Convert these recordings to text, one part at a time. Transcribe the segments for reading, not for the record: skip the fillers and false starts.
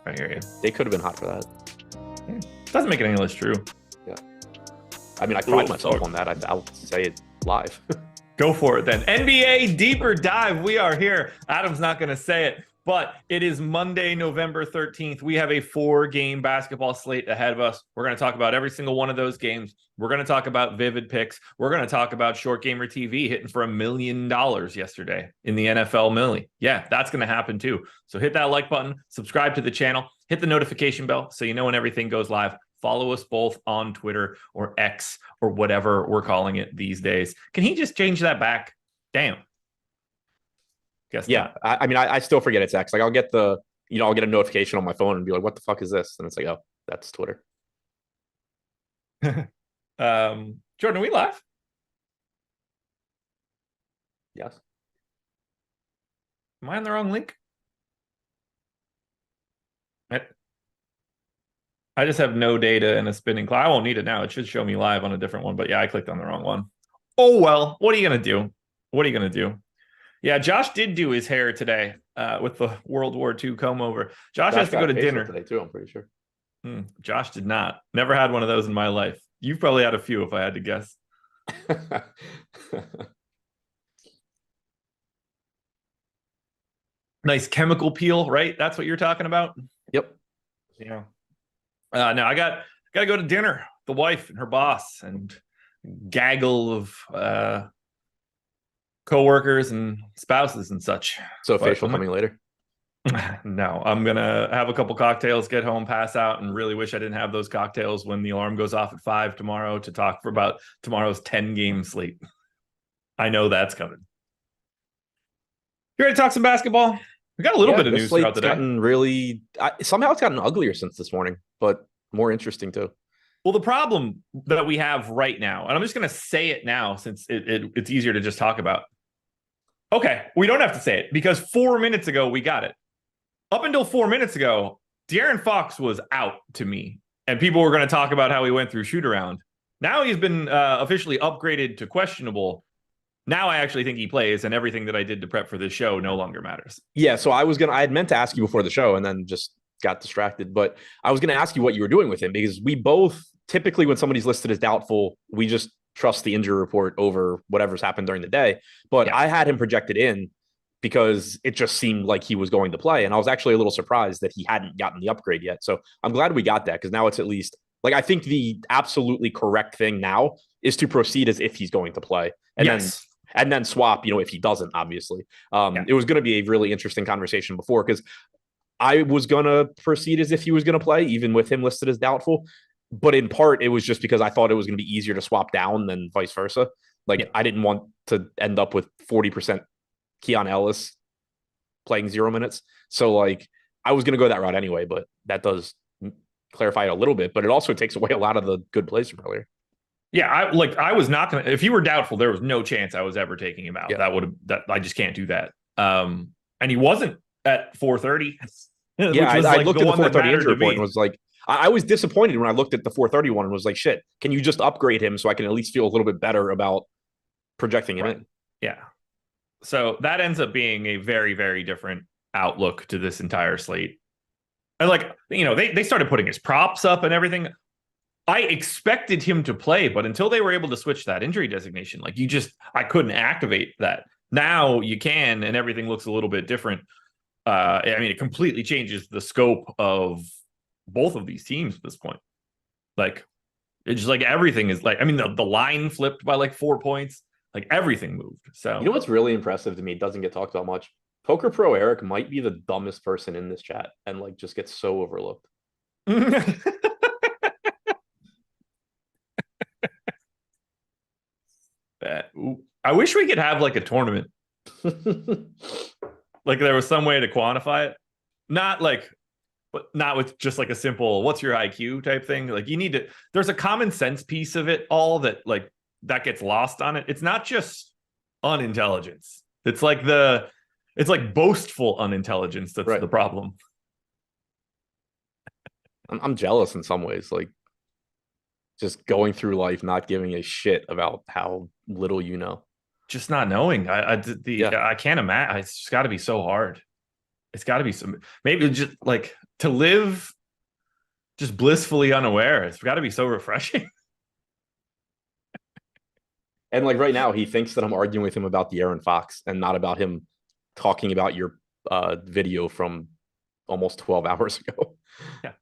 I hear you. They could have been hot for that. Doesn't make it any less true. Yeah. I mean, I pride myself on that. I'll say it live. Go for it then. NBA Deeper Dive. We are here. Adam's not going to say it, but it is Monday, November 13th. We have a 4-game basketball slate ahead of us. We're going to talk about every single one of those games. We're going to talk about vivid picks. We're going to talk about Short Gamer TV hitting for $1 million yesterday in the NFL Millie. Yeah, that's going to happen too. So hit that like button, subscribe to the channel, hit the notification bell so you know when everything goes live. Follow us both on Twitter or X or whatever we're calling it these days. Can he just change that back? Damn. Guess yeah. I mean, I still forget it's X. Like I'll get I'll get a notification on my phone and be like, what the fuck is this? And it's like, oh, that's Twitter. Jordan, are we live? Yes. Am I on the wrong link? I just have no data and a spinning clock. I won't need it now. It should show me live on a different one. But yeah, I clicked on the wrong one. Oh, well, what are you going to do? What are you going to do? Yeah, Josh did do his hair today with the World War II comb over. Josh has to go to dinner today too, I'm pretty sure. Josh did not. Never had one of those in my life. You've probably had a few if I had to guess. Nice chemical peel, right? That's what you're talking about? Yep. Yeah. No, I got to go to dinner. The wife and her boss and gaggle of coworkers and spouses and such. So facial coming later? No, I'm going to have a couple cocktails, get home, pass out, and really wish I didn't have those cocktails when the alarm goes off at 5 tomorrow to talk for about tomorrow's 10-game slate. I know that's coming. You ready to talk some basketball? We got a little bit of news throughout the day. Somehow it's gotten uglier since this morning, but more interesting too. Well, the problem that we have right now, and I'm just going to say it now since it's easier to just talk about. Okay, we don't have to say it because 4 minutes ago we got it. Up until 4 minutes ago, De'Aaron Fox was out to me, and people were going to talk about how he went through shoot around. Now he's been officially upgraded to questionable. Now I actually think he plays, and everything that I did to prep for this show no longer matters. Yeah, so I had meant to ask you before the show and then just got distracted, but I was going to ask you what you were doing with him because we both typically when somebody's listed as doubtful, we just trust the injury report over whatever's happened during the day. But yeah. I had him projected in because it just seemed like he was going to play. And I was actually a little surprised that he hadn't gotten the upgrade yet. So I'm glad we got that because now it's at least like, I think the absolutely correct thing now is to proceed as if he's going to play. And then swap, if he doesn't, obviously. It was going to be a really interesting conversation before because I was going to proceed as if he was going to play, even with him listed as doubtful. But in part, it was just because I thought it was going to be easier to swap down than vice versa. I didn't want to end up with 40% Keon Ellis playing 0 minutes. So, I was going to go that route anyway, but that does clarify it a little bit. But it also takes away a lot of the good plays from earlier. Yeah, I was not going to, if you were doubtful, there was no chance I was ever taking him out. Yeah. I just can't do that. And he wasn't at 4:30. Yeah, I looked at the 4:30 injury report and was like, I was disappointed when I looked at the 4:30 one and was like, shit, can you just upgrade him so I can at least feel a little bit better about projecting him in? Yeah. So that ends up being a very, very different outlook to this entire slate. And they started putting his props up and everything. I expected him to play, but until they were able to switch that injury designation, I couldn't activate that. Now you can, and everything looks a little bit different. It completely changes the scope of both of these teams at this point. It's just everything is the line flipped by 4 points. Everything moved. So what's really impressive to me, it doesn't get talked about much. Poker Pro Eric might be the dumbest person in this chat and just gets so overlooked. I wish we could have a tournament. There was some way to quantify it. But not with just a simple what's your IQ type thing. You need to, there's a common sense piece of it all that that gets lost on it. It's not just unintelligence. It's boastful unintelligence that's the problem. I'm jealous in some ways. Just going through life, not giving a shit about how little you know. Just not knowing. I can't imagine. It's got to be so hard. It's got to be some, maybe just like to live just blissfully unaware. It's got to be so refreshing. And like right now, he thinks that I'm arguing with him about the Aaron Fox and not about him talking about your video from almost 12 hours ago. Yeah.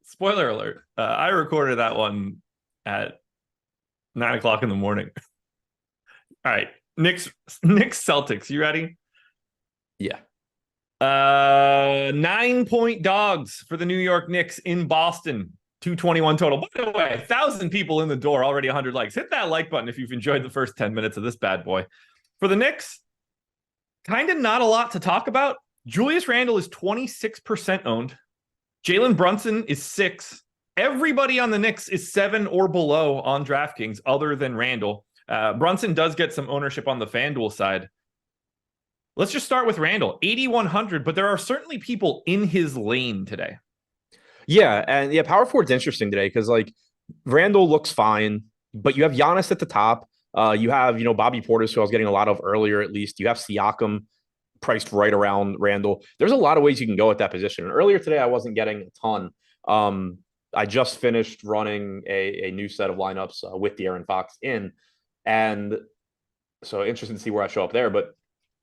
Spoiler alert. I recorded that one at 9 o'clock in the morning. All right. Knicks Celtics. You ready? Yeah. 9-point dogs for the New York Knicks in Boston. 221 total. By the way, 1,000 people in the door, already 100 likes. Hit that like button if you've enjoyed the first 10 minutes of this bad boy. For the Knicks, kind of not a lot to talk about. Julius Randle is 26% owned. Jalen Brunson is 6. Everybody on the Knicks is 7 or below on DraftKings other than Randle. Brunson does get some ownership on the FanDuel side. Let's just start with Randle, 8,100, but there are certainly people in his lane today. Yeah, and yeah, power forward's interesting today because like Randle looks fine, but you have Giannis at the top. You have, Bobby Portis, who I was getting a lot of earlier at least. You have Siakam priced right around Randle. There's a lot of ways you can go at that position. And earlier today, I wasn't getting a ton. I just finished running a new set of lineups with the Aaron Fox in. And so interested to see where I show up there. But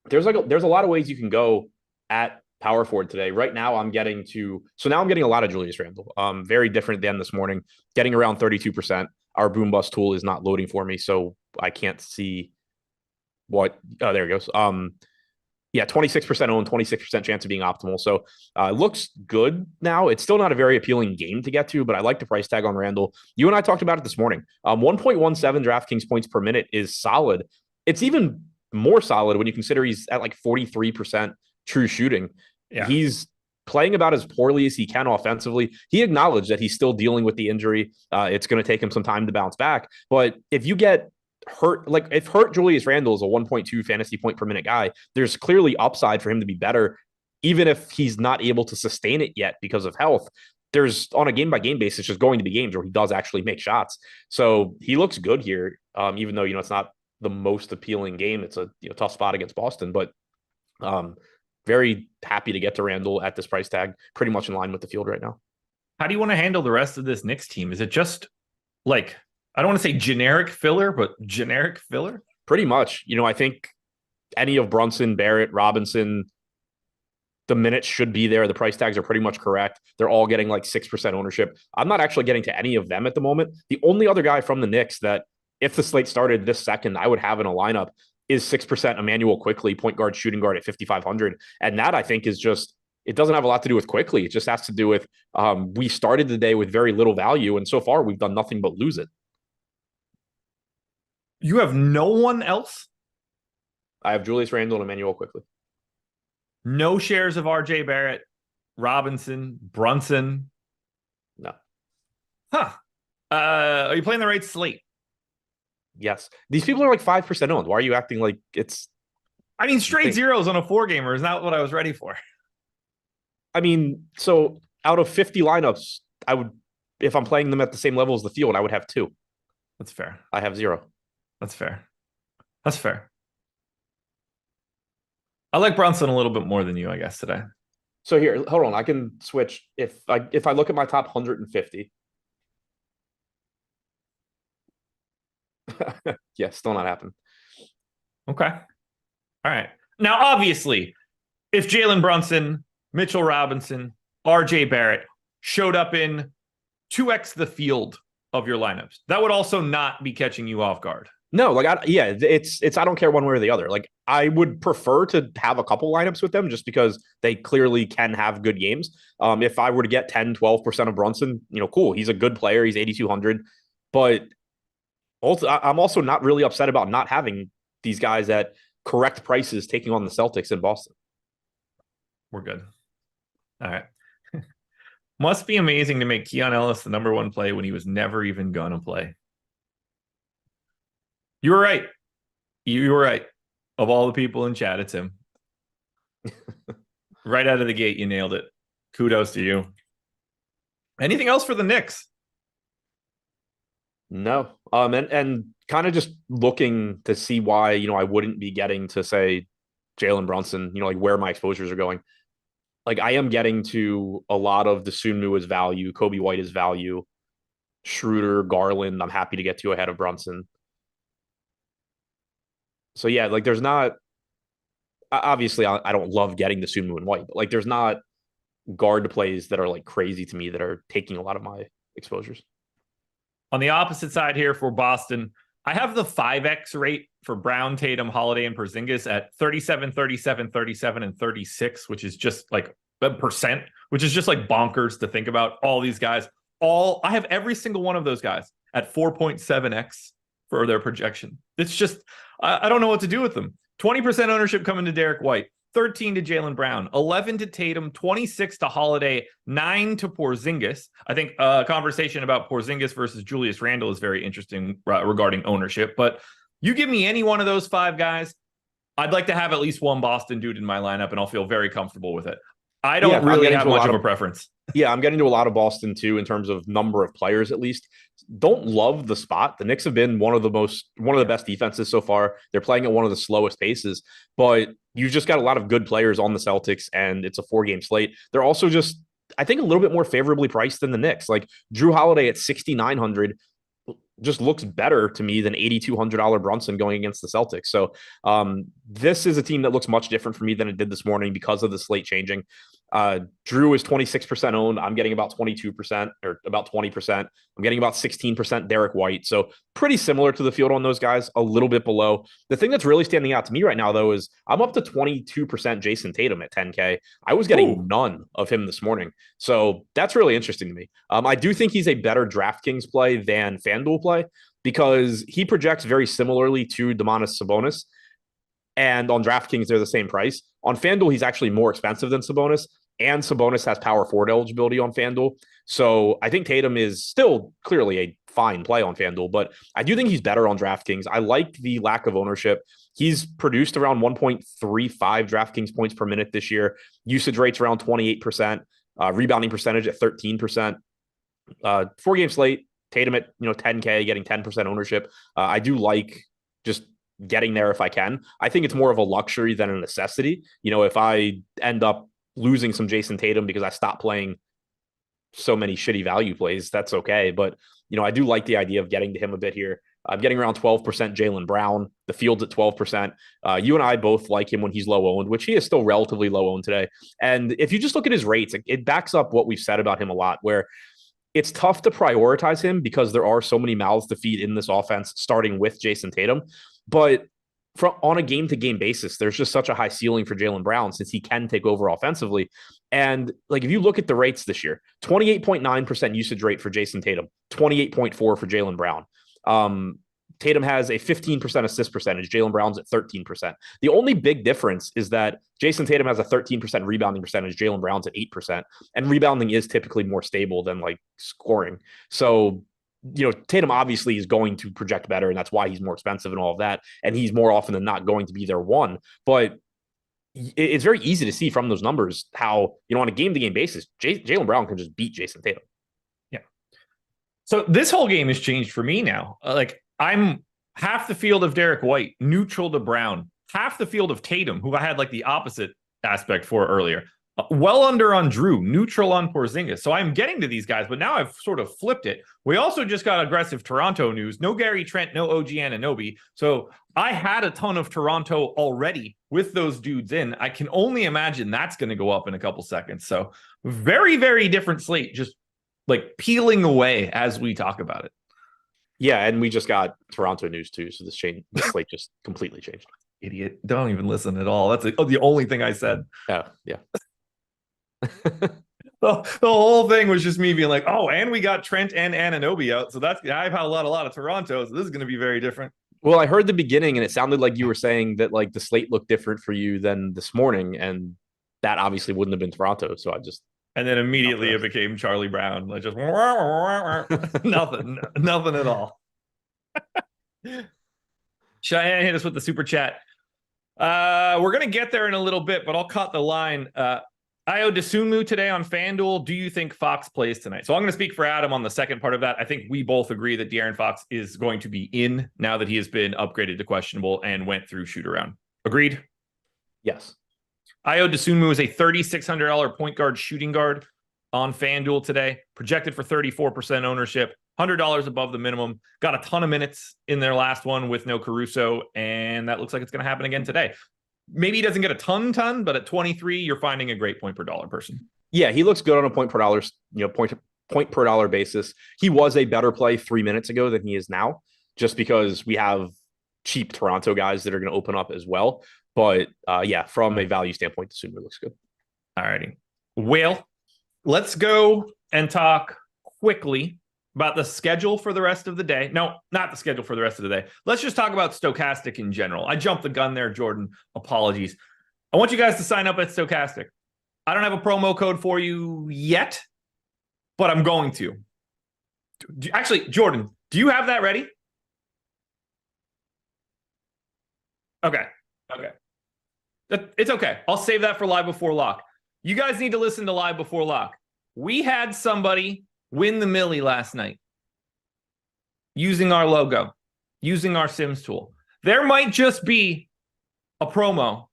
there's a lot of ways you can go at power forward today. Right now, I'm getting a lot of Julius Randle. Very different than this morning, getting around 32%. Our boom bust tool is not loading for me, so I can't see what. Oh, there it goes. 26% owned, 26% chance of being optimal. So it looks good now. It's still not a very appealing game to get to, but I like the price tag on Randle. You and I talked about it this morning. 1.17 DraftKings points per minute is solid. It's even more solid when you consider he's at like 43% true shooting. Yeah. He's playing about as poorly as he can offensively. He acknowledged that he's still dealing with the injury. It's going to take him some time to bounce back. But if you get hurt, like if hurt Julius Randle is a 1.2 fantasy point per minute guy, there's clearly upside for him to be better, even if he's not able to sustain it yet because of health. There's on a game by game basis, just going to be games where he does actually make shots. So he looks good here, even though, it's not the most appealing game. It's a tough spot against Boston, but very happy to get to Randle at this price tag, pretty much in line with the field right now. How do you want to handle the rest of this Knicks team? Is it just like, I don't want to say generic filler, but generic filler? Pretty much. I think any of Brunson, Barrett, Robinson, the minutes should be there. The price tags are pretty much correct. They're all getting like 6% ownership. I'm not actually getting to any of them at the moment. The only other guy from the Knicks that, if the slate started this second, I would have in a lineup is 6% Emmanuel Quickly, point guard, shooting guard at 5,500. And that I think is just, it doesn't have a lot to do with Quickly. It just has to do with we started the day with very little value. And so far we've done nothing but lose it. You have no one else? I have Julius Randle and Emmanuel Quickly. No shares of RJ Barrett, Robinson, Brunson? No. Huh. Are you playing the right slate? Yes. These people are like 5% owned. Why are you acting like it's... I mean, straight zeros on a 4-gamer is not what I was ready for. I mean, so out of 50 lineups, I would, if I'm playing them at the same level as the field, I would have 2. That's fair. I have 0. That's fair. That's fair. I like Brunson a little bit more than you, I guess, today. So here, hold on. I can switch. If I look at my top 150. Yeah, still not happening. Okay. All right. Now, obviously, if Jalen Brunson, Mitchell Robinson, RJ Barrett showed up in 2x the field of your lineups, that would also not be catching you off guard. No, like, it's I don't care one way or the other. Like, I would prefer to have a couple lineups with them just because they clearly can have good games. If I were to get 10, 12% of Brunson, cool. He's a good player. He's 8,200. But also, I'm also not really upset about not having these guys at correct prices taking on the Celtics in Boston. We're good. All right. Must be amazing to make Keon Ellis the number 1 play when he was never even going to play. You were right. You were right. Of all the people in chat, it's him. Right out of the gate, you nailed it. Kudos to you. Anything else for the Knicks? No. And kind of just looking to see why, I wouldn't be getting to say Jalen Brunson, like where my exposures are going. like I am getting to a lot of the Sunmu as value, Kobe White as value, Schroeder, Garland. I'm happy to get to ahead of Brunson. So yeah, like there's not obviously I don't love getting the Sunmu and White, but like there's not guard plays that are like crazy to me that are taking a lot of my exposures. On the opposite side here for Boston, I have the 5x rate for Brown, Tatum, Holiday, and Porzingis at 37, 37, 37, and 36, which is just like a percent, which is just like bonkers to think about. All these guys, I have every single one of those guys at 4.7x for their projection. It's just, I don't know what to do with them. 20% ownership coming to Derek White, 13 to Jaylen Brown, 11 to Tatum, 26 to Holiday, 9 to Porzingis. I think a conversation about Porzingis versus Julius Randle is very interesting regarding ownership. But you give me any one of those 5 guys, I'd like to have at least one Boston dude in my lineup, and I'll feel very comfortable with it. I don't really have much of a preference. Yeah, I'm getting to a lot of Boston too in terms of number of players at least. Don't love the spot. The Knicks have been one of the best defenses so far. They're playing at one of the slowest paces, but you've just got a lot of good players on the Celtics, and it's a 4-game slate. They're also just, I think, a little bit more favorably priced than the Knicks. Like Drew Holiday at 6,900 just looks better to me than $8,200 Brunson going against the Celtics. So this is a team that looks much different for me than it did this morning because of the slate changing. Drew is 26% owned. I'm getting about 22% or about 20%. I'm getting about 16% Derek White. So pretty similar to the field on those guys, a little bit below. The thing that's really standing out to me right now, though, is I'm up to 22% Jason Tatum at 10K. I was getting none of him this morning. So that's really interesting to me. I do think he's a better DraftKings play than FanDuel play because he projects very similarly to Domantas Sabonis. And on DraftKings, they're the same price. On FanDuel, he's actually more expensive than Sabonis, and Sabonis has power forward eligibility on FanDuel. So I think Tatum is still clearly a fine play on FanDuel, but I do think he's better on DraftKings. I like the lack of ownership. He's produced around 1.35 DraftKings points per minute this year. Usage rates around 28%, rebounding percentage at 13%. 4-game slate, Tatum at 10K, getting 10% ownership. I do like just getting there if I can. I think it's more of a luxury than a necessity. If I end up losing some Jason Tatum because I stopped playing so many shitty value plays, that's okay. But, I do like the idea of getting to him a bit here. I'm getting around 12% Jaylen Brown. The field's at 12%. You and I both like him when he's low owned, which he is still relatively low owned today. And if you just look at his rates, it backs up what we've said about him a lot, where it's tough to prioritize him because there are so many mouths to feed in this offense, starting with Jason Tatum. But on a game-to-game basis, there's just such a high ceiling for Jaylen Brown since he can take over offensively. And like if you look at the rates this year, 28.9% usage rate for Jason Tatum, 28.4 for Jaylen Brown. Tatum has a 15% assist percentage. Jaylen Brown's at 13%. The only big difference is that Jason Tatum has a 13% rebounding percentage. Jaylen Brown's at 8%. And rebounding is typically more stable than like scoring. So Tatum obviously is going to project better, and that's why he's more expensive and all of that. And he's more often than not going to be their one. But it's very easy to see from those numbers how, on a game-to-game basis, Jaylen Brown can just beat Jason Tatum. Yeah. So this whole game has changed for me now. I'm half the field of Derek White, neutral to Brown, half the field of Tatum, who I had like the opposite aspect for earlier. Well under on Drew, neutral on Porzingis. So I'm getting to these guys, but now I've sort of flipped it. We also just got aggressive Toronto news. No Gary Trent, no OG Anunoby. So I had a ton of Toronto already with those dudes in. I can only imagine that's going to go up in a couple seconds. So very, very different slate, just like peeling away as we talk about it. Yeah, and we just got Toronto news too. So this slate just completely changed. Idiot. Don't even listen at all. That's the only thing I said. Oh, yeah. The whole thing was just me being like, oh, and we got Trent and Anunoby out. So I've had a lot of Toronto. So this is going to be very different. Well, I heard the beginning and it sounded like you were saying that like the slate looked different for you than this morning. And that obviously wouldn't have been Toronto. So and then immediately it became Charlie Brown. Like just nothing at all. Cheyenne hit us with the super chat. We're going to get there in a little bit, but I'll cut the line. Io DeSunmu today on FanDuel. Do you think Fox plays tonight? So I'm going to speak for Adam on the second part of that. I think we both agree that De'Aaron Fox is going to be in now that he has been upgraded to questionable and went through shoot around. Agreed? Yes. Ayo Dosunmu is a $3,600 point guard shooting guard on FanDuel today, projected for 34% ownership, $100 above the minimum. Got a ton of minutes in their last one with no Caruso, and that looks like it's going to happen again today. Maybe he doesn't get a ton, but at 23, you're finding a great point per dollar person. Yeah, he looks good on a point per dollar, point per dollar basis. He was a better play 3 minutes ago than he is now, just because we have cheap Toronto guys that are going to open up as well. But yeah, from a value standpoint, the Sumer looks good. All righty. Well, let's go and talk quickly about the schedule for the rest of the day. No, not the schedule for the rest of the day. Let's just talk about Stokastic in general. I jumped the gun there, Jordan. Apologies. I want you guys to sign up at Stokastic. I don't have a promo code for you yet, but I'm going to. Actually, Jordan, do you have that ready? Okay. It's okay. I'll save that for Live Before Lock. You guys need to listen to Live Before Lock. We had somebody win the Millie last night using our logo, using our Sims tool. There might just be a promo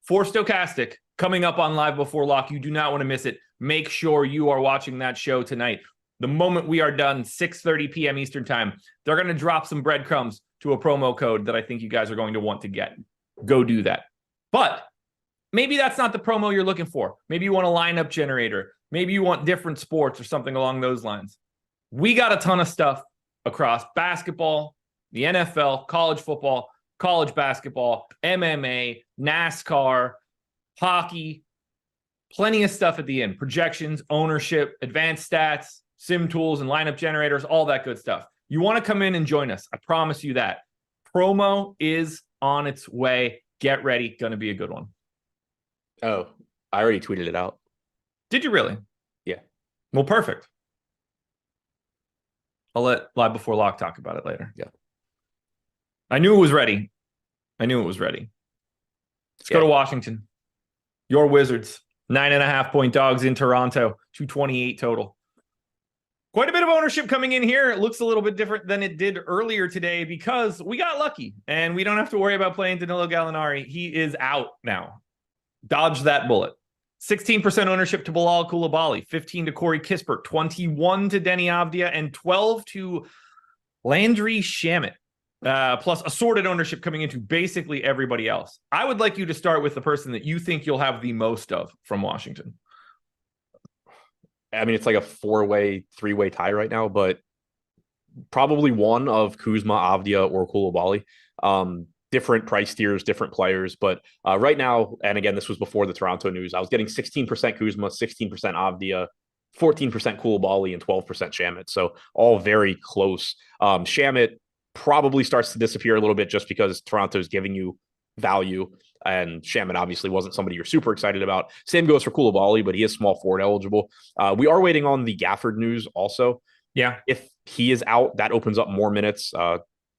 for Stokastic coming up on Live Before Lock. You do not want to miss it. Make sure you are watching that show tonight. The moment we are done, 6:30 p.m. Eastern time, they're going to drop some breadcrumbs to a promo code that I think you guys are going to want to get. Go do that. But maybe that's not the promo you're looking for. Maybe you want a lineup generator. Maybe you want different sports or something along those lines. We got a ton of stuff across basketball, the NFL, college football, college basketball, MMA, NASCAR, hockey, plenty of stuff at the end. Projections, ownership, advanced stats, sim tools, and lineup generators, all that good stuff. You want to come in and join us. I promise you that. Promo is on its way. Get ready. Going to be a good one. Oh, I already tweeted it out. Did you really? Yeah. Well, perfect. I'll let Live Before Lock talk about it later. Yeah. I knew it was ready. Let's go to Washington. Your Wizards, 9.5-point dogs in Toronto, 228 total. Quite a bit of ownership coming in here. It looks a little bit different than it did earlier today because we got lucky and we don't have to worry about playing Danilo Gallinari. He is out now. Dodge that bullet. 16% ownership to Bilal Coulibaly, 15 to Corey Kispert, 21 to Denny Avdia, and 12 to Landry Shamet. Plus assorted ownership coming into basically everybody else. I would like you to start with the person that you think you'll have the most of from Washington. I mean, it's like a 3-way tie right now, but probably one of Kuzma, Avdia, or Coulibaly. Different price tiers, different players. But right now, and again, this was before the Toronto news, I was getting 16% Kuzma, 16% Avdia, 14% Coulibaly, and 12% Shamet. So all very close. Shamet probably starts to disappear a little bit just because Toronto is giving you value. And Shamet obviously wasn't somebody you're super excited about. Same goes for Coulibaly, but he is small forward eligible. We are waiting on the Gafford news also. Yeah. If he is out, that opens up more minutes,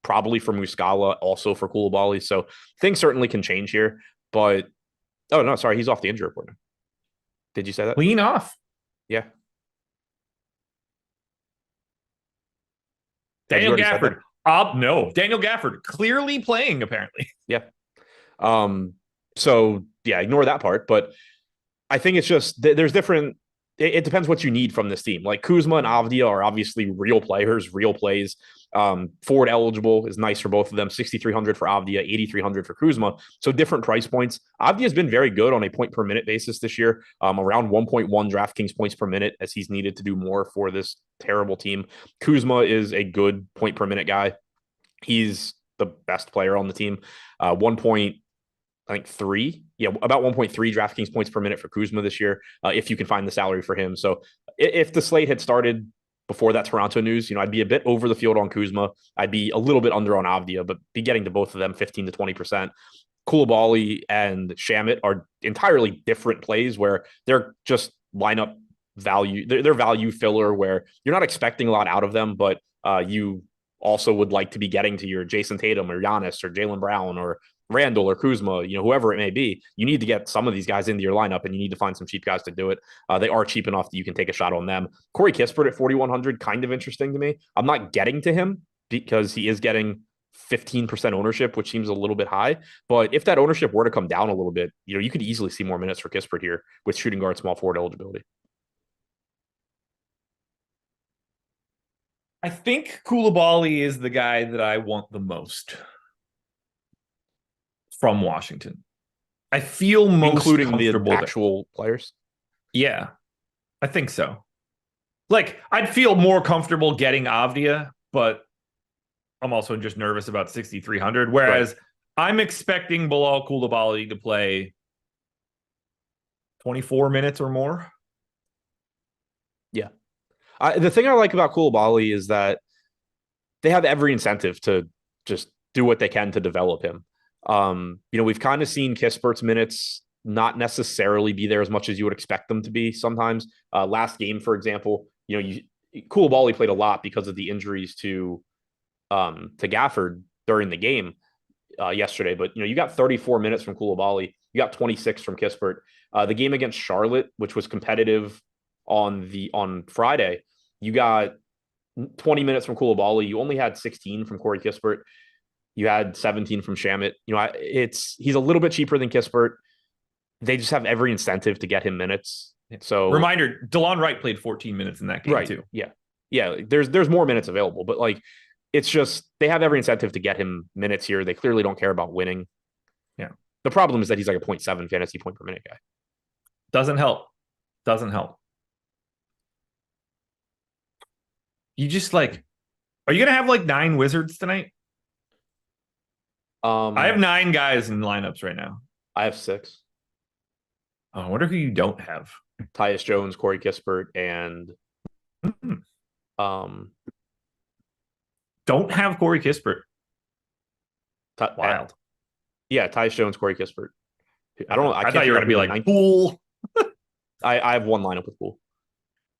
probably for Muscala, also for Coulibaly. So things certainly can change here. But, oh, no, sorry, he's off the injury report now. Did you say that? Clean off. Yeah. Daniel Gafford. No, Daniel Gafford clearly playing, apparently. Yeah. So yeah, ignore that part, but I think it's just, there's different, it depends what you need from this team. Like Kuzma and Avdia are obviously real players, real plays. Forward eligible is nice for both of them. 6,300 for Avdia, 8,300 for Kuzma. So different price points. Avdia has been very good on a point per minute basis this year, around 1.1 DraftKings points per minute, as he's needed to do more for this terrible team. Kuzma is a good point per minute guy. He's the best player on the team. 1.3. Yeah, about 1.3 DraftKings points per minute for Kuzma this year, if you can find the salary for him. So if the slate had started before that Toronto news, I'd be a bit over the field on Kuzma. I'd be a little bit under on Avdia, but be getting to both of them 15 to 20%. Coulibaly and Shamet are entirely different plays where they're just lineup value. They're value filler where you're not expecting a lot out of them, but you also would like to be getting to your Jason Tatum or Giannis or Jaylen Brown or Randall or Kuzma, whoever it may be. You need to get some of these guys into your lineup, and you need to find some cheap guys to do it. They are cheap enough that you can take a shot on them. Corey Kispert at 4,100, kind of interesting to me. I'm not getting to him because he is getting 15% ownership, which seems a little bit high. But if that ownership were to come down a little bit, you could easily see more minutes for Kispert here with shooting guard, small forward eligibility. I think Koulibaly is the guy that I want the most from Washington. I feel most including comfortable the actual players. Yeah, I think so. Like, I'd feel more comfortable getting Avdia, but I'm also just nervous about 6,300. Whereas I'm expecting Bilal Koulibaly to play 24 minutes or more. Yeah. The thing I like about Koulibaly is that they have every incentive to just do what they can to develop him. We've kind of seen Kispert's minutes not necessarily be there as much as you would expect them to be sometimes. Last game, for example, Koulibaly played a lot because of the injuries to Gafford during the game yesterday. But you got 34 minutes from Koulibaly, you got 26 from Kispert. The game against Charlotte, which was competitive on Friday, you got 20 minutes from Koulibaly. You only had 16 from Corey Kispert. You had 17 from Shamet. He's a little bit cheaper than Kispert. They just have every incentive to get him minutes. So reminder, DeLon Wright played 14 minutes in that game too. Yeah. There's more minutes available, but it's just they have every incentive to get him minutes here. They clearly don't care about winning. Yeah. The problem is that he's like a 0.7 fantasy point per minute guy. Doesn't help. You just are you gonna have 9 Wizards tonight? I have 9 guys in lineups right now. I have 6. I wonder who you don't have. Tyus Jones, Corey Kispert, and don't have Corey Kispert. Wild. Yeah, Tyus Jones, Corey Kispert. I don't know. I thought you were gonna be like Poole. I have one lineup with Poole.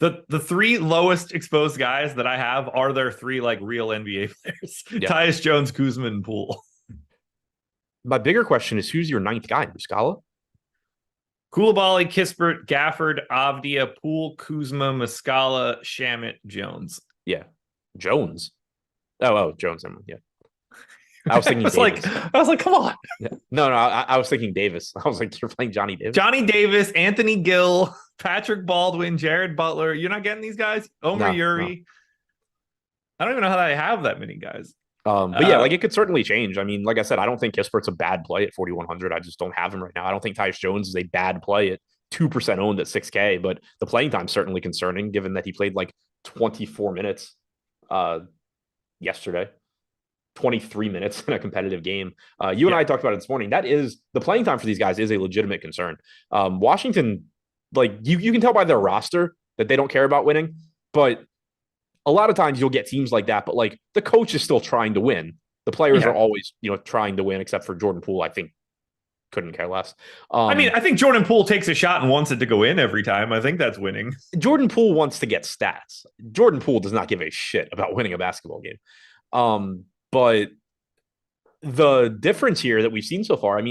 The 3 lowest exposed guys that I have are their 3 real NBA players. Yeah. Tyus Jones, Kuzma, and Poole. My bigger question is, who's your 9th guy? Muscala? Koulibaly, Kispert, Gafford, Avdia, Poole, Kuzma, Muscala, Shamet, Jones. Yeah. Jones. Oh, Jones. Yeah. I was thinking I was like, come on. Yeah. No, I was thinking Davis. I was like, you're playing Johnny Davis. Johnny Davis, Anthony Gill, Patrick Baldwin, Jared Butler. You're not getting these guys? Omer Yuri. No. I don't even know how I have that many guys. But yeah, it could certainly change. I mean, like I said, I don't think Kispert's a bad play at 4,100. I just don't have him right now. I don't think Tyus Jones is a bad play at 2% owned at 6K, but the playing time's certainly concerning given that he played 24 minutes yesterday, 23 minutes in a competitive game. You and I talked about it this morning. That is the playing time for these guys is a legitimate concern. Washington, you can tell by their roster that they don't care about winning, but a lot of times you'll get teams like that, but the coach is still trying to win. The players are always, trying to win, except for Jordan Poole, I think couldn't care less. I think Jordan Poole takes a shot and wants it to go in every time. I think that's winning. Jordan Poole wants to get stats. Jordan Poole does not give a shit about winning a basketball game. But the difference here that we've seen so far,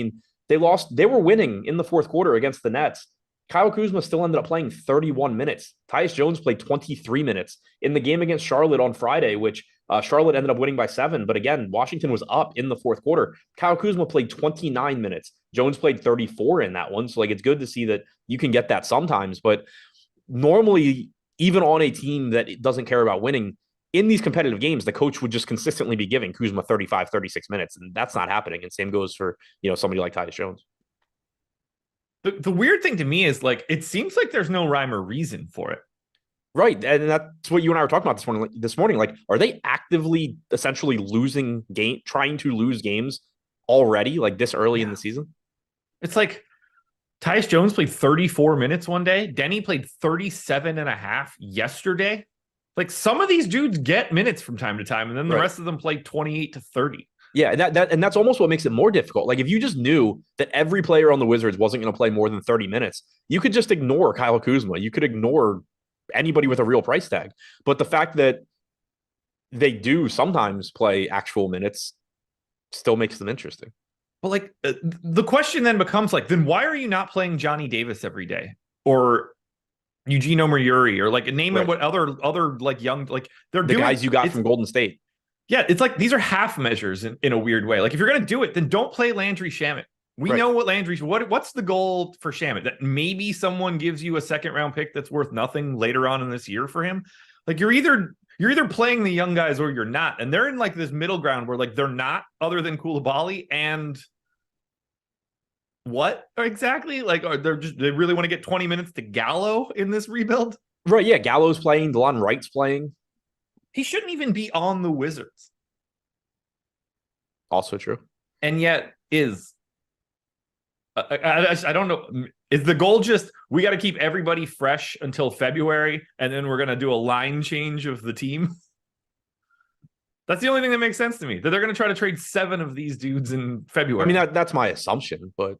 they were winning in the fourth quarter against the Nets. Kyle Kuzma still ended up playing 31 minutes. Tyus Jones played 23 minutes in the game against Charlotte on Friday, which Charlotte ended up winning by 7. But again, Washington was up in the fourth quarter. Kyle Kuzma played 29 minutes. Jones played 34 in that one. So it's good to see that you can get that sometimes. But normally, even on a team that doesn't care about winning, in these competitive games, the coach would just consistently be giving Kuzma 35, 36 minutes. And that's not happening. And same goes for, somebody like Tyus Jones. The weird thing to me is it seems like there's no rhyme or reason for it. Right. And that's what you and I were talking about this morning. Are they actively essentially trying to lose games already, this early in the season? It's Tyus Jones played 34 minutes one day. Denny played 37 and a half yesterday. Some of these dudes get minutes from time to time, and then the rest of them play 28 to 30. Yeah, and that's almost what makes it more difficult. If you just knew that every player on the Wizards wasn't going to play more than 30 minutes, you could just ignore Kyle Kuzma. You could ignore anybody with a real price tag. But the fact that they do sometimes play actual minutes still makes them interesting. Well, the question then becomes then why are you not playing Johnny Davis every day or Eugene Omoyuri or name it what other young they're the guys you got from Golden State. Yeah, it's like these are half measures in a weird way. Like if you're going to do it, then don't play Landry Shamet. We know what what's the goal for Shamet? That maybe someone gives you a second round pick that's worth nothing later on in this year for him. Like you're either playing the young guys or you're not. And they're in like this middle ground where like they're not other than Koulibaly and what exactly? Like they really want to get 20 minutes to Gallo in this rebuild? Right, yeah. Gallo's playing, DeLon Wright's playing. He shouldn't even be on the Wizards. Also true. And yet is. I don't know. Is the goal just we got to keep everybody fresh until February and then we're going to do a line change of the team? That's the only thing that makes sense to me, that they're going to try to trade 7 of these dudes in February. I mean, that's my assumption, but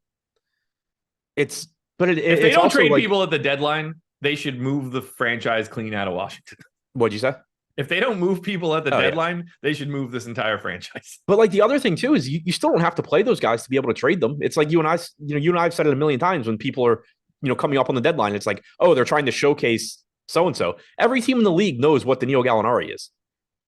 if they don't trade people at the deadline, they should move the franchise clean out of Washington. What'd you say? If they don't move people at the deadline, they should move this entire franchise. But like the other thing too is you still don't have to play those guys to be able to trade them. It's like you and I have said it a million times when people are, coming up on the deadline. It's like, oh, they're trying to showcase so-and-so. Every team in the league knows what Danilo Gallinari is.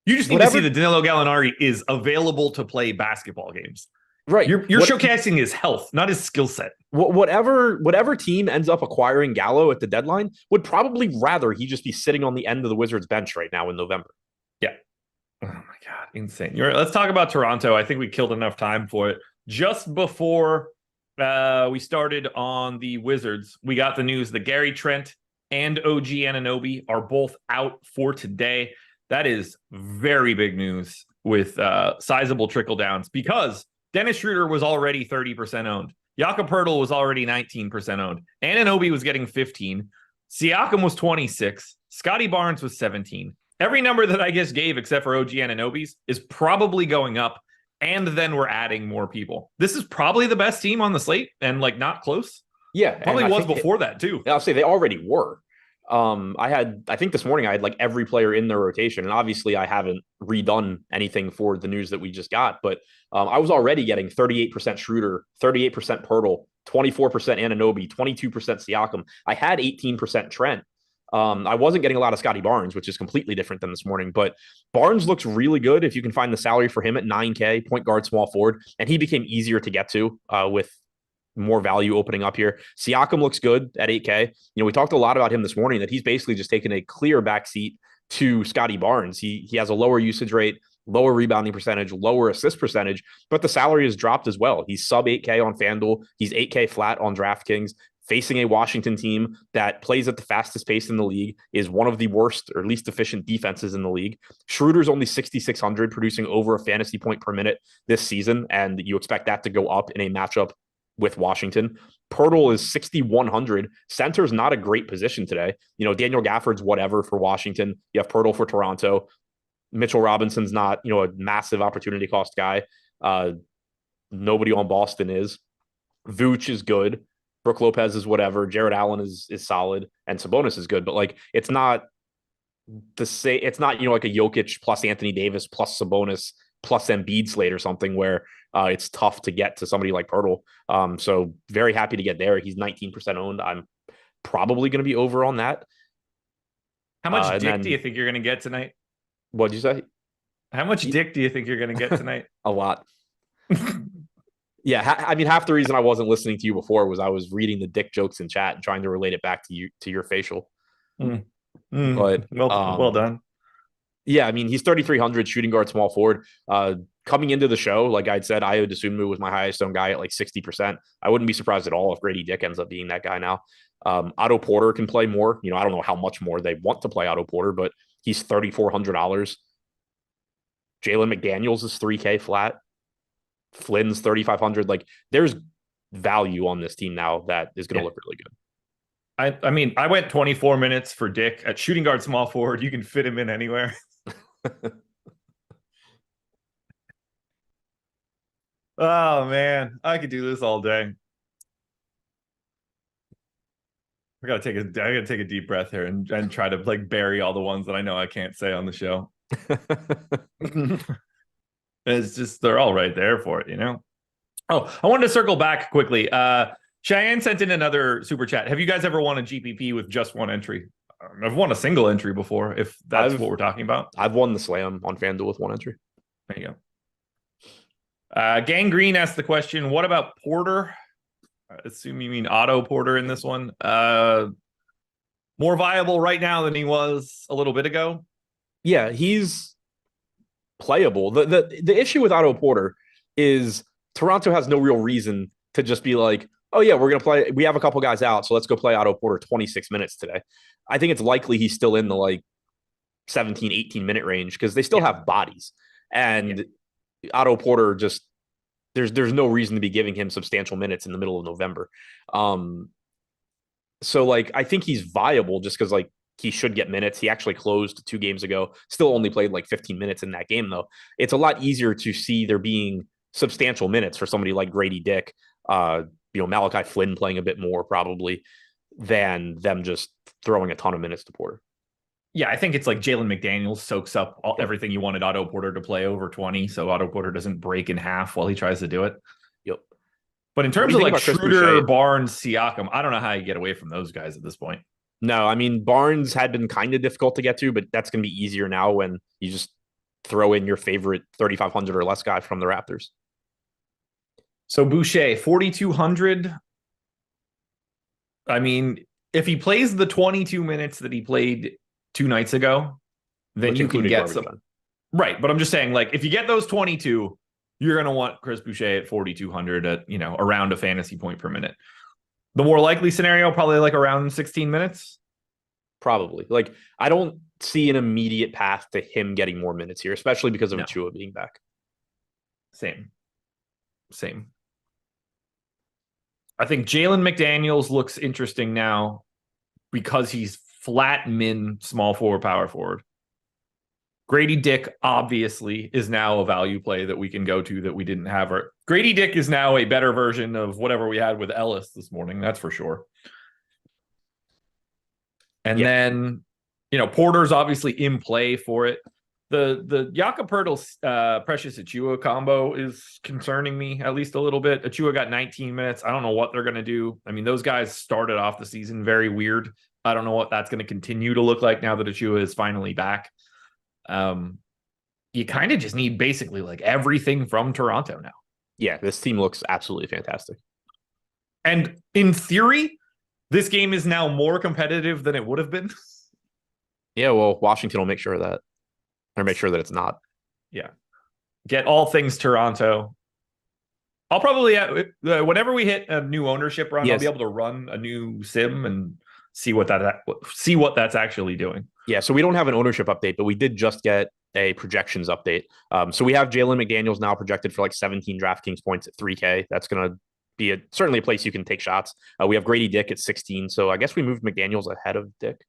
You just need to see that Danilo Gallinari is available to play basketball games. Right. You're showcasing his health, not his skill set. Whatever team ends up acquiring Gallo at the deadline would probably rather he just be sitting on the end of the Wizards bench right now in November. Yeah. Oh my God. Insane. Let's talk about Toronto. I think we killed enough time for it. Just before we started on the Wizards, we got the news that Gary Trent and OG Anunoby are both out for today. That is very big news with sizable trickle downs because Dennis Schroeder was already 30% owned. Jakob Poeltl was already 19% owned. Anunoby was getting 15. Siakam was 26. Scotty Barnes was 17. Every number that I just gave, except for OG Anunoby's, is probably going up. And then we're adding more people. This is probably the best team on the slate and like not close. Yeah. Probably was before that too. I'll say they already were. I think this morning I had like every player in their rotation, and obviously I haven't redone anything for the news that we just got, but I was already getting 38% Schroeder, 38% Poeltl, 24% Anunoby, 22% Siakam. I had 18% Trent. I wasn't getting a lot of Scotty Barnes, which is completely different than this morning, but Barnes looks really good if you can find the salary for him at $9K, point guard, small forward, and he became easier to get to with more value opening up here. Siakam looks good at $8K. We talked a lot about him this morning, that he's basically just taken a clear backseat to Scotty Barnes. He has a lower usage rate, lower rebounding percentage, lower assist percentage, but the salary has dropped as well. He's sub 8K on FanDuel. He's 8K flat on DraftKings, facing a Washington team that plays at the fastest pace in the league, is one of the worst or least efficient defenses in the league. Schroeder's only 6,600, producing over a fantasy point per minute this season, and you expect that to go up in a matchup with Washington. Poeltl is 6,100. Center's not a great position today. Daniel Gafford's whatever for Washington. You have Poeltl for Toronto. Mitchell Robinson's not, a massive opportunity cost guy. Nobody on Boston is. Vooch is good. Brook Lopez is whatever. Jared Allen is solid, and Sabonis is good. But like, it's not the same. It's not like a Jokic plus Anthony Davis plus Sabonis plus Embiid slate or something where it's tough to get to somebody like Poeltl. So very happy to get there. He's 19% owned. I'm probably going to be over on that. How much dick do you think you're going to get tonight? What'd you say? How much dick do you think you're going to get tonight? A lot. Yeah. I mean, half the reason I wasn't listening to you before was I was reading the dick jokes in chat and trying to relate it back to your facial. But well done. Yeah, I mean, he's 3,300 shooting guard, small forward. Coming into the show, like I'd said, Ayo Dosunmu was my highest owned guy at like 60%. I wouldn't be surprised at all if Grady Dick ends up being that guy now. Otto Porter can play more. I don't know how much more they want to play Otto Porter, but he's $3,400. Jalen McDaniels is 3K flat. Flynn's 3,500. Like, there's value on this team now that is going to look really good. I mean, I went 24 minutes for Dick at shooting guard, small forward. You can fit him in anywhere. Oh man, I could do this all day. I gotta take a deep breath here and try to like bury all the ones that I know I can't say on the show. It's just, they're all right there for it, Oh, I wanted to circle back quickly. Cheyenne sent in another super chat. Have you guys ever won a GPP with just one entry? I've won a single entry before, if that's what we're talking about. I've won the slam on FanDuel with one entry. There you go. Gangrene asked the question, what about Porter? I assume you mean Otto Porter in this one. More viable right now than he was a little bit ago. Yeah, he's playable. The issue with Otto Porter is Toronto has no real reason to just be like, oh yeah, we're going to play. We have a couple guys out, so let's go play Otto Porter 26 minutes today. I think it's likely he's still in the like 17, 18 minute range because they still have bodies. And Otto Porter just, there's no reason to be giving him substantial minutes in the middle of November. So like, I think he's viable just because like he should get minutes. He actually closed 2 games ago, still only played like 15 minutes in that game though. It's a lot easier to see there being substantial minutes for somebody like Grady Dick, Malachi Flynn playing a bit more probably than them just throwing a ton of minutes to Porter. Yeah, I think it's like Jalen McDaniels soaks up everything you wanted Otto Porter to play over 20, so Otto Porter doesn't break in half while he tries to do it. Yep. But in terms of like Schroeder, Barnes, Siakam, I don't know how you get away from those guys at this point. No, I mean, Barnes had been kind of difficult to get to, but that's going to be easier now when you just throw in your favorite 3,500 or less guy from the Raptors. So Boucher, 4,200. I mean, if he plays the 22 minutes that he played 2 nights ago, then you can get some. Right. But I'm just saying, like, if you get those 22, you're going to want Chris Boucher at 4,200 at, around a fantasy point per minute. The more likely scenario, probably like around 16 minutes. Probably. Like, I don't see an immediate path to him getting more minutes here, especially because of Achua being back. Same. I think Jalen McDaniels looks interesting now because he's flat min small forward, power forward. Grady Dick obviously is now a value play that we can go to that we didn't have. Grady Dick is now a better version of whatever we had with Ellis this morning. That's for sure. And then, Porter's obviously in play for it. The Jakob Poeltl Precious Achua combo is concerning me at least a little bit. Achua got 19 minutes. I don't know what they're going to do. I mean, those guys started off the season very weird. I don't know what that's going to continue to look like now that Achua is finally back. You kind of just need basically like everything from Toronto now. Yeah, this team looks absolutely fantastic. And in theory, this game is now more competitive than it would have been. Yeah, well, Washington will make sure of that. Or make sure that it's not. Yeah. Get all things Toronto. I'll probably, whenever we hit a new ownership run, I'll be able to run a new sim and see what that's actually doing. Yeah, so we don't have an ownership update, but we did just get a projections update. So we have Jalen McDaniels now projected for like 17 DraftKings points at 3K. That's going to be certainly a place you can take shots. We have Grady Dick at 16, so I guess we moved McDaniels ahead of Dick.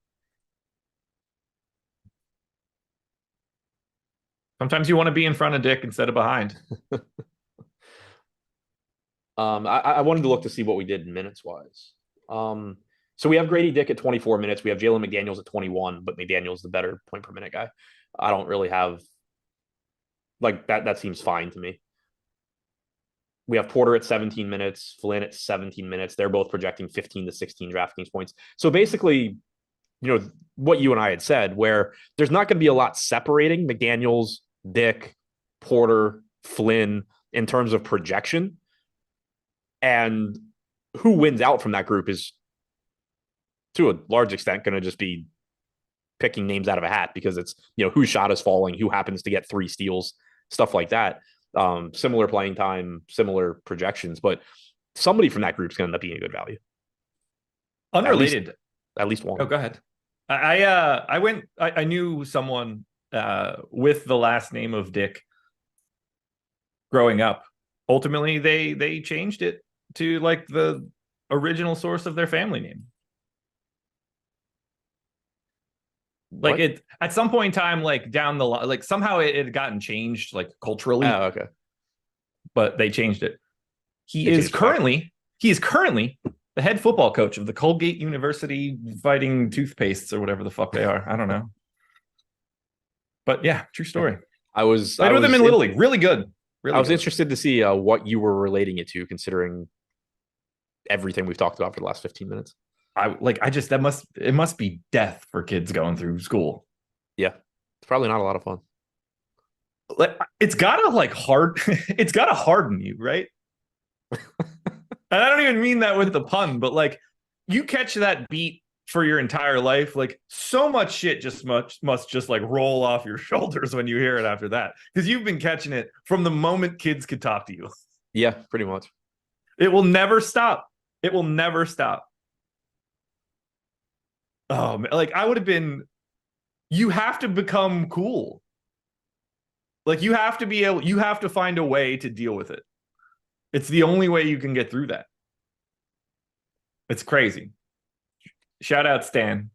Sometimes you want to be in front of Dick instead of behind. I wanted to look to see what we did minutes-wise. So we have Grady Dick at 24 minutes. We have Jalen McDaniels at 21, but McDaniels the better point per minute guy. I don't really have like that. That seems fine to me. We have Porter at 17 minutes, Flynn at 17 minutes. They're both projecting 15 to 16 DraftKings points. So basically, what you and I had said, where there's not going to be a lot separating McDaniels, Dick, Porter, Flynn in terms of projection. And who wins out from that group is, to a large extent, going to just be picking names out of a hat because it's, whose shot is falling, who happens to get 3 steals, stuff like that. Similar playing time, similar projections, but somebody from that group is going to end up being a good value. Unrelated. At least one. Oh, go ahead. I knew someone with the last name of Dick growing up. Ultimately, they changed it to like the original source of their family name. Like it at some point in time, like down the line, like somehow it had gotten changed like culturally. Oh, okay. But they changed it. He is currently the head football coach of the Colgate University Fighting Toothpastes or whatever the fuck they are. I don't know. But yeah, true story. I was with them in Little League. Really good. I was interested to see what you were relating it to, considering everything we've talked about for the last 15 minutes. It must be death for kids going through school. Yeah. It's probably not a lot of fun. Like it's gotta it's gotta harden you, right? And I don't even mean that with the pun, but like you catch that beat for your entire life, like so much shit just must just like roll off your shoulders when you hear it after that. Because you've been catching it from the moment kids could talk to you. Yeah, pretty much. It will never stop. It will never stop. Oh man, like I would have been, you have to become cool. Like you have to be able, you have to find a way to deal with it. It's the only way you can get through that. It's crazy. Shout out Stan,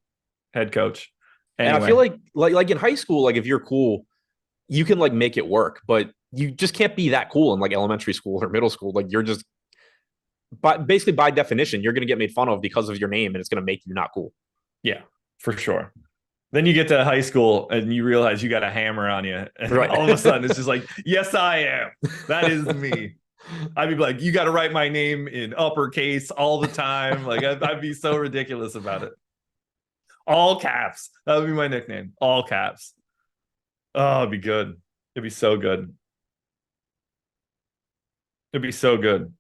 head coach. Anyway. And I feel like in high school, like if you're cool, you can like make it work, but you just can't be that cool in like elementary school or middle school. Like you're just, but basically by definition, you're going to get made fun of because of your name, and it's going to make you not cool. Yeah, for sure. Then you get to high school and you realize you got a hammer on you. And right. All of a sudden it's just like, yes, I am. That is me. I'd be like, you got to write my name in uppercase all the time. Like I'd be so ridiculous about it. All caps. That would be my nickname. All caps. Oh, it'd be good. It'd be so good. It'd be so good.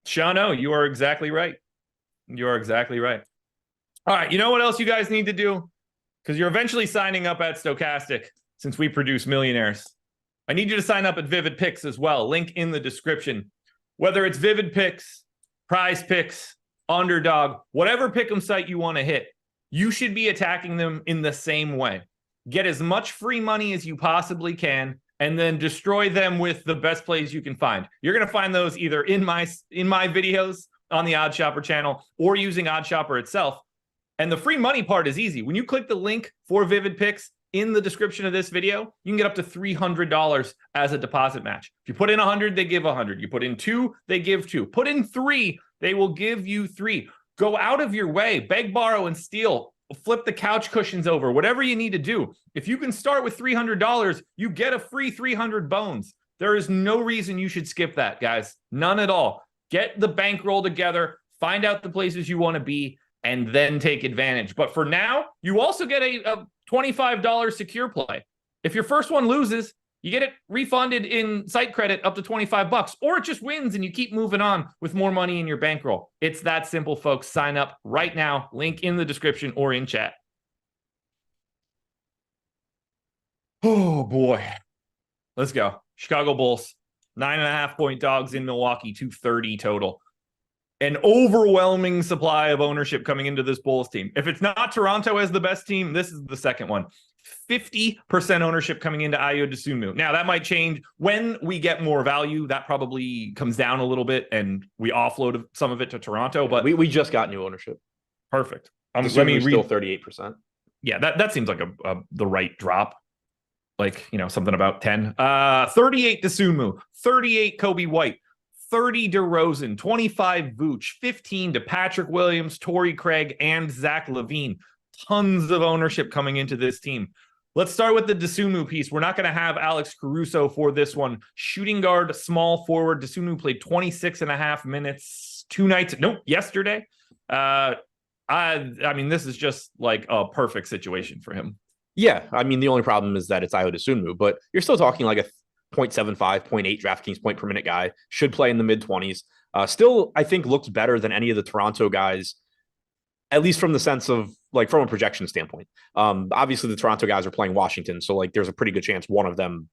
Shano, you are exactly right. You are exactly right. All right, you know what else you guys need to do? Because you're eventually signing up at Stokastic since we produce millionaires. I need you to sign up at Vivid Picks as well. Link in the description. Whether it's Vivid Picks, Prize Picks, Underdog, whatever pick'em site you want to hit, you should be attacking them in the same way. Get as much free money as you possibly can, and then destroy them with the best plays you can find. You're going to find those either in my videos on the Odd Shopper channel or using Odd Shopper itself. And the free money part is easy. When you click the link for Vivid Picks in the description of this video, you can get up to $300 as a deposit match. If you put in 100, they give 100. You put in 2, they give 2. Put in 3, they will give you 3. Go out of your way, beg, borrow, and steal. Flip the couch cushions over, whatever you need to do. If you can start with $300, you get a free 300 bones. There is no reason you should skip that, guys. None at all. Get the bankroll together, find out the places you want to be, and then take advantage. But for now, you also get a $25 secure play. If your first one loses, you get it refunded in site credit up to $25, or it just wins and you keep moving on with more money in your bankroll. It's that simple, folks. Sign up right now. Link in the description or in chat. Oh boy. Let's go. Chicago Bulls, 9.5-point dogs in Milwaukee, 230 total. An overwhelming supply of ownership coming into this Bulls team. If it's not Toronto as the best team, this is the second one. 50% ownership coming into Ayo Dosunmu. Now, that might change when we get more value. That probably comes down a little bit, and we offload some of it to Toronto. But we just got new ownership. Perfect. Let me read. Still 38%. Yeah, that seems like the right drop. Like, you know, something about 10. 38 Dosunmu, 38 Kobe White, 30 DeRozan, 25 Vooch, 15 to Patrick Williams, Torrey Craig, and Zach LaVine. Tons of ownership coming into this team. Let's start with the Dosunmu piece. We're not going to have Alex Caruso for this one. Shooting guard, small forward. Dosunmu played 26.5 minutes yesterday. I mean, this is just like a perfect situation for him. Yeah, I mean, the only problem is that it's Ayo Dosunmu, but you're still talking like a 0.75, 0.8 DraftKings point per minute guy. Should play in the mid-20s. Still, I think, looks better than any of the Toronto guys, at least from the sense of, like, from a projection standpoint. Obviously, the Toronto guys are playing Washington, so, like, there's a pretty good chance one of them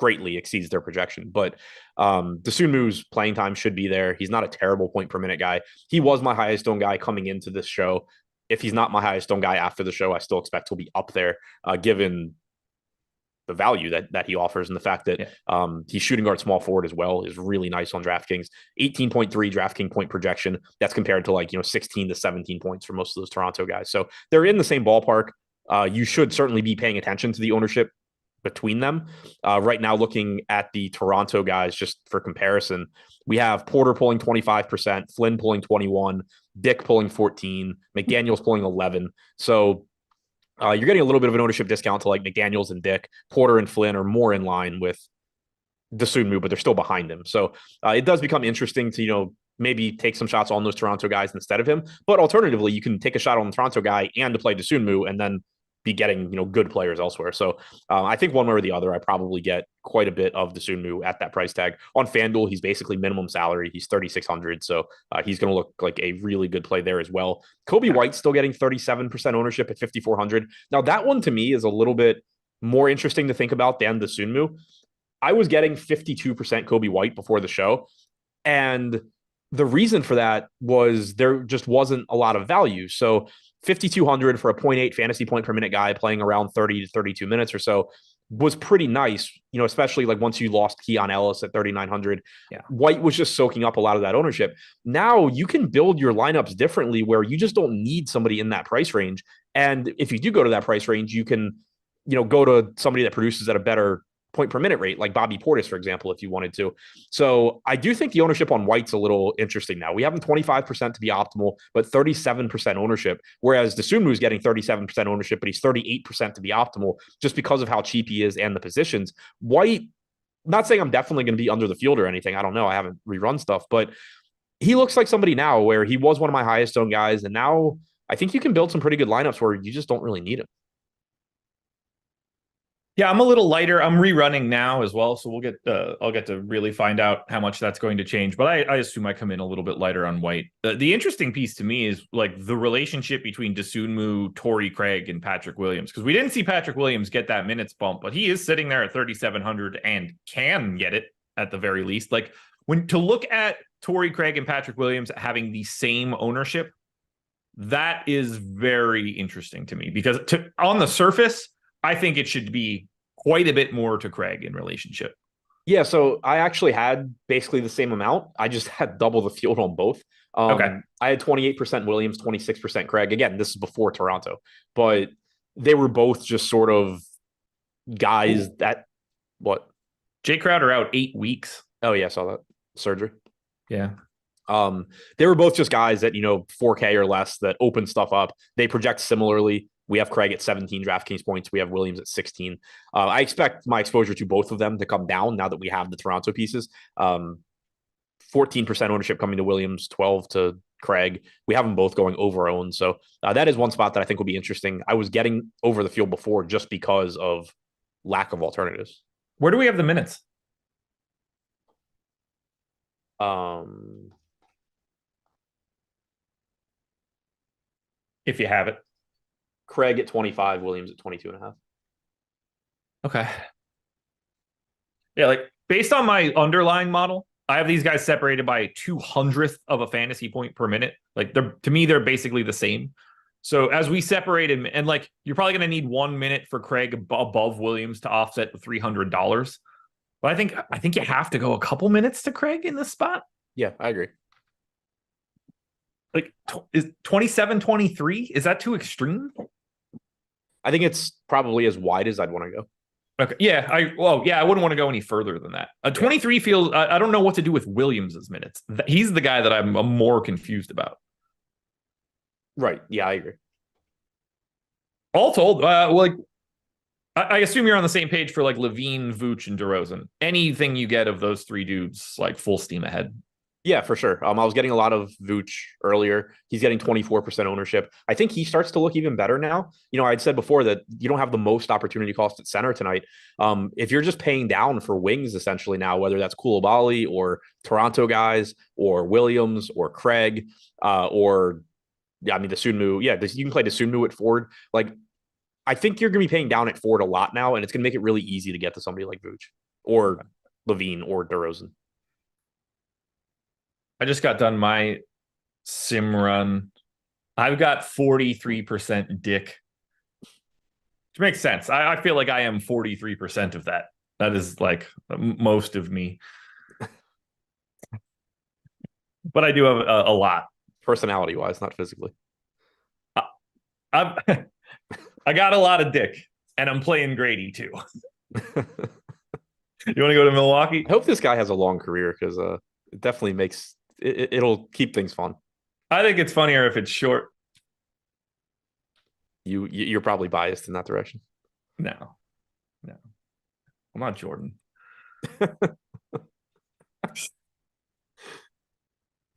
greatly exceeds their projection. But Dosunmu's playing time should be there. He's not a terrible point per minute guy. He was my highest owned guy coming into this show. If he's not my highest owned guy after the show, I still expect he'll be up there, given the value that he offers and the fact that he's shooting guard small forward as well is really nice on DraftKings. 18.3 DraftKings point projection. That's compared to, like, 16 to 17 points for most of those Toronto guys. So they're in the same ballpark. You should certainly be paying attention to the ownership between them. Right now, looking at the Toronto guys, just for comparison, we have Porter pulling 25%, Flynn pulling 21%, Dick pulling 14%, McDaniels pulling 11%. So you're getting a little bit of an ownership discount to, like, McDaniels and Dick. Porter and Flynn are more in line with Dosunmu, but they're still behind him. So it does become interesting to, maybe take some shots on those Toronto guys instead of him. But alternatively, you can take a shot on the Toronto guy and to play Dosunmu, and then be getting, good players elsewhere. So I think one way or the other, I probably get quite a bit of Dosunmu at that price tag. On FanDuel, he's basically minimum salary. He's 3,600. So he's going to look like a really good play there as well. Kobe White's still getting 37% ownership at 5,400. Now that one to me is a little bit more interesting to think about than Dosunmu. I was getting 52% Kobe White before the show. And the reason for that was there just wasn't a lot of value. So 5,200 for a 0.8 fantasy point per minute guy playing around 30 to 32 minutes or so was pretty nice, especially like once you lost Keon Ellis at 3,900. Yeah. White was just soaking up a lot of that ownership. Now you can build your lineups differently where you just don't need somebody in that price range. And if you do go to that price range, you can, go to somebody that produces at a better point per minute rate, like Bobby Portis, for example, if you wanted to. So I do think the ownership on White's a little interesting now. We have him 25% to be optimal, but 37% ownership, whereas Dosunmu is getting 37% ownership, but he's 38% to be optimal just because of how cheap he is and the positions. White, not saying I'm definitely going to be under the field or anything. I don't know. I haven't rerun stuff, but he looks like somebody now where he was one of my highest owned guys. And now I think you can build some pretty good lineups where you just don't really need him. Yeah, I'm a little lighter. I'm rerunning now as well, so I'll get to really find out how much that's going to change. But I assume I come in a little bit lighter on White. The interesting piece to me is like the relationship between Dosunmu, Torrey Craig, and Patrick Williams, because we didn't see Patrick Williams get that minutes bump, but he is sitting there at 3,700 and can get it at the very least. Like to look at Torrey Craig and Patrick Williams having the same ownership, that is very interesting to me because on the surface, I think it should be quite a bit more to Craig in relationship. Yeah, so I actually had basically the same amount. I just had double the field on both. Okay. I had 28% Williams, 26% Craig. Again, this is before Toronto, but they were both just sort of guys that what? Jay Crowder out 8 weeks. Oh yeah, I saw that surgery. Yeah. They were both just guys that, 4K or less that open stuff up. They project similarly. We have Craig at 17 DraftKings points. We have Williams at 16. I expect my exposure to both of them to come down now that we have the Toronto pieces. 14% ownership coming to Williams, 12 to Craig. We have them both going over owned. So that is one spot that I think will be interesting. I was getting over the field before just because of lack of alternatives. Where do we have the minutes? If you have it. Craig at 25, Williams at 22.5. Okay. Yeah, like based on my underlying model, I have these guys separated by 200th of a fantasy point per minute. Like to me, they're basically the same. So as we separated, and like you're probably going to need 1 minute for Craig above Williams to offset the $300. But I think you have to go a couple minutes to Craig in this spot. Yeah, I agree. Like is 27-23? Is that too extreme? I think it's probably as wide as I'd want to go. Okay. Yeah. I wouldn't want to go any further than that. 23 feels, I don't know what to do with Williams's minutes. He's the guy that I'm more confused about. Right. Yeah, I agree. All told, I assume you're on the same page for like Levine, Vooch, and DeRozan. Anything you get of those three dudes, like full steam ahead. Yeah, for sure. I was getting a lot of Vooch earlier. He's getting 24% ownership. I think he starts to look even better now. I'd said before that you don't have the most opportunity cost at center tonight. If you're just paying down for wings, essentially now, whether that's Koulibaly or Toronto guys or Williams or Craig Dosunmu. Yeah, you can play Dosunmu at forward. Like, I think you're going to be paying down at forward a lot now, and it's going to make it really easy to get to somebody like Vooch or Levine or DeRozan. I just got done my sim run. I've got 43% Dick, which makes sense. I feel like I am 43% of that. That is like most of me. But I do have a lot. Personality-wise, not physically. I got a lot of Dick, and I'm playing Grady too. You want to go to Milwaukee? I hope this guy has a long career because it definitely makes... It'll keep things fun. I think it's funnier if it's short. You're probably biased in that direction. No, I'm not Jordan.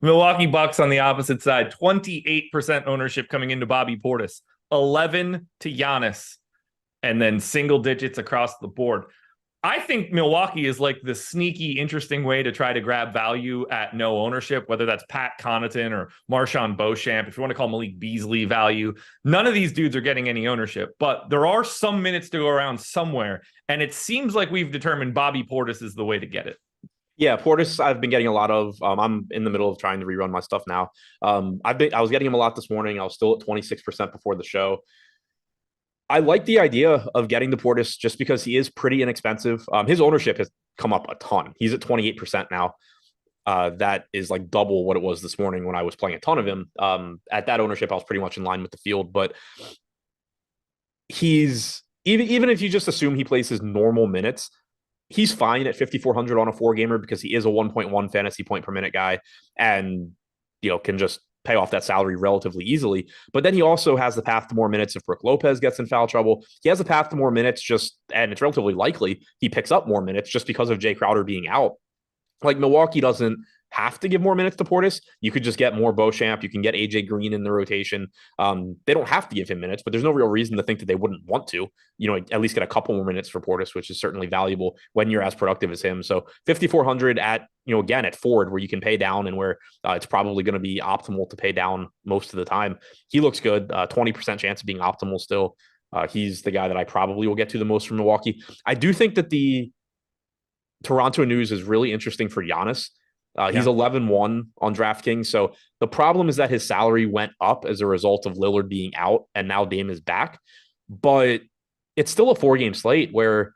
Milwaukee Bucks on the opposite side, 28% ownership coming into Bobby Portis. 11 to Giannis, and then single digits across the board. I think Milwaukee is like the sneaky, interesting way to try to grab value at no ownership, whether that's Pat Connaughton or Marshawn Beauchamp, if you want to call Malik Beasley value. None of these dudes are getting any ownership, but there are some minutes to go around somewhere. And it seems like we've determined Bobby Portis is the way to get it. Yeah, Portis, I've been getting a lot of. I'm in the middle of trying to rerun my stuff now. I was getting him a lot this morning. I was still at 26% before the show. I like the idea of getting the Portis just because he is pretty inexpensive. His ownership has come up a ton. He's at 28% now. That is like double what it was this morning when I was playing a ton of him. At that ownership, I was pretty much in line with the field, but he's even if you just assume he plays his normal minutes, he's fine at 5,400 on a 4-gamer because he is a 1.1 fantasy point per minute guy and, can just pay off that salary relatively easily. But then he also has the path to more minutes if Brook Lopez gets in foul trouble. He has the path to more minutes and it's relatively likely he picks up more minutes just because of Jay Crowder being out. Like Milwaukee doesn't have to give more minutes to Portis. You could just get more Beauchamp. You can get AJ Green in the rotation. They don't have to give him minutes, but there's no real reason to think that they wouldn't want to, at least get a couple more minutes for Portis, which is certainly valuable when you're as productive as him. So 5,400 at, again, at forward where you can pay down and where it's probably going to be optimal to pay down most of the time. He looks good. 20% chance of being optimal still. He's the guy that I probably will get to the most from Milwaukee. I do think that the Toronto news is really interesting for Giannis. He's 11-1 on DraftKings. So the problem is that his salary went up as a result of Lillard being out, and now Dame is back. But it's still a 4-game slate where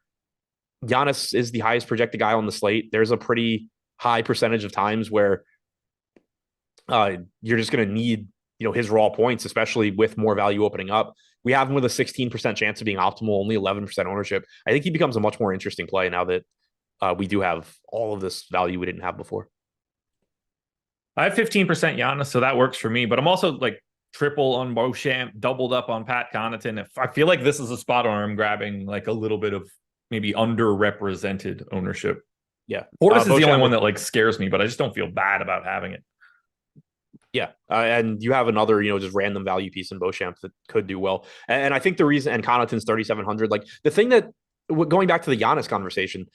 Giannis is the highest projected guy on the slate. There's a pretty high percentage of times where you're just going to need, his raw points, especially with more value opening up. We have him with a 16% chance of being optimal, only 11% ownership. I think he becomes a much more interesting play now that we do have all of this value we didn't have before. I have 15% Giannis, so that works for me. But I'm also like triple on Beauchamp, doubled up on Pat Connaughton. If I feel like this is a spot where I'm grabbing like a little bit of maybe underrepresented ownership. Yeah. Portis is the only one that like scares me, but I just don't feel bad about having it. Yeah. And you have another, just random value piece in Beauchamp that could do well. And I think the reason, and Connaughton's 3,700, like the thing that, going back to the Giannis conversation,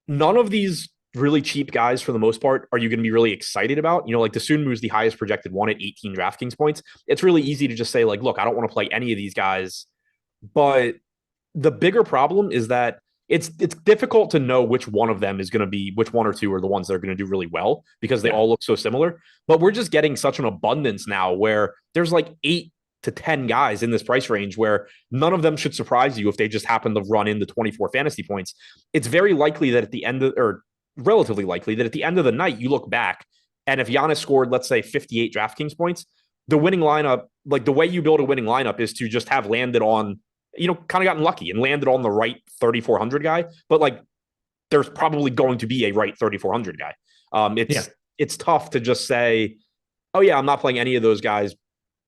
none of these really cheap guys for the most part are you going to be really excited about. Like the Sunmu's the highest projected one at 18 DraftKings points. It's really easy to just say like, look, I don't want to play any of these guys. But the bigger problem is that it's difficult to know which one of them is going to be, which one or two are the ones that are going to do really well because they all look so similar. But we're just getting such an abundance now where there's like 8 to 10 guys in this price range where none of them should surprise you if they just happen to run into 24 fantasy points. It's very likely that at the end of, or relatively likely that at the end of the night, you look back and if Giannis scored, let's say 58 DraftKings points, the winning lineup, like the way you build a winning lineup is to just have landed on, kind of gotten lucky and landed on the right 3,400 guy. But like, there's probably going to be a right 3,400 guy. It's tough to just say, oh yeah, I'm not playing any of those guys.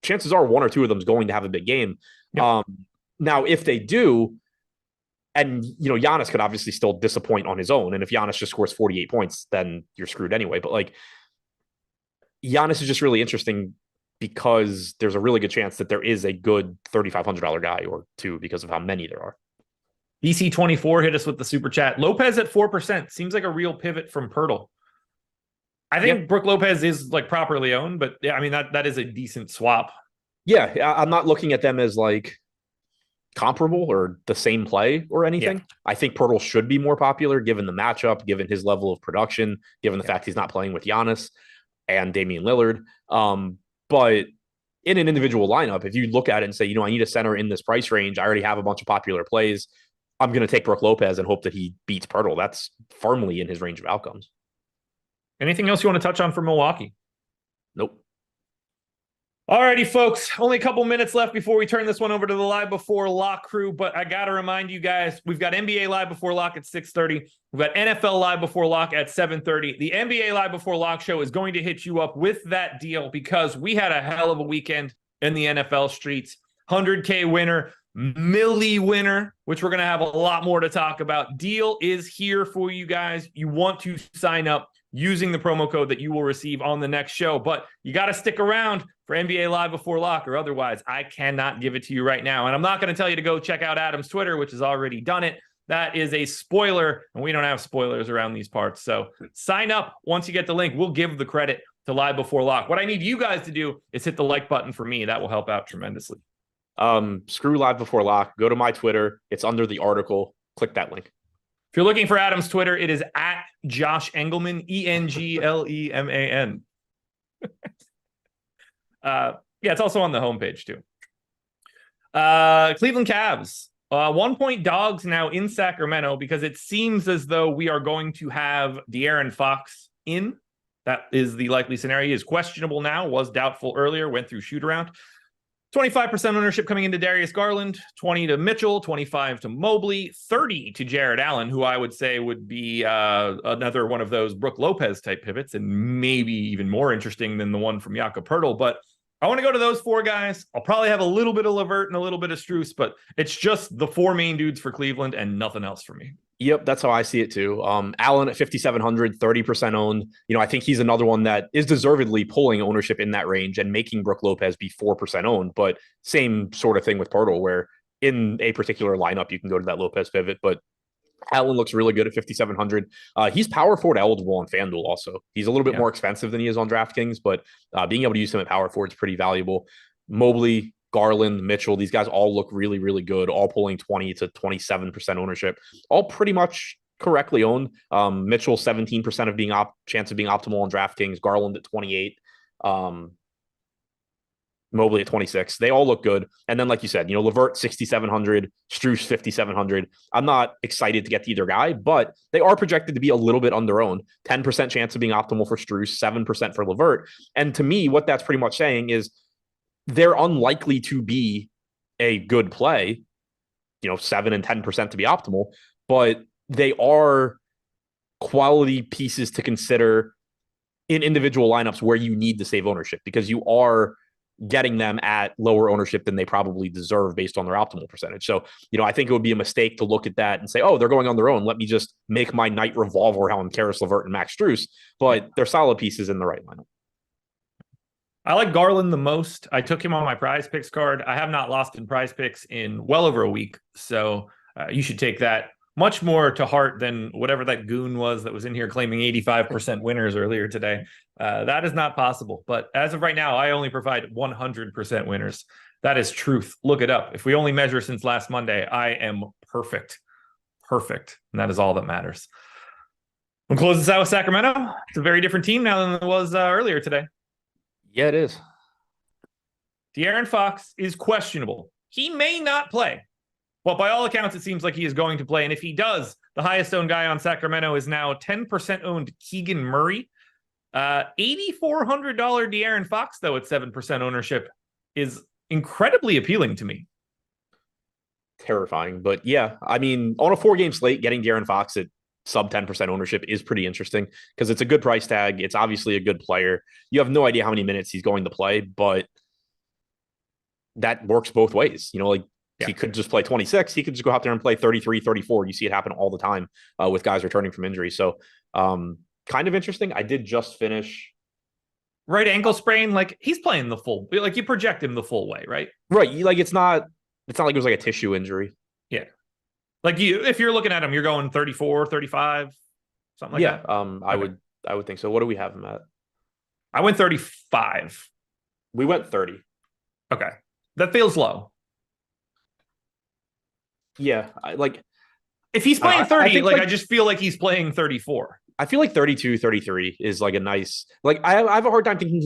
Chances are one or two of them is going to have a big game. Yep. Now, if they do, and, Giannis could obviously still disappoint on his own. And if Giannis just scores 48 points, then you're screwed anyway. But like, Giannis is just really interesting because there's a really good chance that there is a good $3,500 guy or two because of how many there are. BC24 hit us with the super chat. Lopez at 4% seems like a real pivot from Pirtle. I think Brook Lopez is like properly owned, but yeah, I mean, that is a decent swap. Yeah, I'm not looking at them as like comparable or the same play or anything. I think Pirtle should be more popular given the matchup, given his level of production, given the fact he's not playing with Giannis and Damian Lillard. But in an individual lineup, if you look at it and say, I need a center in this price range, I already have a bunch of popular plays, I'm going to take Brook Lopez and hope that he beats Pirtle. That's firmly in his range of outcomes. Anything else you want to touch on for Milwaukee? Nope. Alrighty, folks, only a couple minutes left before we turn this one over to the Live Before Lock crew, but I got to remind you guys, we've got NBA Live Before Lock at 6:30. We've got NFL Live Before Lock at 7:30. The NBA Live Before Lock show is going to hit you up with that deal because we had a hell of a weekend in the NFL streets. 100K winner, Millie winner, which we're going to have a lot more to talk about. Deal is here for you guys. You want to sign up. using the promo code that you will receive on the next show. But you got to stick around for NBA Live Before Lock, or otherwise I cannot give it to you right now. And I'm not going to tell you to go check out Adam's Twitter, which has already done it. That is a spoiler, and we don't have spoilers around these parts. So sign up once you get the link. We'll give the credit to Live Before Lock. What I need you guys to do is hit the like button for me. That will help out tremendously. Screw Live Before Lock. Go to my Twitter. It's under the article. Click that link. If you're looking for Adam's Twitter, it is at Josh Engleman, Engleman. Yeah, it's also on the homepage too. Cleveland Cavs. 1-point dogs now in Sacramento because it seems as though we are going to have De'Aaron Fox in. That is the likely scenario. He is questionable now, was doubtful earlier, went through shoot around. 25% ownership coming into Darius Garland, 20 to Mitchell, 25 to Mobley, 30 to Jared Allen, who I would say would be another one of those Brook Lopez type pivots, and maybe even more interesting than the one from Jakob Poeltl. But I want to go to those four guys. I'll probably have a little bit of LeVert and a little bit of Strus, but it's just the four main dudes for Cleveland and nothing else for me. Yep, that's how I see it too. Allen at 5,700, 30% owned. I think he's another one that is deservedly pulling ownership in that range and making Brook Lopez be 4% owned. But same sort of thing with Poeltl, where in a particular lineup, you can go to that Lopez pivot. But Allen looks really good at 5,700. He's power forward eligible on FanDuel also. He's a little bit more expensive than he is on DraftKings, but being able to use him at power forward is pretty valuable. Mobley, Garland, Mitchell, these guys all look really, really good, all pulling 20 to 27% ownership, all pretty much correctly owned. Mitchell, 17% of chance of being optimal on DraftKings, Garland at 28, Mobley at 26. They all look good. And then, like you said, LeVert, 6,700, Strus, 5,700. I'm not excited to get to either guy, but they are projected to be a little bit under-owned. 10% chance of being optimal for Strus, 7% for LeVert. And to me, what that's pretty much saying is they're unlikely to be a good play, 7 and 10% to be optimal, but they are quality pieces to consider in individual lineups where you need to save ownership, because you are getting them at lower ownership than they probably deserve based on their optimal percentage. So, I think it would be a mistake to look at that and say, oh, they're going on their own. Let me just make my night revolve around Karis LeVert and Max Strus. But they're solid pieces in the right lineup. I like Garland the most. I took him on my prize picks card. I have not lost in prize picks in well over a week. So you should take that much more to heart than whatever that goon was that was in here claiming 85% winners earlier today. That is not possible. But as of right now, I only provide 100% winners. That is truth. Look it up. If we only measure since last Monday, I am perfect. Perfect. And that is all that matters. We'll close this out with Sacramento. It's a very different team now than it was earlier today. Yeah, it is. De'Aaron Fox is questionable. He may not play. But by all accounts, it seems like he is going to play. And if he does, the highest owned guy on Sacramento is now 10% owned Keegan Murray. $8,400 De'Aaron Fox, though, at 7% ownership is incredibly appealing to me. Terrifying. But yeah, I mean, on a 4-game slate, getting De'Aaron Fox at sub 10% ownership is pretty interesting because it's a good price tag. It's obviously a good player. You have no idea how many minutes he's going to play, but that works both ways. He could just play 26. He could just go out there and play 33, 34. You see it happen all the time with guys returning from injury. So kind of interesting. I did just finish. Right ankle sprain. Like he's playing the full, like you project him the full way, right? Right. Like it's not like it was like a tissue injury. Yeah. Like if you're looking at him, you're going 34, 35, something like that. Okay. I would think so. What do we have him at? I went 35. We went 30. Okay. That feels low. Yeah. If he's playing 30, I just feel like he's playing 34. I feel like 32, 33 is like a nice, I have a hard time thinking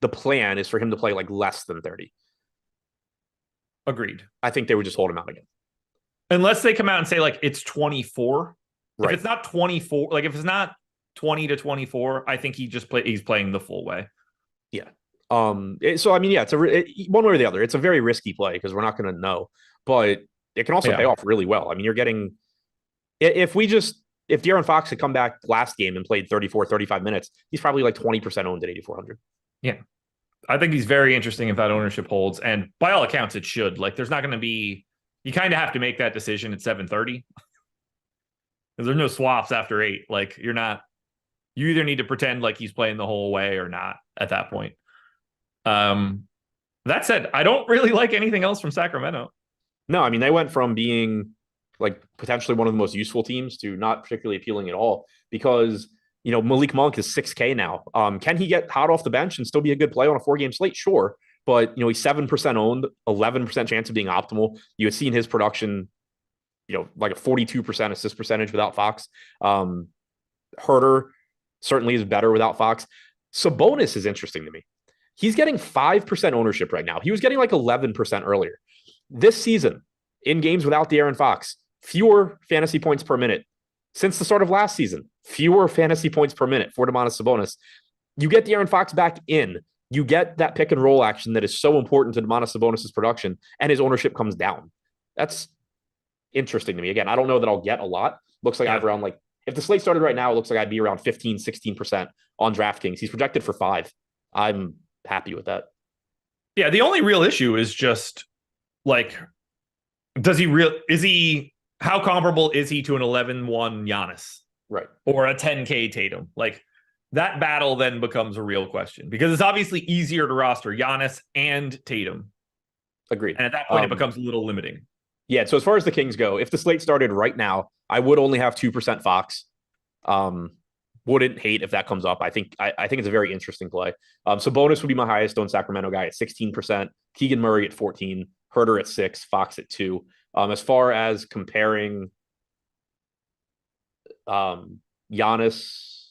the plan is for him to play like less than 30. Agreed. I think they would just hold him out again. Unless they come out and say like it's 24. Right. If it's not 24, like if it's not 20 to 24, I think he's playing the full way. Yeah. So I mean, yeah, one way or the other. It's a very risky play because we're not going to know, but it can also pay off really well. I mean, you're getting if De'Aaron Fox had come back last game and played 34, 35 minutes, he's probably like 20% owned at 8,400. Yeah. I think he's very interesting if that ownership holds. And by all accounts, it should. Like there's not going to be. You kind of have to make that decision at 7:30. There's no swaps after 8. Like you're not You either need to pretend like he's playing the whole way or not at that point. That said, I don't really like anything else from Sacramento. No, I mean, they went from being like potentially one of the most useful teams to not particularly appealing at all because, Malik Monk is 6K now. Can he get hot off the bench and still be a good play on a 4-game slate? Sure. But, he's 7% owned, 11% chance of being optimal. You had seen his production, like a 42% assist percentage without Fox. Herter certainly is better without Fox. Sabonis is interesting to me. He's getting 5% ownership right now. He was getting like 11% earlier. This season, in games without De'Aaron Fox, fewer fantasy points per minute. Since the start of last season, fewer fantasy points per minute for Domantas Sabonis. You get De'Aaron Fox back in. You get that pick and roll action that is so important to Domantas Sabonis' production, and his ownership comes down. That's interesting to me. Again, I don't know that I'll get a lot. Looks like I have around if the slate started right now, it looks like I'd be around 15, 16% on DraftKings. He's projected for 5. I'm happy with that. Yeah, the only real issue is just how comparable is he to an 11-1 Giannis? Right. Or a 10K Tatum? That battle then becomes a real question because it's obviously easier to roster Giannis and Tatum. Agreed. And at that point, it becomes a little limiting. Yeah. So as far as the Kings go, if the slate started right now, I would only have 2% Fox. Wouldn't hate if that comes up. I think it's a very interesting play. Sabonis would be my highest owned Sacramento guy at 16%. Keegan Murray at 14. Herter at 6. Fox at 2. As far as comparing Giannis,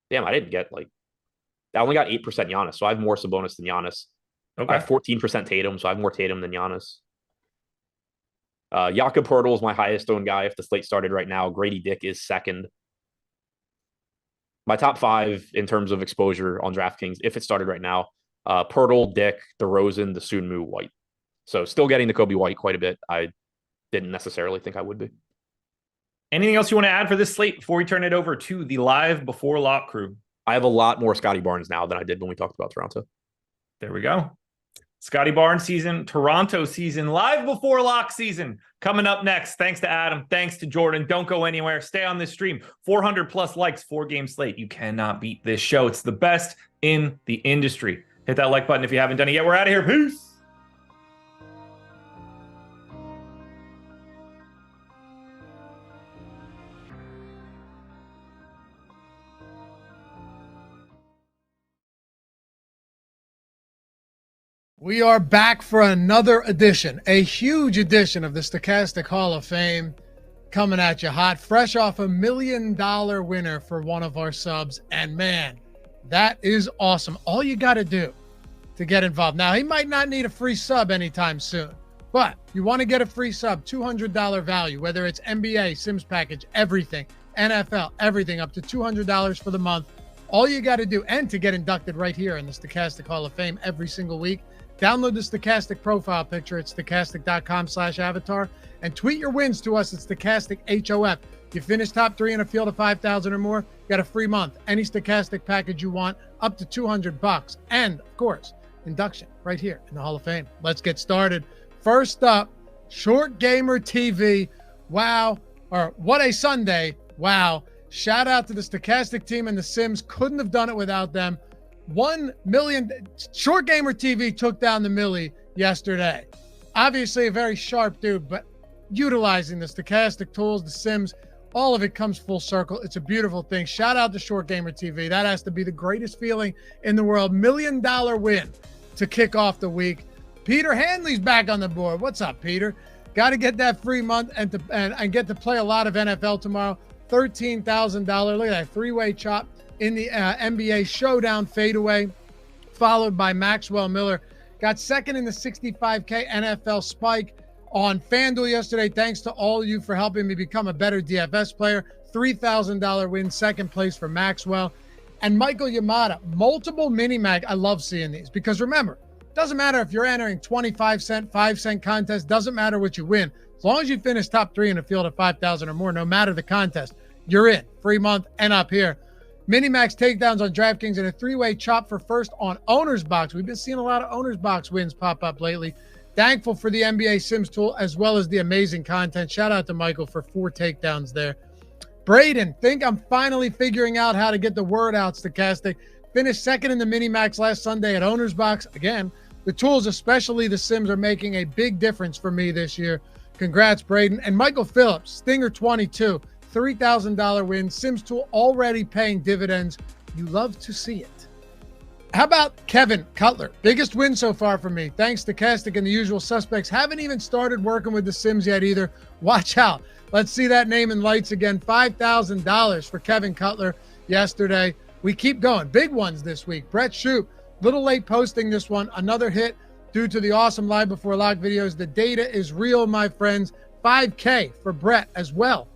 damn, I didn't get I only got 8% Giannis, so I have more Sabonis than Giannis. Okay. I have 14% Tatum, so I have more Tatum than Giannis. Jakob Poeltl is my highest owned guy if the slate started right now. Grady Dick is second. My top 5 in terms of exposure on DraftKings, if it started right now, Poeltl, Dick, DeRozan, Dosunmu, White. So still getting the Kobe White quite a bit. I didn't necessarily think I would be. Anything else you want to add for this slate before we turn it over to the live before lock crew? I have a lot more Scotty Barnes now than I did when we talked about Toronto. There we go. Scotty Barnes season, Toronto season, live before lock season coming up next. Thanks to Adam. Thanks to Jordan. Don't go anywhere. Stay on this stream. 400 plus likes, 4-game slate. You cannot beat this show. It's the best in the industry. Hit that like button if you haven't done it yet. We're out of here. Peace. We are back for another edition, a huge edition of the Stokastic Hall of Fame, coming at you hot, fresh off $1 million winner for one of our subs. And man, that is awesome. All you got to do to get involved. Now, he might not need a free sub anytime soon, but you want to get a free sub, $200 value, whether it's NBA, Sims package, everything, NFL, everything, up to $200 for the month. All you got to do, and to get inducted right here in the Stokastic Hall of Fame every single week, download the Stokastic profile picture at stokastic.com/avatar and tweet your wins to us at Stokastic HOF. You finish top 3 in a field of 5,000 or more, got a free month. Any Stokastic package you want, up to $200. And of course, induction right here in the Hall of Fame. Let's get started. First up, Short Gamer TV. Wow. Or what a Sunday. Wow. Shout out to the Stokastic team and the Sims. Couldn't have done it without them. 1 million. Short Gamer TV took down the Millie yesterday. Obviously a very sharp dude, but utilizing the Stokastic tools, the Sims, all of it comes full circle. It's a beautiful thing. Shout out to Short Gamer TV. That has to be the greatest feeling in the world. $1 million win to kick off the week. Peter Hanley's back on the board. What's up, Peter? Got to get that free month and get to play a lot of NFL tomorrow. $13,000. Look at that 3-way chop in the NBA Showdown fadeaway, followed by Maxwell Miller. Got second in the 65K NFL Spike on FanDuel yesterday. Thanks to all of you for helping me become a better DFS player. $3,000 win, second place for Maxwell. And Michael Yamada, multiple mini-mag. I love seeing these because remember, doesn't matter if you're entering 25-cent, 5-cent contest, doesn't matter what you win. As long as you finish top 3 in a field of 5,000 or more, no matter the contest, you're in. Free month and up here. Minimax takedowns on DraftKings and a 3-way chop for first on Owner's Box. We've been seeing a lot of Owner's Box wins pop up lately. Thankful for the NBA Sims tool as well as the amazing content. Shout out to Michael for 4 takedowns there. Braden, think I'm finally figuring out how to get the word out, Stokastic. Finished second in the mini-max last Sunday at Owner's Box. Again, the tools, especially the Sims, are making a big difference for me this year. Congrats, Braden. And Michael Phillips, Stinger 22, $3,000 win. Sims tool already paying dividends. You love to see it. How about Kevin Cutler? Biggest win so far for me. Thanks to Stokastic and the usual suspects. Haven't even started working with the Sims yet either. Watch out. Let's see that name in lights again. $5,000 for Kevin Cutler yesterday. We keep going. Big ones this week. Brett Shoup, little late posting this one. Another hit due to the awesome Live Before Lock videos. The data is real, my friends. $5K for Brett as well.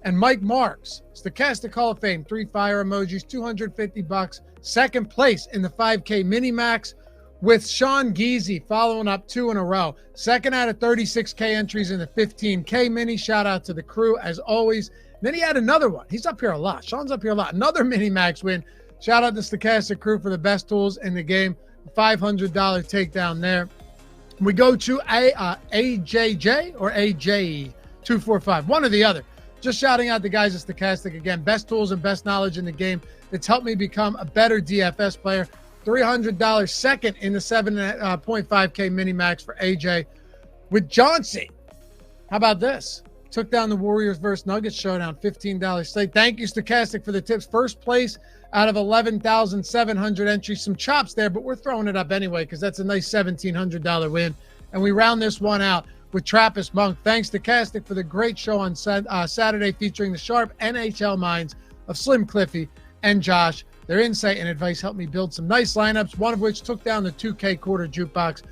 And Mike Marks, Stokastic Hall of Fame, 3 fire emojis, $250. Second place in the 5K mini max, with Sean Geezy following up 2 in a row. Second out of 36K entries in the 15K mini. Shout out to the crew as always. Then he had another one. He's up here a lot. Sean's up here a lot. Another mini max win. Shout out to Stokastic crew for the best tools in the game. $500 takedown there. We go to AJJ or AJ245, one or the other. Just shouting out the guys at Stokastic again. Best tools and best knowledge in the game. It's helped me become a better DFS player. $300 second in the 7.5K mini max for AJ. With Johnsy, how about this? Took down the Warriors versus Nuggets showdown, $15 slate. Thank you, Stokastic, for the tips. First place out of 11,700 entries. Some chops there, but we're throwing it up anyway because that's a nice $1,700 win. And we round this one out with Trappist Monk. Thanks to Stokastic for the great show on Saturday featuring the sharp NHL minds of Slim Cliffy and Josh. Their insight and advice helped me build some nice lineups, one of which took down the 2K quarter jukebox.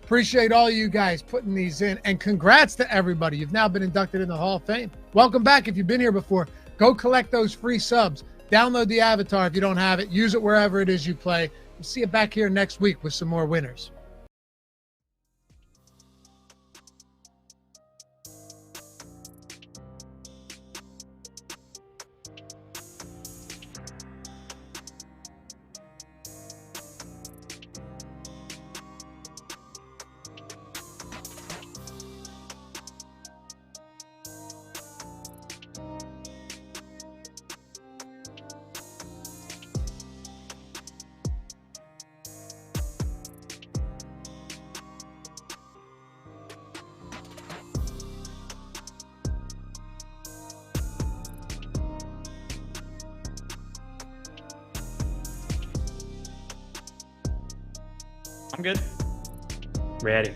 Appreciate all you guys putting these in, and congrats to everybody. You've now been inducted in the Hall of Fame. Welcome back if you've been here before. Go collect those free subs. Download the avatar if you don't have it. Use it wherever it is you play. We'll see you back here next week with some more winners. I'm good. Ready.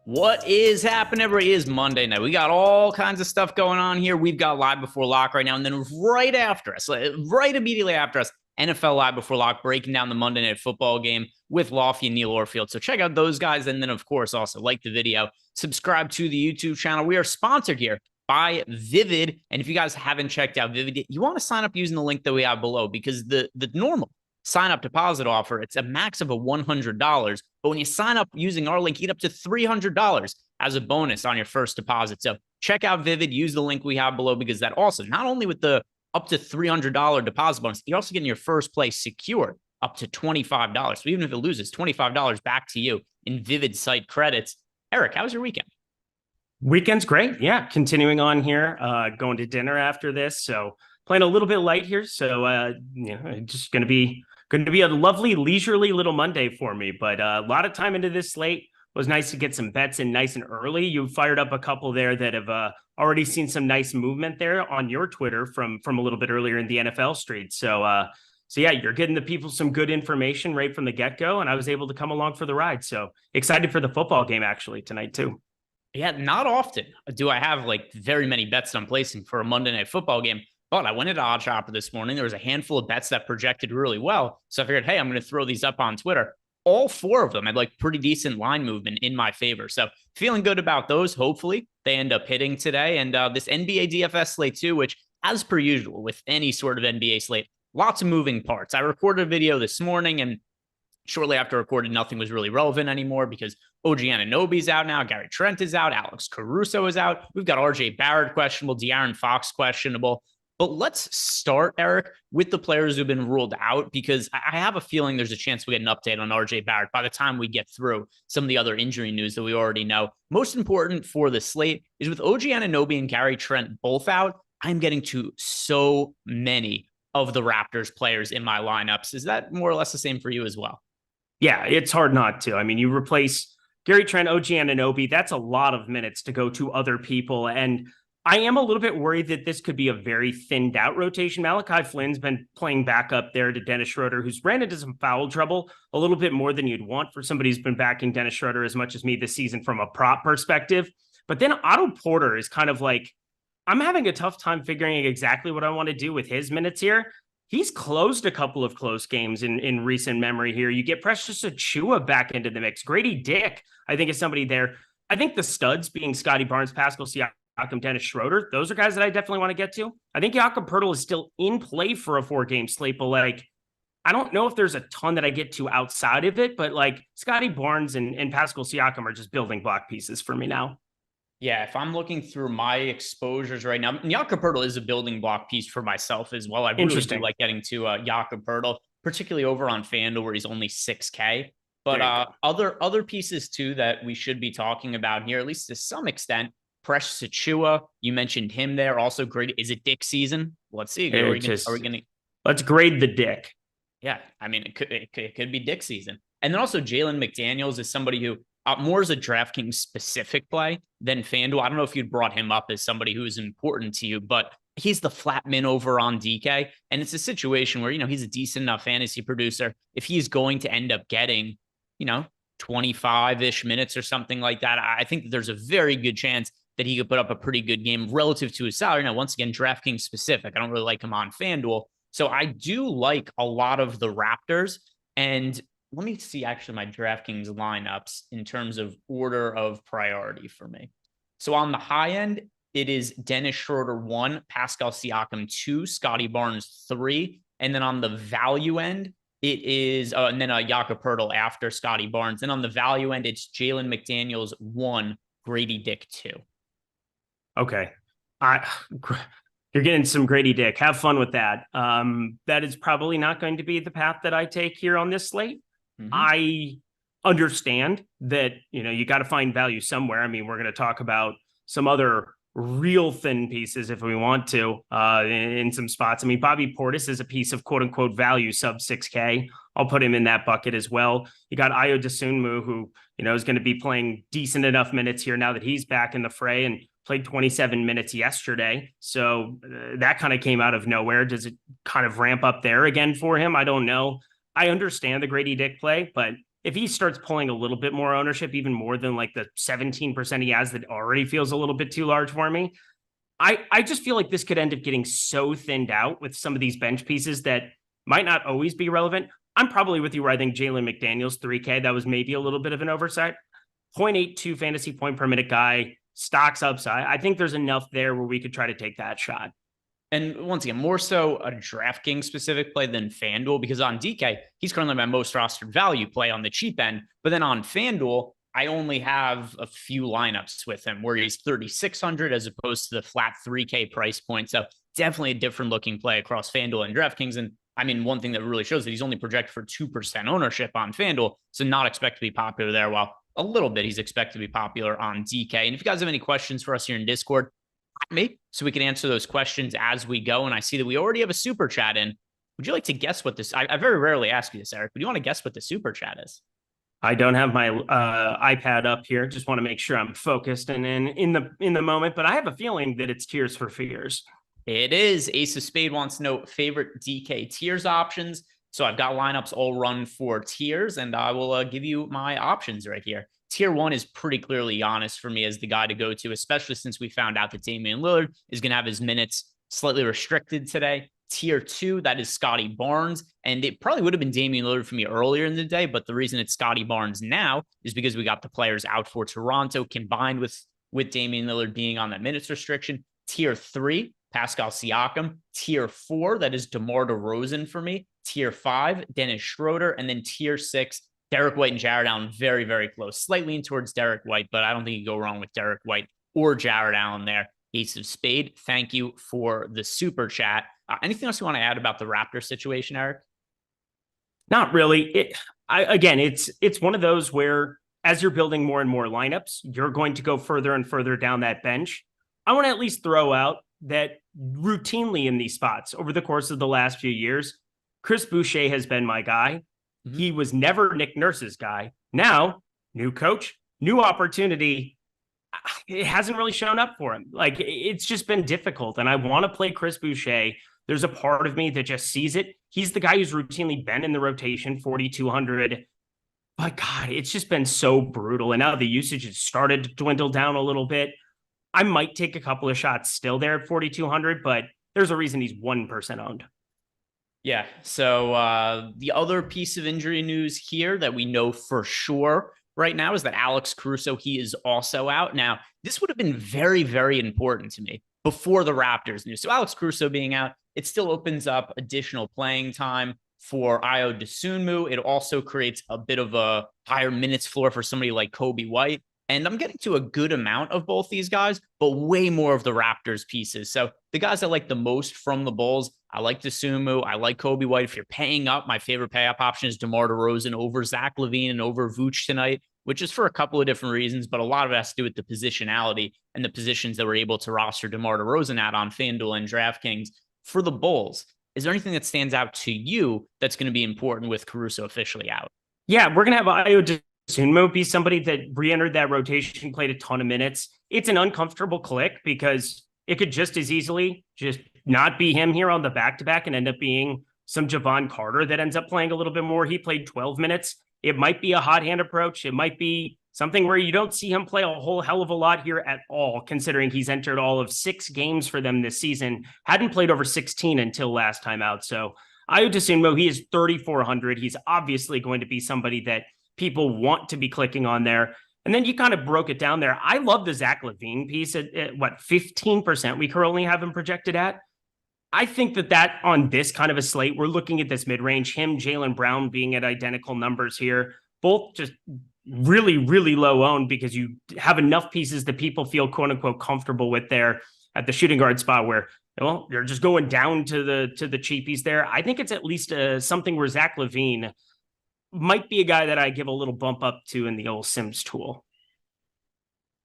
What is happening, everybody? It is Monday night. We got all kinds of stuff going on here. We've got Live Before Lock right now, and then right after us, right immediately after us, NFL Live Before Lock, breaking down the Monday Night Football game with Lofty and Neil Orfield. So check out those guys, and then, of course, also like the video, subscribe to the YouTube channel. We are sponsored here by Vivid, and if you guys haven't checked out Vivid, you want to sign up using the link that we have below, because the normal sign up deposit offer, it's a max of $100, but when you sign up using our link, you get up to $300 as a bonus on your first deposit. So check out Vivid, use the link we have below, because that also, not only with the up to $300 deposit bonus, you're also getting your first place secured up to $25. So even if it loses, $25 back to you in Vivid site credits. Eric, how was your weekend? Weekend's great. Yeah. Continuing on here, going to dinner after this. So playing a little bit light here. So, just going to be a lovely, leisurely little Monday for me, but a lot of time into this slate. It was nice to get some bets in nice and early. You fired up a couple there that have already seen some nice movement there on your Twitter from a little bit earlier in the NFL street. So yeah, you're getting the people some good information right from the get-go, and I was able to come along for the ride. So excited for the football game actually tonight too. Yeah, not often do I have like very many bets that I'm placing for a Monday Night Football game, but I went into Odd Shopper this morning. There was a handful of bets that projected really well. So I figured, hey, I'm going to throw these up on Twitter. All 4 of them had like pretty decent line movement in my favor. So feeling good about those. Hopefully they end up hitting today. And this NBA DFS slate too, which as per usual with any sort of NBA slate, lots of moving parts. I recorded a video this morning, and shortly after I recorded, nothing was really relevant anymore because OG Anunoby's out now. Gary Trent is out. Alex Caruso is out. We've got RJ Barrett questionable. De'Aaron Fox questionable. But let's start, Eric, with the players who've been ruled out, because I have a feeling there's a chance we get an update on RJ Barrett by the time we get through some of the other injury news that we already know. Most important for the slate is with OG Anunoby and Gary Trent both out, I'm getting to so many of the Raptors players in my lineups. Is that more or less the same for you as well? Yeah, it's hard not to. I mean, you replace Gary Trent, OG Anunoby, that's a lot of minutes to go to other people. And I am a little bit worried that this could be a very thinned out rotation. Malachi Flynn's been playing backup there to Dennis Schroeder, who's ran into some foul trouble a little bit more than you'd want for somebody who's been backing Dennis Schroeder as much as me this season from a prop perspective. But then Otto Porter is kind of like, I'm having a tough time figuring exactly what I want to do with his minutes here. He's closed a couple of close games in recent memory here. You get Precious Achiuwa back into the mix. Grady Dick, I think, is somebody there. I think the studs being Scotty Barnes, Pascal Siakam, Dennis Schroeder, those are guys that I definitely want to get to. I think Jakob Poeltl is still in play for a 4-game slate, but like, I don't know if there's a ton that I get to outside of it, but like Scotty Barnes and Pascal Siakam are just building block pieces for me now. Yeah, if I'm looking through my exposures right now, Jakob Poeltl is a building block piece for myself as well. I really do like getting to Jakob Poeltl, particularly over on FanDuel where he's only 6K. But other pieces too that we should be talking about here, at least to some extent. Precious Achiuwa, you mentioned him there. Also, great. Is it Dick season? Let's see. Are we going to? Let's grade the Dick. Yeah, I mean, it could be Dick season. And then also Jalen McDaniels is somebody who more as a DraftKings specific play than FanDuel. I don't know if you'd brought him up as somebody who is important to you, but he's the flat min over on DK. And it's a situation where, he's a decent enough fantasy producer. If he's going to end up getting, 25-ish minutes or something like that, I think that there's a very good chance that he could put up a pretty good game relative to his salary. Now, once again, DraftKings specific. I don't really like him on FanDuel. So I do like a lot of the Raptors. And let me see actually my DraftKings lineups in terms of order of priority for me. So on the high end, it is Dennis Schroeder 1, Pascal Siakam 2, Scotty Barnes 3. And then on the value end, it is, and then Jakob Poeltl after Scotty Barnes. Then on the value end, it's Jalen McDaniels 1, Grady Dick 2. Okay. You're getting some Grady Dick. Have fun with that. That is probably not going to be the path that I take here on this slate. Mm-hmm. I understand that, you got to find value somewhere. I mean, we're going to talk about some other real thin pieces if we want to in some spots. I mean, Bobby Portis is a piece of quote unquote value sub 6K. I'll put him in that bucket as well. You got Ayo Dosunmu, who, is going to be playing decent enough minutes here now that he's back in the fray and played 27 minutes yesterday. So that kind of came out of nowhere. Does it kind of ramp up there again for him? I don't know. I understand the Grady Dick play, but if he starts pulling a little bit more ownership, even more than like the 17% he has, that already feels a little bit too large for me. I just feel like this could end up getting so thinned out with some of these bench pieces that might not always be relevant. I'm probably with you where I think Jalen McDaniels 3K, that was maybe a little bit of an oversight. 0.82 fantasy point per minute guy, stocks upside. I think there's enough there where we could try to take that shot. And once again, more so a DraftKings specific play than FanDuel, because on DK, he's currently my most rostered value play on the cheap end. But then on FanDuel, I only have a few lineups with him where he's 3,600 as opposed to the flat 3K price point. So definitely a different looking play across FanDuel and DraftKings. And I mean, one thing that really shows that he's only projected for 2% ownership on FanDuel. So not expect to be popular there. While a little bit he's expected to be popular on DK. And if you guys have any questions for us here in Discord, me so we can answer those questions as we go. And I see that we already have a super chat in. Would you like to guess what this? I very rarely ask you this, Eric. Would you want to guess what the super chat is? I don't have my iPad up here. Just want to make sure I'm focused and in the moment. But I have a feeling that it's Tears for Fears. It is. Ace of Spade wants to know favorite DK tiers options. So I've got lineups all run for tiers, and I will give you my options right here. Tier 1 is pretty clearly Giannis for me as the guy to go to, especially since we found out that Damian Lillard is going to have his minutes slightly restricted today. Tier 2, that is Scotty Barnes. And it probably would have been Damian Lillard for me earlier in the day, but the reason it's Scotty Barnes now is because we got the players out for Toronto combined with Damian Lillard being on that minutes restriction. Tier 3, Pascal Siakam. Tier 4, that is DeMar DeRozan for me. Tier 5, Dennis Schroeder. And then Tier 6, Derek White and Jared Allen, very, very close. Slightly lean towards Derek White, but I don't think you go wrong with Derek White or Jared Allen there. Ace of Spade, thank you for the super chat. Anything else you want to add about the Raptors situation, Eric? Not really. It's one of those where as you're building more and more lineups, you're going to go further and further down that bench. I want to at least throw out that routinely in these spots over the course of the last few years, Chris Boucher has been my guy. Mm-hmm. He was never Nick Nurse's guy. Now, new coach, new opportunity. It hasn't really shown up for him. Like, it's just been difficult. And I want to play Chris Boucher. There's a part of me that just sees it. He's the guy who's routinely been in the rotation, 4,200. But God, it's just been so brutal. And now the usage has started to dwindle down a little bit. I might take a couple of shots still there at 4,200, but there's a reason he's 1% owned. Yeah. So the other piece of injury news here that we know for sure right now is that Alex Caruso, he is also out. Now, this would have been very, very important to me before the Raptors news. So Alex Caruso being out, it still opens up additional playing time for Ayo Dosunmu. It also creates a bit of a higher minutes floor for somebody like Kobe White. And I'm getting to a good amount of both these guys, but way more of the Raptors pieces. So the guys I like the most from the Bulls, I like Dosunmu. I like Kobe White. If you're paying up, my favorite pay up option is DeMar DeRozan over Zach LaVine and over Vooch tonight, which is for a couple of different reasons, but a lot of it has to do with the positionality and the positions that we're able to roster DeMar DeRozan at on FanDuel and DraftKings. For the Bulls, is there anything that stands out to you that's going to be important with Caruso officially out? Yeah, we're going to have Ayo Dosunmu be somebody that re-entered that rotation, played a ton of minutes. It's an uncomfortable click because it could just as easily just not be him here on the back-to-back and end up being some Javon Carter that ends up playing a little bit more. He played 12 minutes. It might be a hot hand approach. It might be something where you don't see him play a whole hell of a lot here at all, considering he's entered all of 6 games for them this season, hadn't played over 16 until last time out. So Ayo Dosunmu, he is 3,400. He's obviously going to be somebody that people want to be clicking on there. And then you kind of broke it down there. I love the Zach LaVine piece at 15% we currently have him projected at. I think that on this kind of a slate, we're looking at this mid-range, him, Jaylen Brown being at identical numbers here, both just really, really low owned because you have enough pieces that people feel quote unquote comfortable with there at the shooting guard spot where, well, they're just going down to the cheapies there. I think it's at least something where Zach LaVine might be a guy that I give a little bump up to in the old Sims tool.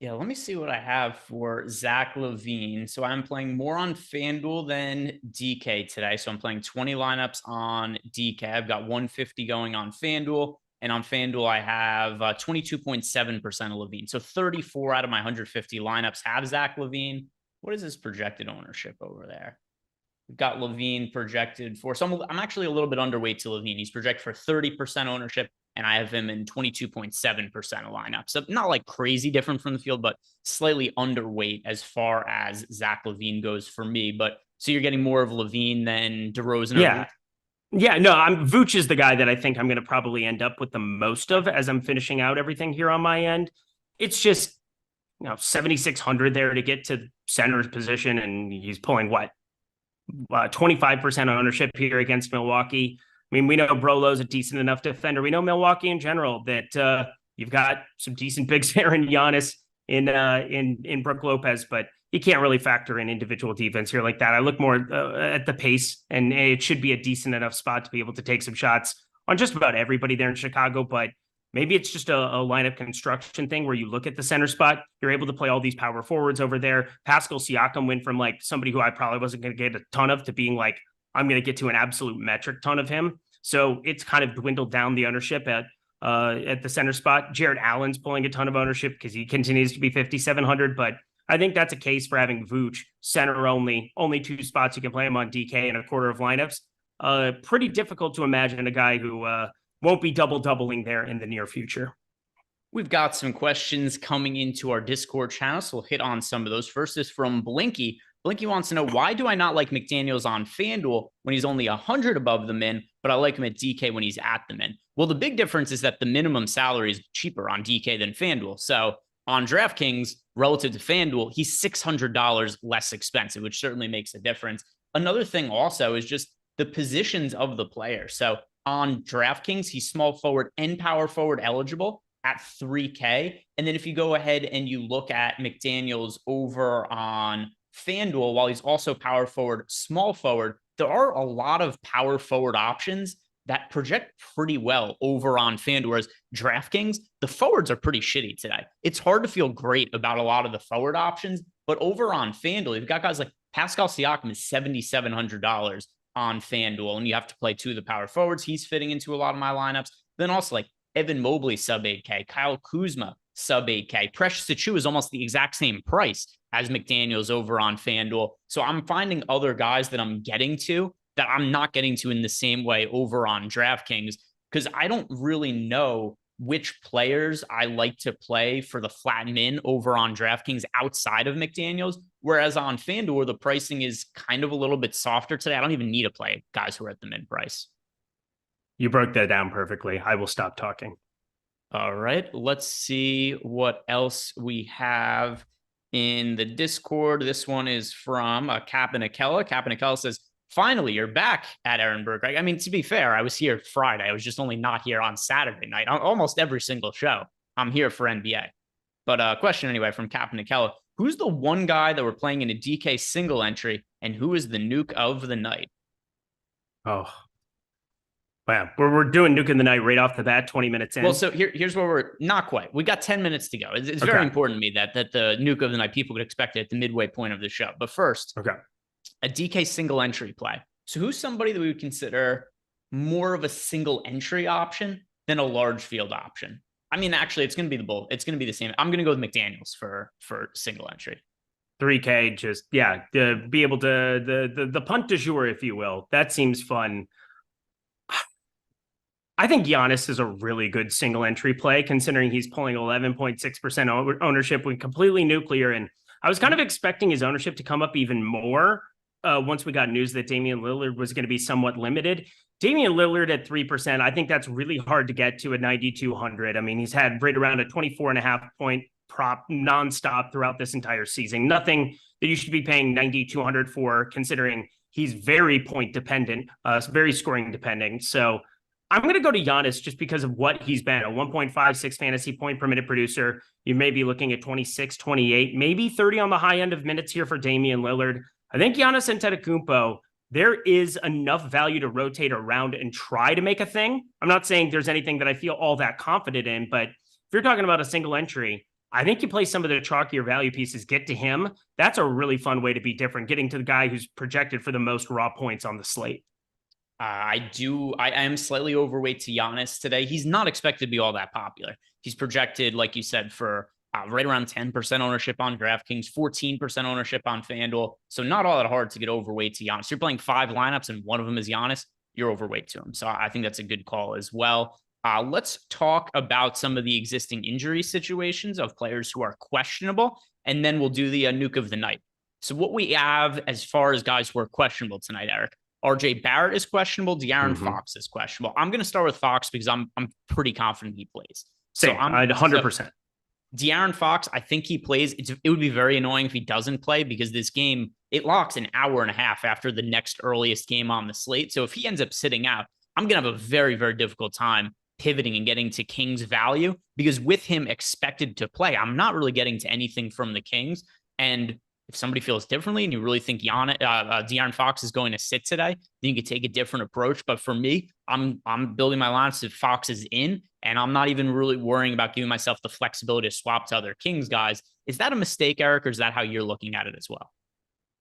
Yeah, let me see what I have for Zach LaVine. So I'm playing more on FanDuel than DK today. So I'm playing 20 lineups on DK. I've got 150 going on FanDuel. And on FanDuel, I have 22.7% of LaVine. So 34 out of my 150 lineups have Zach LaVine. What is his projected ownership over there? We've got LaVine projected for, so I'm actually a little bit underweight to LaVine. He's projected for 30% ownership, and I have him in 22.7% of lineup. So not like crazy different from the field, but slightly underweight as far as Zach LaVine goes for me. But so you're getting more of LaVine than DeRozan. Yeah. Yeah, no, Vooch is the guy that I think I'm going to probably end up with the most of as I'm finishing out everything here on my end. It's just, 7,600 there to get to center's position, and he's pulling 25% ownership here against Milwaukee. I mean, we know Brolo's a decent enough defender. We know Milwaukee in general that you've got some decent bigs there in Giannis in Brook Lopez, but you can't really factor in individual defense here like that. I look more at the pace, and it should be a decent enough spot to be able to take some shots on just about everybody there in Chicago. But maybe it's just a lineup construction thing where you look at the center spot, you're able to play all these power forwards over there. Pascal Siakam went from like somebody who I probably wasn't going to get a ton of to being like, I'm going to get to an absolute metric ton of him. So it's kind of dwindled down the ownership at the center spot. Jared Allen's pulling a ton of ownership because he continues to be 5,700, but I think that's a case for having Vooch center only 2 spots. You can play him on DK in a quarter of lineups. Pretty difficult to imagine a guy who won't be doubling there in the near future. We've got some questions coming into our Discord channel, so we'll hit on some of those. First is from Blinky. Blinky wants to know, why do I not like McDaniels on FanDuel when he's only 100 above the min, but I like him at DK when he's at the min? Well, the big difference is that the minimum salary is cheaper on DK than FanDuel. So on DraftKings, relative to FanDuel, he's $600 less expensive, which certainly makes a difference. Another thing also is just the positions of the player. So on DraftKings, he's small forward and power forward eligible at 3K. And then if you go ahead and you look at McDaniels over on FanDuel, while he's also power forward, small forward, there are a lot of power forward options that project pretty well over on FanDuel. Whereas DraftKings, the forwards are pretty shitty today. It's hard to feel great about a lot of the forward options, but over on FanDuel, you've got guys like Pascal Siakam is $7,700 on FanDuel, and you have to play two of the power forwards. He's fitting into a lot of my lineups. Then also like Evan Mobley, sub 8K, Kyle Kuzma, sub 8K. Precious Achiuwa is almost the exact same price as McDaniels over on FanDuel. So I'm finding other guys that I'm getting to that I'm not getting to in the same way over on DraftKings, because I don't really know which players I like to play for the flat min over on DraftKings outside of McDaniels. Whereas on FanDuel, the pricing is kind of a little bit softer today. I don't even need to play guys who are at the mid price. You broke that down perfectly. I will stop talking. All right, let's see what else we have in the Discord. This one is from Kapanakella. Kapanakella says, finally, you're back at Ehrenberg. I mean, to be fair, I was here Friday. I was just only not here on Saturday night. On almost every single show, I'm here for NBA. But question anyway from Kapanakella. Who's the one guy that we're playing in a DK single entry, and who is the nuke of the night? Oh, wow. We're doing nuke in the night right off the bat, 20 minutes in. Well, so here's where we're not quite. We got 10 minutes to go. It's very important to me that the nuke of the night, people could expect it at the midway point of the show. But first, a DK single entry play. So who's somebody that we would consider more of a single entry option than a large field option? I mean, actually, it's going to be the bull. It's going to be the same. I'm going to go with McDaniels for single entry. 3K, just, yeah, to be able to, the punt du jour, if you will. That seems fun. I think Giannis is a really good single entry play, considering he's pulling 11.6% ownership with completely nuclear. And I was kind of expecting his ownership to come up even more once we got news that Damian Lillard was going to be somewhat limited. Damian Lillard at 3%, I think that's really hard to get to at 9,200. I mean, he's had right around a 24.5 point prop nonstop throughout this entire season. Nothing that you should be paying 9,200 for, considering he's very point dependent, very scoring dependent. So I'm going to go to Giannis just because of what he's been, a 1.56 fantasy point per minute producer. You may be looking at 26, 28, maybe 30 on the high end of minutes here for Damian Lillard. I think Giannis Antetokounmpo, there is enough value to rotate around and try to make a thing. I'm not saying there's anything that I feel all that confident in, but if you're talking about a single entry, I think you play some of the chalkier value pieces, get to him. That's a really fun way to be different, getting to the guy who's projected for the most raw points on the slate. I am slightly overweight to Giannis today. He's not expected to be all that popular. He's projected, like you said, for right around 10% ownership on DraftKings, 14% ownership on FanDuel. So not all that hard to get overweight to Giannis. You're playing 5 lineups and one of them is Giannis. You're overweight to him. So I think that's a good call as well. Let's talk about some of the existing injury situations of players who are questionable, and then we'll do the nuke of the night. So what we have as far as guys who are questionable tonight, Eric, RJ Barrett is questionable. De'Aaron Fox is questionable. I'm going to start with Fox because I'm pretty confident he plays. So I'm 100%. De'Aaron Fox, I think he plays. It would be very annoying if he doesn't play, because this game, it locks an hour and a half after the next earliest game on the slate. So if he ends up sitting out, I'm going to have a very, very difficult time pivoting and getting to Kings value, because with him expected to play, I'm not really getting to anything from the Kings. And if somebody feels differently and you really think De'Aaron Fox is going to sit today, then you could take a different approach. But for me, I'm building my lineups if Fox is in, and I'm not even really worrying about giving myself the flexibility to swap to other Kings guys. Is that a mistake, Eric, or is that how you're looking at it as well?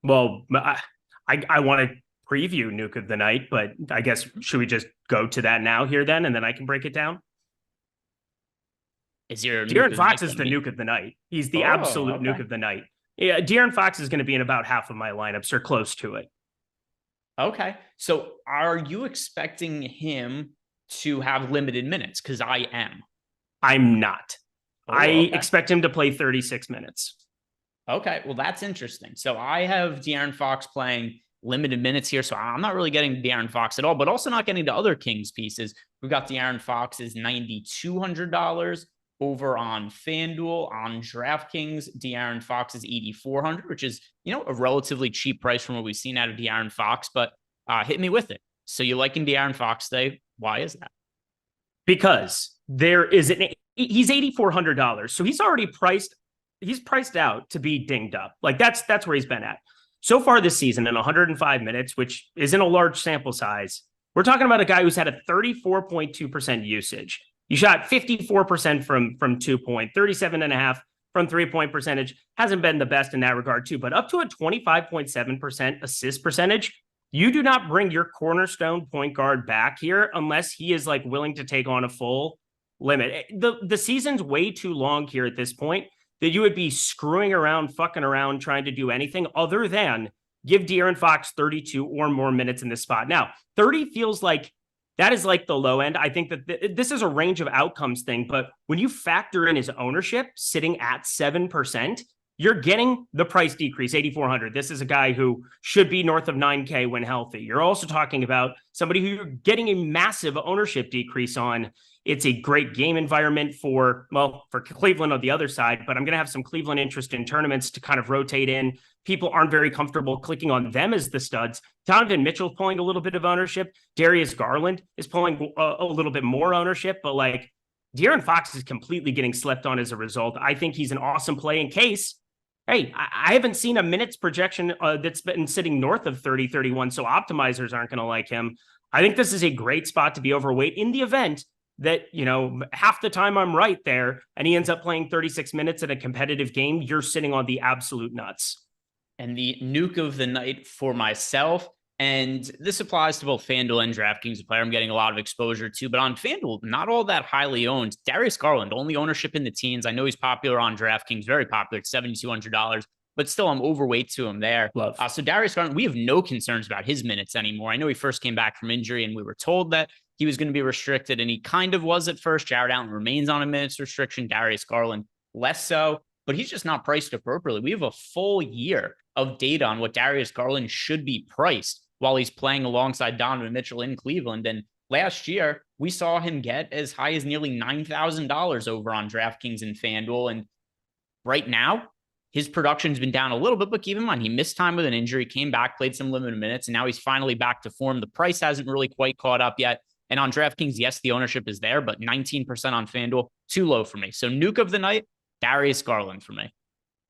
Well, I want to preview nuke of the night, but I guess should we just go to that now here then, and then I can break it down? De'Aaron Fox is the nuke of the night. He's the absolute nuke of the night. Yeah, De'Aaron Fox is going to be in about half of my lineups or close to it. Okay. So are you expecting him to have limited minutes? Because I am. I'm not. I expect him to play 36 minutes. Okay. Well, that's interesting. So I have De'Aaron Fox playing limited minutes here. So I'm not really getting De'Aaron Fox at all, but also not getting to other Kings pieces. We've got De'Aaron Fox's $9,200 over on FanDuel. On DraftKings, De'Aaron Fox is $8,400, which is, a relatively cheap price from what we've seen out of De'Aaron Fox, but hit me with it. So you liking De'Aaron Fox today? Why is that? Because he's $8,400. So he's already priced he's priced out to be dinged up. Like that's where he's been at. So far this season in 105 minutes, which isn't a large sample size, we're talking about a guy who's had a 34.2% usage. You shot 54% from 2-point, 37.5% from 3-point percentage. Hasn't been the best in that regard too, but up to a 25.7% assist percentage. You do not bring your cornerstone point guard back here unless he is like willing to take on a full limit. The season's way too long here at this point that you would be screwing around, fucking around, trying to do anything other than give De'Aaron Fox 32 or more minutes in this spot. Now, 30 feels like that is like the low end. I think that this is a range of outcomes thing, but when you factor in his ownership sitting at 7%, you're getting the price decrease, 8,400. This is a guy who should be north of 9K when healthy. You're also talking about somebody who you're getting a massive ownership decrease on. It's a great game environment for Cleveland on the other side, but I'm going to have some Cleveland interest in tournaments to kind of rotate in. People aren't very comfortable clicking on them as the studs. Donovan Mitchell's pulling a little bit of ownership. Darius Garland is pulling a little bit more ownership, but like De'Aaron Fox is completely getting slept on as a result. I think he's an awesome play in case. Hey, I haven't seen a minutes projection that's been sitting north of 30, 31, so optimizers aren't going to like him. I think this is a great spot to be overweight in the event that, half the time I'm right there and he ends up playing 36 minutes at a competitive game. You're sitting on the absolute nuts. And the nuke of the night for myself, and this applies to both FanDuel and DraftKings, a player I'm getting a lot of exposure to, but on FanDuel, not all that highly owned. Darius Garland, only ownership in the teens. I know he's popular on DraftKings, very popular at $7,200, but still I'm overweight to him there. So Darius Garland, we have no concerns about his minutes anymore. I know he first came back from injury and we were told that he was going to be restricted, and he kind of was at first. Jared Allen remains on a minutes restriction. Darius Garland less so, but he's just not priced appropriately. We have a full year of data on what Darius Garland should be priced while he's playing alongside Donovan Mitchell in Cleveland. And last year, we saw him get as high as nearly $9,000 over on DraftKings and FanDuel. And right now, his production's been down a little bit, but keep in mind, he missed time with an injury, came back, played some limited minutes, and now he's finally back to form. The price hasn't really quite caught up yet. And on DraftKings, yes, the ownership is there, but 19% on FanDuel, too low for me. So nuke of the night, Darius Garland for me.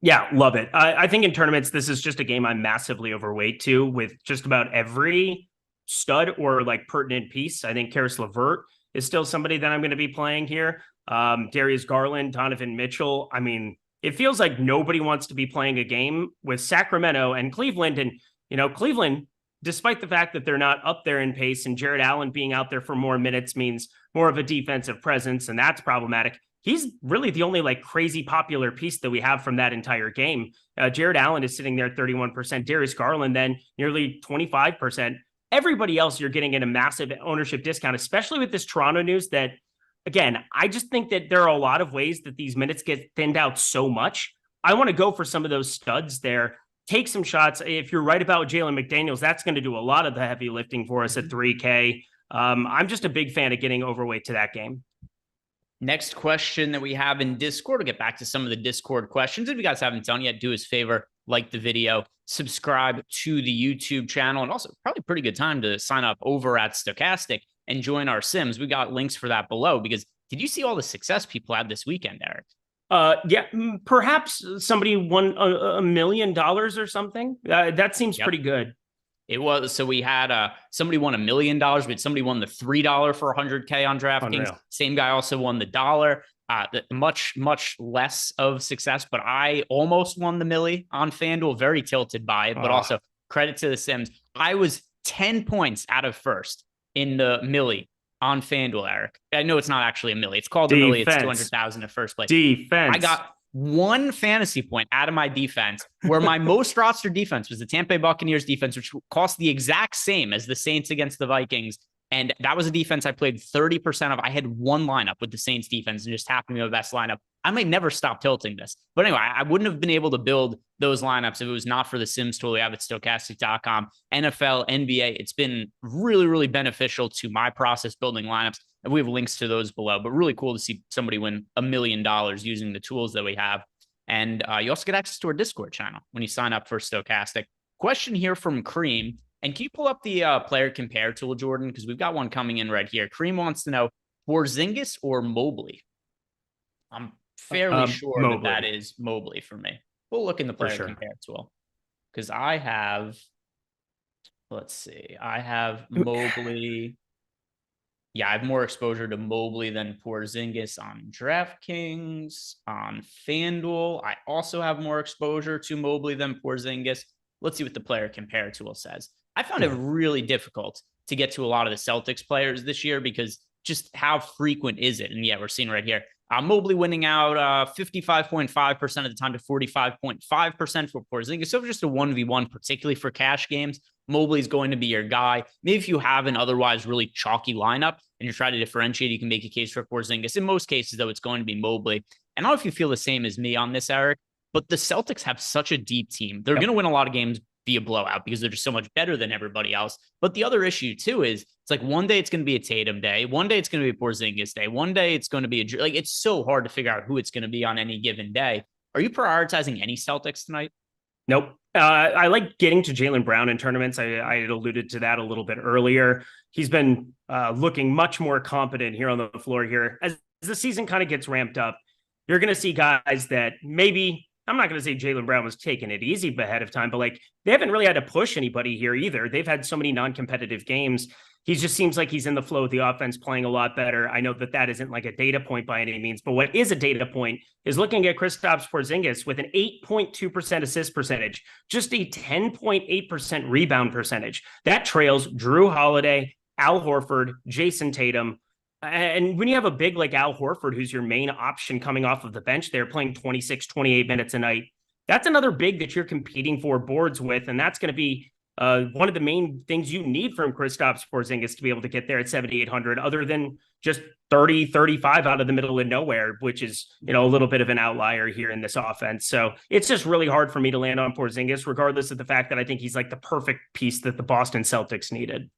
Yeah, love it. I think in tournaments, this is just a game I'm massively overweight to with just about every stud or like pertinent piece. I think Karis LeVert is still somebody that I'm going to be playing here. Darius Garland, Donovan Mitchell. I mean, it feels like nobody wants to be playing a game with Sacramento and Cleveland. And, Cleveland, despite the fact that they're not up there in pace and Jared Allen being out there for more minutes means more of a defensive presence, and that's problematic. He's really the only like crazy popular piece that we have from that entire game. Jared Allen is sitting there at 31%. Darius Garland then nearly 25%. Everybody else you're getting in a massive ownership discount, especially with this Toronto news that, again, I just think that there are a lot of ways that these minutes get thinned out so much. I want to go for some of those studs there. Take some shots. If you're right about Jalen McDaniels, that's going to do a lot of the heavy lifting for us at 3K. I'm just a big fan of getting overweight to that game. Next question that we have in Discord. We'll get back to some of the Discord questions. If you guys haven't done yet, do us a favor, like the video, subscribe to the YouTube channel, and also probably a pretty good time to sign up over at Stokastic and join our Sims. We got links for that below, because did you see all the success people had this weekend, Eric? Yeah, perhaps somebody won $1 million or something. That seems pretty good. It was. So we had somebody won $1 million, but somebody won the $3 for 100K on DraftKings. Same guy also won the $1. Much less of success, but I almost won the milli on FanDuel. Very tilted by it, but also credit to the Sims. I was 10 points out of first in the milli on FanDuel, Eric. I know it's not actually a milli. It's called a milli. It's 200,000 at first place. Defense. I got one fantasy point out of my defense, where my most roster defense was the Tampa Bay Buccaneers defense, which cost the exact same as the Saints against the Vikings. And that was a defense I played 30% of. I had one lineup with the Saints defense and just happened to be my best lineup. I might never stop tilting this. But anyway, I wouldn't have been able to build those lineups if it was not for the Sims tool we have at Stokastic.com. NFL, NBA, it's been really, really beneficial to my process building lineups. And we have links to those below, but really cool to see somebody win $1 million using the tools that we have. And you also get access to our Discord channel when you sign up for Stokastic. Question here from Cream. And can you pull up the player compare tool, Jordan? Because we've got one coming in right here. Cream wants to know, Porzingis or Mobley? I'm fairly sure Mobley. that is Mobley for me. We'll look in the player compare tool because I have, let's see, I have Mobley. Yeah, I have more exposure to Mobley than Porzingis on DraftKings. On FanDuel, I also have more exposure to Mobley than Porzingis. Let's see what the player compare tool says. I found it really difficult to get to a lot of the Celtics players this year because just how frequent is it? And yeah, we're seeing right here. Mobley winning out 55.5% of the time to 45.5% for Porzingis. So just a 1v1, particularly for cash games. Mobley's going to be your guy. Maybe if you have an otherwise really chalky lineup and you're trying to differentiate, you can make a case for Porzingis. In most cases, though, it's going to be Mobley. And I don't know if you feel the same as me on this, Eric, but the Celtics have such a deep team. They're going to win a lot of games via blowout because they're just so much better than everybody else. But the other issue, too, is it's like one day it's going to be a Tatum day. One day it's going to be a Porzingis day. One day it's going to be like it's so hard to figure out who it's going to be on any given day. Are you prioritizing any Celtics tonight? Nope. I like getting to Jaylen Brown in tournaments. I had alluded to that a little bit earlier. He's been looking much more competent here on the floor here. As the season kind of gets ramped up, you're going to see guys that maybe, I'm not going to say Jaylen Brown was taking it easy ahead of time, but like they haven't really had to push anybody here either. They've had so many non-competitive games. He just seems like he's in the flow of the offense, playing a lot better. I know that that isn't like a data point by any means, but what is a data point is looking at Kristaps Porzingis with an 8.2% assist percentage, just a 10.8% rebound percentage. That trails Drew Holiday, Al Horford, Jason Tatum. And when you have a big like Al Horford, who's your main option coming off of the bench, they're playing 26, 28 minutes a night. That's another big that you're competing for boards with, and that's going to be one of the main things you need from Kristaps Porzingis to be able to get there at 7,800, other than just 30, 35 out of the middle of nowhere, which is, a little bit of an outlier here in this offense. So it's just really hard for me to land on Porzingis, regardless of the fact that I think he's like the perfect piece that the Boston Celtics needed.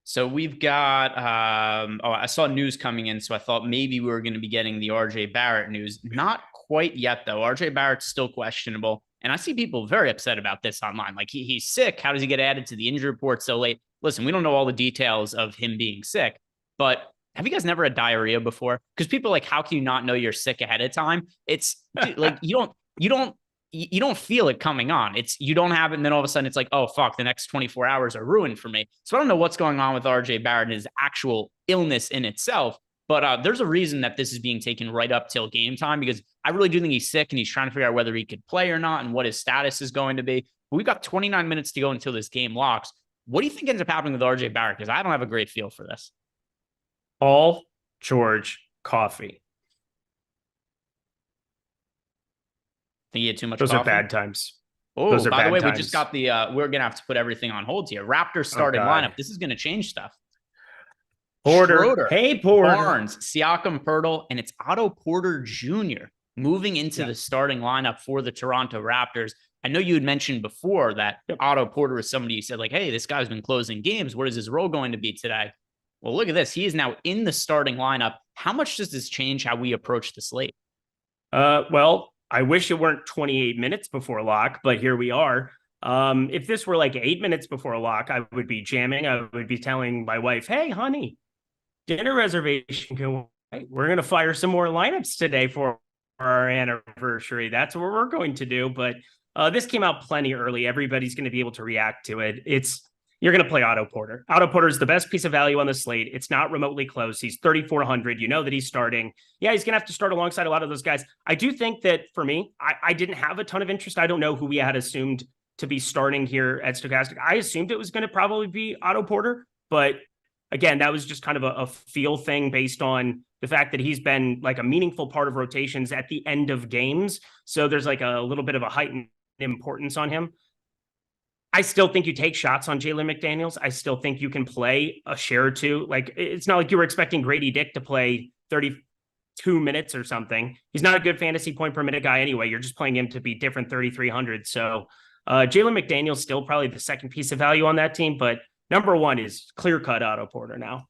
So we've got, I saw news coming in, so I thought maybe we were going to be getting the RJ Barrett news. Not quite yet, though. RJ Barrett's still questionable. And I see people very upset about this online. Like, he's sick. How does he get added to the injury report so late? Listen, we don't know all the details of him being sick, but have you guys never had diarrhea before? Because people are like, how can you not know you're sick ahead of time? It's like, you don't feel it coming on. You don't have it. And then all of a sudden it's like, oh, fuck, the next 24 hours are ruined for me. So I don't know what's going on with RJ Barrett and his actual illness in itself. But there's a reason that this is being taken right up till game time, because I really do think he's sick and he's trying to figure out whether he could play or not and what his status is going to be. But we've got 29 minutes to go until this game locks. What do you think ends up happening with RJ Barrett? Because I don't have a great feel for this. All George coffee. Think he had too much Those coffee? Are bad times. Oh, Those are by the way, times. we just got the, we're going to have to put everything on hold here. Raptors starting lineup. This is going to change stuff. Porter. Schroeder, Hey, Porter. Barnes, Siakam, Pirtle, and it's Otto Porter Jr. moving into the starting lineup for the Toronto Raptors. I know you had mentioned before that Otto Porter is somebody you said like, hey, this guy's been closing games. What is his role going to be today? Well, look at this. He is now in the starting lineup. How much does this change how we approach the slate? Well, I wish it weren't 28 minutes before lock, but here we are. If this were like 8 minutes before lock, I would be jamming. I would be telling my wife, hey, honey, dinner reservation. We're going to fire some more lineups today for our anniversary. That's what we're going to do. But this came out plenty early. Everybody's going to be able to react to it. You're going to play Otto Porter. Otto Porter is the best piece of value on the slate. It's not remotely close. He's 3,400. You know that he's starting. Yeah, he's going to have to start alongside a lot of those guys. I do think that for me, I didn't have a ton of interest. I don't know who we had assumed to be starting here at Stokastic. I assumed it was going to probably be Otto Porter, but again, that was just kind of a feel thing based on the fact that he's been like a meaningful part of rotations at the end of games. So there's like a little bit of a heightened importance on him. I still think you take shots on Jalen McDaniels. I still think you can play a Scherer too. Like, it's not like you were expecting Grady Dick to play 32 minutes or something. He's not a good fantasy point per minute guy anyway. You're just playing him to be different 3,300. So Jalen McDaniels still probably the second piece of value on that team, but number one is clear-cut Otto Porter now.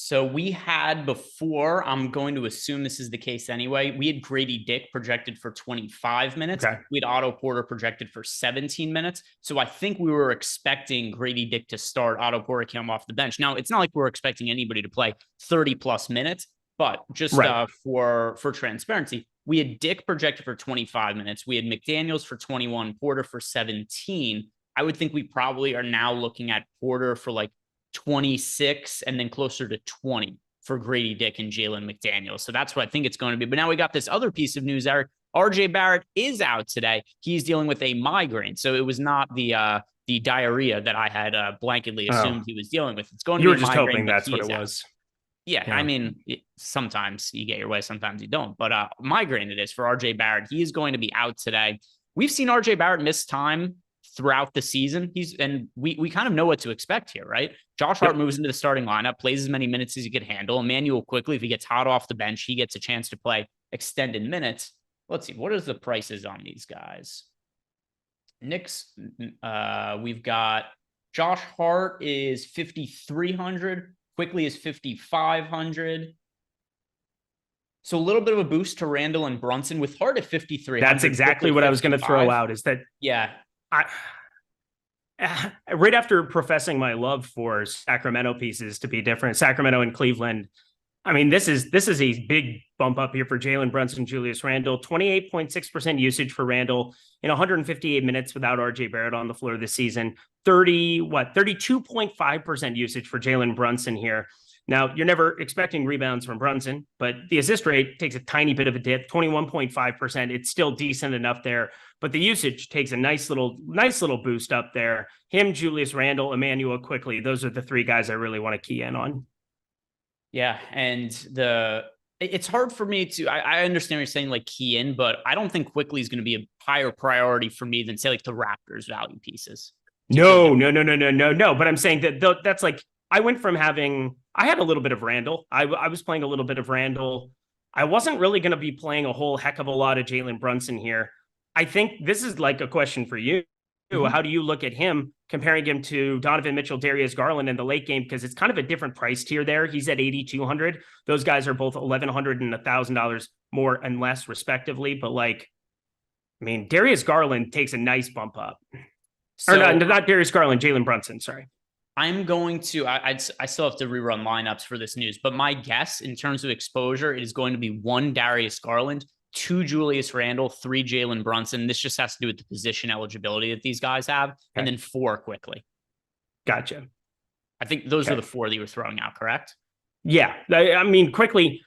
So we had before, I'm going to assume this is the case anyway, we had Grady Dick projected for 25 minutes. Okay. We had Otto Porter projected for 17 minutes. So I think we were expecting Grady Dick to start, Otto Porter came off the bench. Now, it's not like we're expecting anybody to play 30-plus minutes, But just for transparency, we had Dick projected for 25 minutes. We had McDaniels for 21, Porter for 17. I would think we probably are now looking at Porter for like 26 and then closer to 20 for Grady Dick and Jalen McDaniels. So that's what I think it's going to be. But now we got this other piece of news, Eric. RJ Barrett is out today. He's dealing with a migraine. So it was not the diarrhea that I had blanketly assumed he was dealing with. It's going to be you were just hoping that's what it was. Yeah, I mean, sometimes you get your way, sometimes you don't. But migraine it is for RJ Barrett. He is going to be out today. We've seen RJ Barrett miss time throughout the season. We kind of know what to expect here, right? Josh Hart moves into the starting lineup, plays as many minutes as he could handle. Emmanuel quickly, if he gets hot off the bench, he gets a chance to play extended minutes. Let's see, what is the prices on these guys? Knicks, we've got Josh Hart is 5,300. Quickly is 5,500. So a little bit of a boost to Randall and Brunson with Hart at 5,300. That's exactly what I was going to throw out is that. Yeah. Right after professing my love for Sacramento pieces to be different, Sacramento and Cleveland, I mean, this is a big bump up here for Jalen Brunson, Julius Randle, 28.6% usage for Randle in 158 minutes without RJ Barrett on the floor this season. 32.5% usage for Jalen Brunson here. Now, you're never expecting rebounds from Brunson, but the assist rate takes a tiny bit of a dip, 21.5%. It's still decent enough there, but the usage takes a nice little boost up there. Him, Julius Randle, Emmanuel quickly. Those are the three guys I really want to key in on. Yeah, and it's hard for me to, I understand what you're saying, like key in, but I don't think quickly is going to be a higher priority for me than say like the Raptors value pieces. No. But I'm saying that that's like, I went from I had a little bit of Randle. I was playing a little bit of Randle. I wasn't really going to be playing a whole heck of a lot of Jalen Brunson here. I think this is like a question for you. Mm-hmm. How do you look at him, comparing him to Donovan Mitchell, Darius Garland in the late game? Because it's kind of a different price tier there. He's at 8,200. Those guys are both $1,100 and $1,000 more and less respectively. But like, I mean, Darius Garland takes a nice bump up. So, or not Darius Garland, Jalen Brunson, sorry. I'm going to, I still have to rerun lineups for this news, but my guess in terms of exposure, it is going to be 1 Darius Garland, 2 Julius Randle, 3 Jalen Brunson. This just has to do with the position eligibility that these guys have, and then 4 quickly. Gotcha. I think those are the 4 that you were throwing out, correct? Yeah. I mean, quickly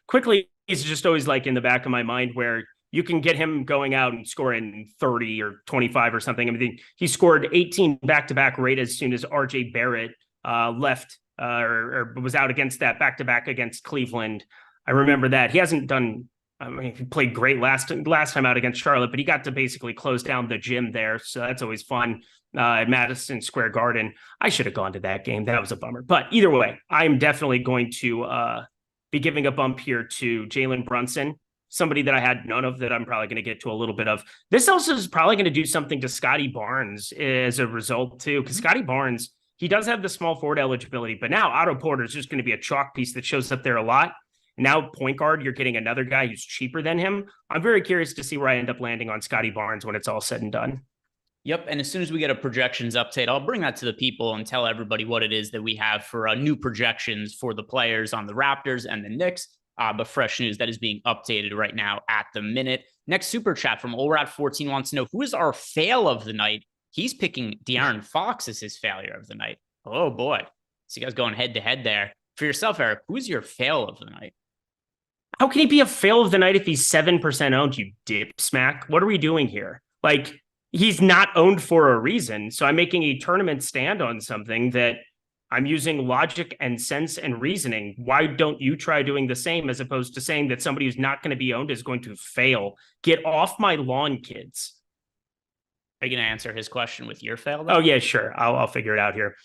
is just always like in the back of my mind where you can get him going out and scoring 30 or 25 or something. I mean, he scored 18 back-to-back right as soon as RJ Barrett left or was out against that back-to-back against Cleveland. I remember that. He hasn't done, I mean, he played great last time out against Charlotte, but he got to basically close down the gym there. So that's always fun at Madison Square Garden. I should have gone to that game. That was a bummer. But either way, I'm definitely going to be giving a bump here to Jalen Brunson, somebody that I had none of that I'm probably going to get to a little bit of. This also is probably going to do something to Scotty Barnes as a result too, because Scotty Barnes, he does have the small forward eligibility, but now Otto Porter is just going to be a chalk piece that shows up there a lot. Now point guard, you're getting another guy who's cheaper than him. I'm very curious to see where I end up landing on Scotty Barnes when it's all said and done. Yep. And as soon as we get a projections update, I'll bring that to the people and tell everybody what it is that we have for new projections for the players on the Raptors and the Knicks. But fresh news that is being updated right now at the minute. Next super chat from Olrat14 wants to know, who is our fail of the night? He's picking De'Aaron Fox as his failure of the night. Oh boy. So you guys going head to head there. For yourself, Eric, who's your fail of the night? How can he be a fail of the night if he's 7% owned, you dip smack? What are we doing here? Like, he's not owned for a reason. So I'm making a tournament stand on something that I'm using logic and sense and reasoning. Why don't you try doing the same, as opposed to saying that somebody who's not going to be owned is going to fail? Get off my lawn, kids. Are you going to answer his question with your fail, though? Oh, yeah, sure. I'll figure it out here.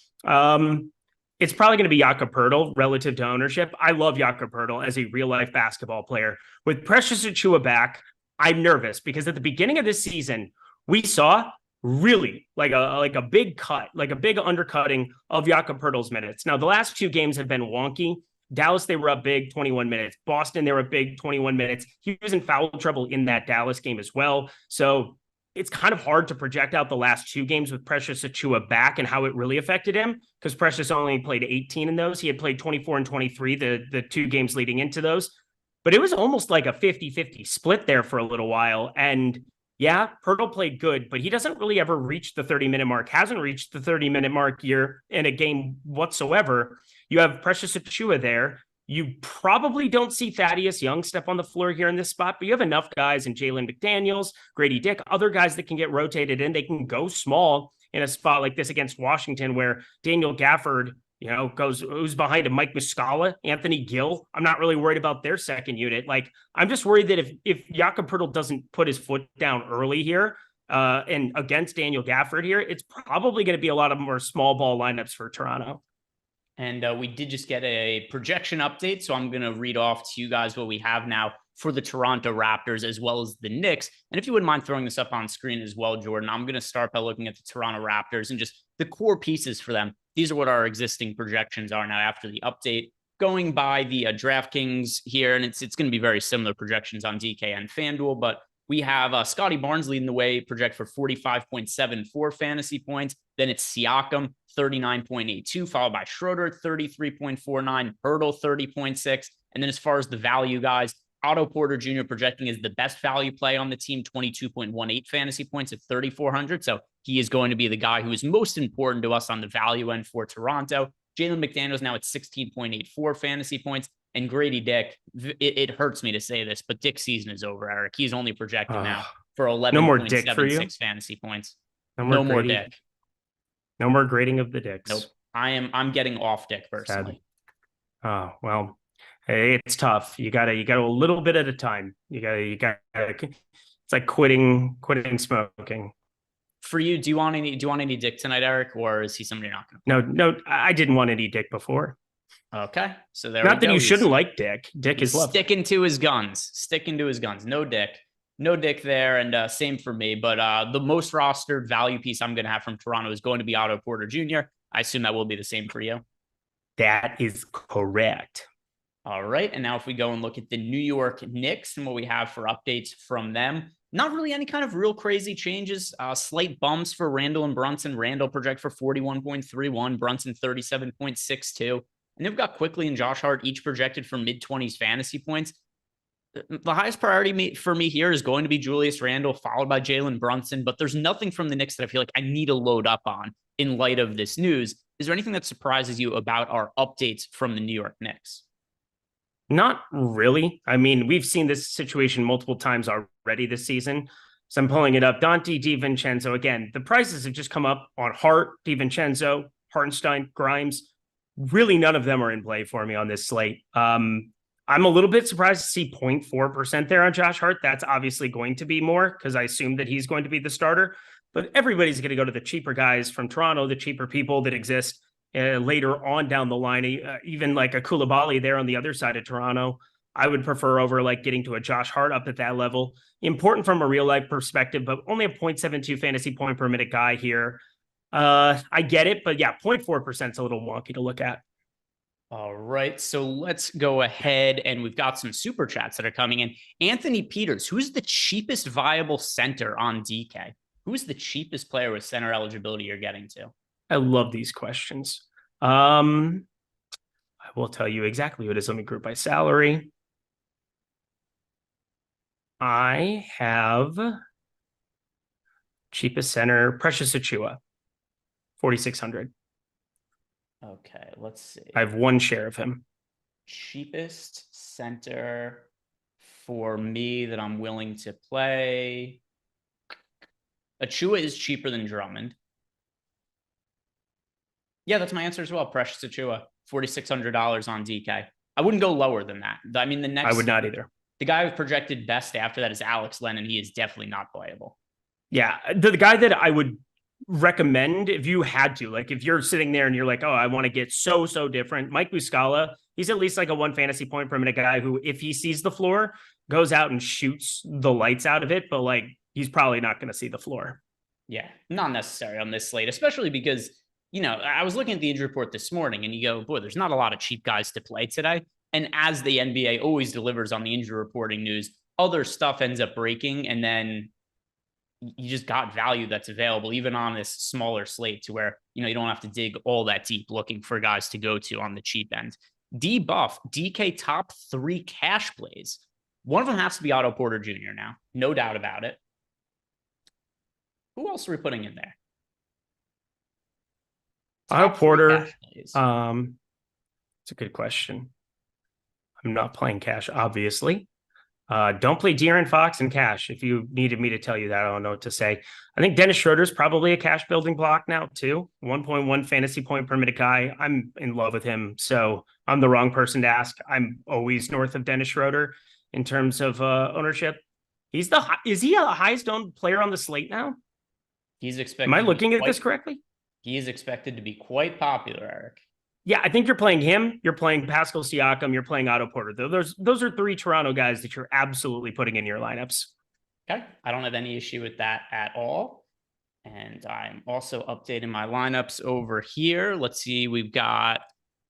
It's probably going to be Jakob Poeltl relative to ownership. I love Jakob Poeltl as a real-life basketball player. With Precious Achiuwa back, I'm nervous because at the beginning of this season, we saw really like a big cut, like a big undercutting of Jakob Poeltl's minutes. Now, the last 2 games have been wonky. Dallas, they were up big, 21 minutes. Boston, they were up big, 21 minutes. He was in foul trouble in that Dallas game as well. So it's kind of hard to project out the last 2 games with Precious Achiuwa back and how it really affected him, because Precious only played 18 in those. He had played 24 and 23 the 2 games leading into those. but it was almost like a 50-50 split there for a little while. And yeah, Pirtle played good, but he doesn't really ever reach the 30-minute mark, hasn't reached the 30-minute mark here in a game whatsoever. You have Precious Achiuwa there. You probably don't see Thaddeus Young step on the floor here in this spot, but you have enough guys in Jalen McDaniels, Grady Dick, other guys that can get rotated in. They can go small in a spot like this against Washington, where Daniel Gafford, who's behind him, Mike Muscala, Anthony Gill. I'm not really worried about their second unit. Like, I'm just worried that if Jakob Poeltl doesn't put his foot down early here and against Daniel Gafford here, it's probably going to be a lot of more small ball lineups for Toronto. And we did just get a projection update, so I'm going to read off to you guys what we have now for the Toronto Raptors as well as the Knicks. And if you wouldn't mind throwing this up on screen as well, Jordan, I'm going to start by looking at the Toronto Raptors and just the core pieces for them. These are what our existing projections are now after the update. Going by the DraftKings here, and it's going to be very similar projections on DK and FanDuel, but we have Scotty Barnes leading the way, project for 45.74 fantasy points. Then it's Siakam, 39.82, followed by Schroeder, 33.49, Pirtle, 30.6. And then as far as the value guys, Otto Porter Jr. projecting is the best value play on the team, 22.18 fantasy points at 3,400. So he is going to be the guy who is most important to us on the value end for Toronto. Jalen McDaniels now at 16.84 fantasy points. And Grady Dick, it hurts me to say this, but Dick's season is over, Eric. He's only projected now for 11.76 fantasy points. No more Dick. No more grading of the Dicks. Nope. I'm getting off Dick personally. Sad. Oh, well, hey, it's tough. You gotta a little bit at a time. You gotta it's like quitting smoking. For you, do you want any Dick tonight, Eric, or is he somebody you're not going to? No, I didn't want any Dick before. Okay, so there. Not that you shouldn't like Dick. Dick is sticking to his guns. No Dick there, and same for me. But the most rostered value piece I'm going to have from Toronto is going to be Otto Porter Jr. I assume that will be the same for you. That is correct. All right, and now if we go and look at the New York Knicks and what we have for updates from them, not really any kind of real crazy changes. Slight bumps for Randall and Brunson. Randall project for 41.31, Brunson 37.62. And they've got Quickly and Josh Hart each projected for mid-20s fantasy points. The highest priority for me here is going to be Julius Randle, followed by Jalen Brunson. But there's nothing from the Knicks that I feel like I need to load up on in light of this news. Is there anything that surprises you about our updates from the New York Knicks? Not really. I mean, we've seen this situation multiple times already this season. So I'm pulling it up. Dante DiVincenzo. Again, the prices have just come up on Hart, DiVincenzo, Hartenstein, Grimes. Really, none of them are in play for me on this slate. I'm a little bit surprised to see 0.4% there on Josh Hart. That's obviously going to be more because I assume that he's going to be the starter. But everybody's going to go to the cheaper guys from Toronto, the cheaper people that exist later on down the line. Even like a Koulibaly there on the other side of Toronto, I would prefer over like getting to a Josh Hart up at that level. Important from a real life perspective, but only a 0.72 fantasy point per minute guy here. I get it, but yeah, 0.4% is a little wonky to look at. All right, so let's go ahead, and we've got some super chats that are coming in. Anthony Peters, who's the cheapest viable center on DK? Who's the cheapest player with center eligibility you're getting to? I love these questions. I will tell you exactly what it is. Let me group by salary. I have cheapest center, Precious Achiuwa. 4,600. Okay, let's see. I have one share of him. Cheapest center for me that I'm willing to play. Achiuwa is cheaper than Drummond. Yeah, that's my answer as well. Precious Achiuwa, $4,600 on DK. I wouldn't go lower than that. I mean, the next. I would not either. The guy who projected best after that is Alex Len, and he is definitely not playable. Yeah, the guy that I would recommend if you had to, like if you're sitting there and you're like, oh, I want to get so different, Mike Muscala, he's at least like a 1 fantasy point per minute guy who, if he sees the floor, goes out and shoots the lights out of it, but like he's probably not going to see the floor. Yeah, not necessary on this slate, especially because, you know, I was looking at the injury report this morning and you go, boy, there's not a lot of cheap guys to play today. And as the NBA always delivers on the injury reporting news, other stuff ends up breaking, and then you just got value that's available even on this smaller slate to where, you know, you don't have to dig all that deep looking for guys to go to on the cheap end. D-Buff, DK top 3 cash plays. One of them has to be Otto Porter Jr. now. No doubt about it. Who else are we putting in there? Otto Porter. It's a good question. I'm not playing cash, obviously. Don't play De'Aaron Fox and cash. If you needed me to tell you that, I don't know what to say. I think Dennis Schroeder's probably a cash building block now too. 1.1 fantasy point per minute guy. I'm in love with him. So I'm the wrong person to ask. I'm always north of Dennis Schroeder in terms of ownership. Is he the highest owned player on the slate now? He's expected. Am I looking at this correctly? He is expected to be quite popular, Eric. Yeah, I think you're playing him. You're playing Pascal Siakam. You're playing Otto Porter. Those are 3 Toronto guys that you're absolutely putting in your lineups. Okay, I don't have any issue with that at all. And I'm also updating my lineups over here. Let's see, we've got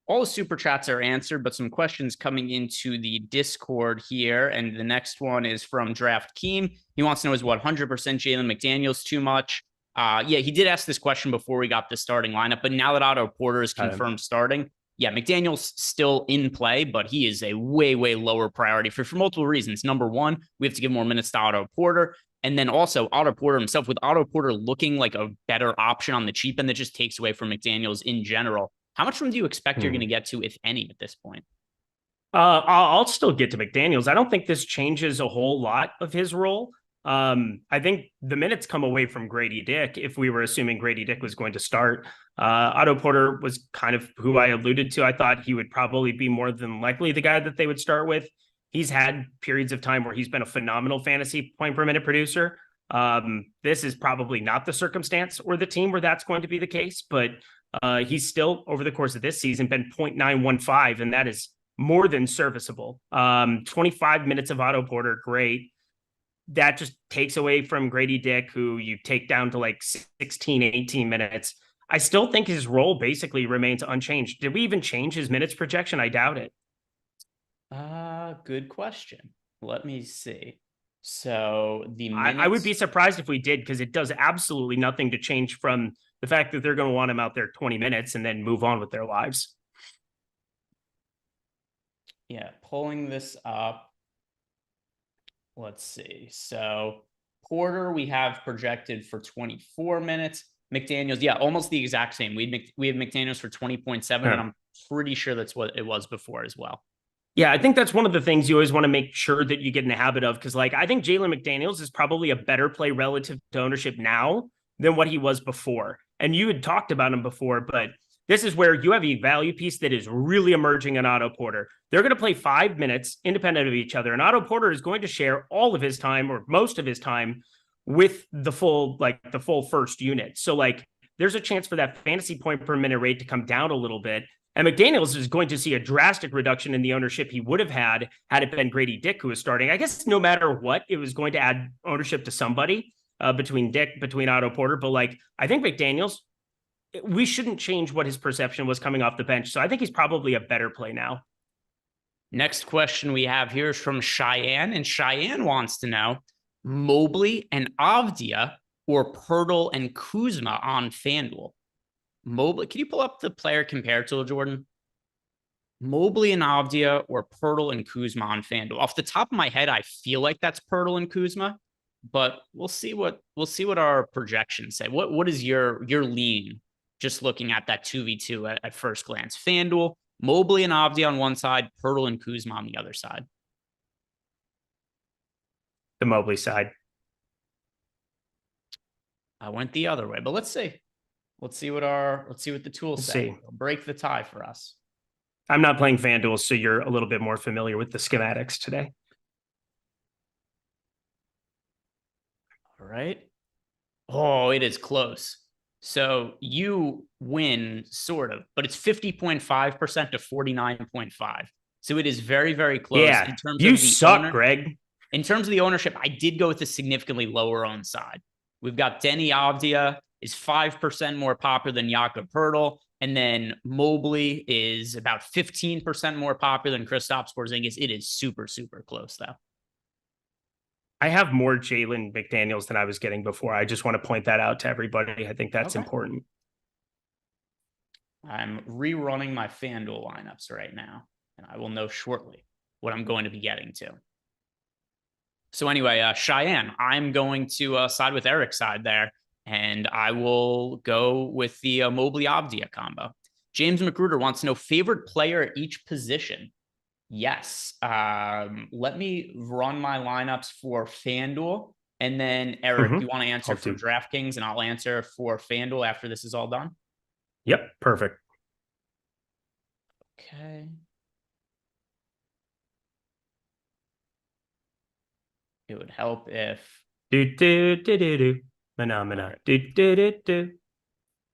all the super chats are answered, but some questions coming into the Discord here. And the next one is from DraftKings. He wants to know, is 100% Jalen McDaniels too much? Yeah, he did ask this question before we got the starting lineup, but now that Otto Porter is confirmed starting, yeah, McDaniel's still in play, but he is a way, way lower priority for multiple reasons. Number one, we have to give more minutes to Otto Porter. And then also Otto Porter himself, with Otto Porter looking like a better option on the cheap end, that just takes away from McDaniels in general. How much room do you expect you're going to get to, if any, at this point? I'll still get to McDaniels. I don't think this changes a whole lot of his role. I think the minutes come away from Grady Dick. If we were assuming Grady Dick was going to start, Otto Porter was kind of who I alluded to. I thought he would probably be more than likely the guy that they would start with. He's had periods of time where he's been a phenomenal fantasy point per minute producer. This is probably not the circumstance or the team where that's going to be the case, but he's still, over the course of this season, been 0.915, and that is more than serviceable. 25 minutes of Otto Porter, great. That just takes away from Grady Dick, who you take down to like 16, 18 minutes. I still think his role basically remains unchanged. Did we even change his minutes projection? I doubt it. Good question. Let me see. So the minutes... I would be surprised if we did, because it does absolutely nothing to change from the fact that they're going to want him out there 20 minutes and then move on with their lives. Yeah, pulling this up. Let's see. So Porter, we have projected for 24 minutes. McDaniels, yeah, almost the exact same. We have McDaniels for 20.7, and I'm pretty sure that's what it was before as well. Yeah, I think that's one of the things you always want to make sure that you get in the habit of, because like I think Jalen McDaniels is probably a better play relative to ownership now than what he was before. And you had talked about him before, but this is where you have a value piece that is really emerging in Otto Porter. They're going to play 5 minutes independent of each other, and Otto Porter is going to share all of his time, or most of his time, with the full first unit. So like there's a chance for that fantasy point per minute rate to come down a little bit. And McDaniels is going to see a drastic reduction in the ownership he would have had it been Grady Dick who was starting. I guess no matter what, it was going to add ownership to somebody between Otto Porter. But like, I think McDaniels, we shouldn't change what his perception was coming off the bench. So I think he's probably a better play now. Next question we have here is from Cheyenne, and Cheyenne wants to know, Mobley and Avdia or Pirtle and Kuzma on FanDuel? Mobley, can you pull up the player compared to Jordan? Mobley and Avdia or Pirtle and Kuzma on FanDuel? Off the top of my head, I feel like that's Pirtle and Kuzma, but we'll see what our projections say. What is your lean? Just looking at that 2v2 at first glance. FanDuel, Mobley and Avdia on one side, Pirtle and Kuzma on the other side. The Mobley side. I went the other way, but let's see. Let's see what the tools say. Break the tie for us. I'm not playing FanDuel, so you're a little bit more familiar with the schematics today. All right. Oh, it is close. So you win, sort of, but it's 50.5% to 49.5. So it is very, very close. Yeah, in terms you of the suck, Greg. In terms of the ownership, I did go with a significantly lower owned side. We've got Denny Avdia is 5% more popular than Jakob Poeltl, and then Mobley is about 15% more popular than Kristaps Porzingis. It is super, super close, though. I have more Jalen McDaniels than I was getting before. I just want to point that out to everybody. I think that's important. I'm rerunning my FanDuel lineups right now, and I will know shortly what I'm going to be getting to. So anyway, Cheyenne, I'm going to side with Eric's side there, and I will go with the Mobley Avdia combo. James McGruder wants to know favorite player at each position. Yes. Let me run my lineups for FanDuel. And then, Eric, you want to answer for DraftKings, and I'll answer for FanDuel after this is all done? Yep, perfect. Okay. It would help if... Phenomena.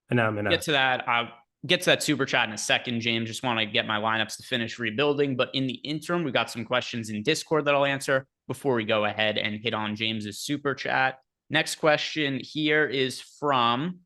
Phenomena. Get to that. I'll get to that super chat in a second, James. Just want to get my lineups to finish rebuilding. But in the interim, we've got some questions in Discord that I'll answer before we go ahead and hit on James's super chat. Next question here is from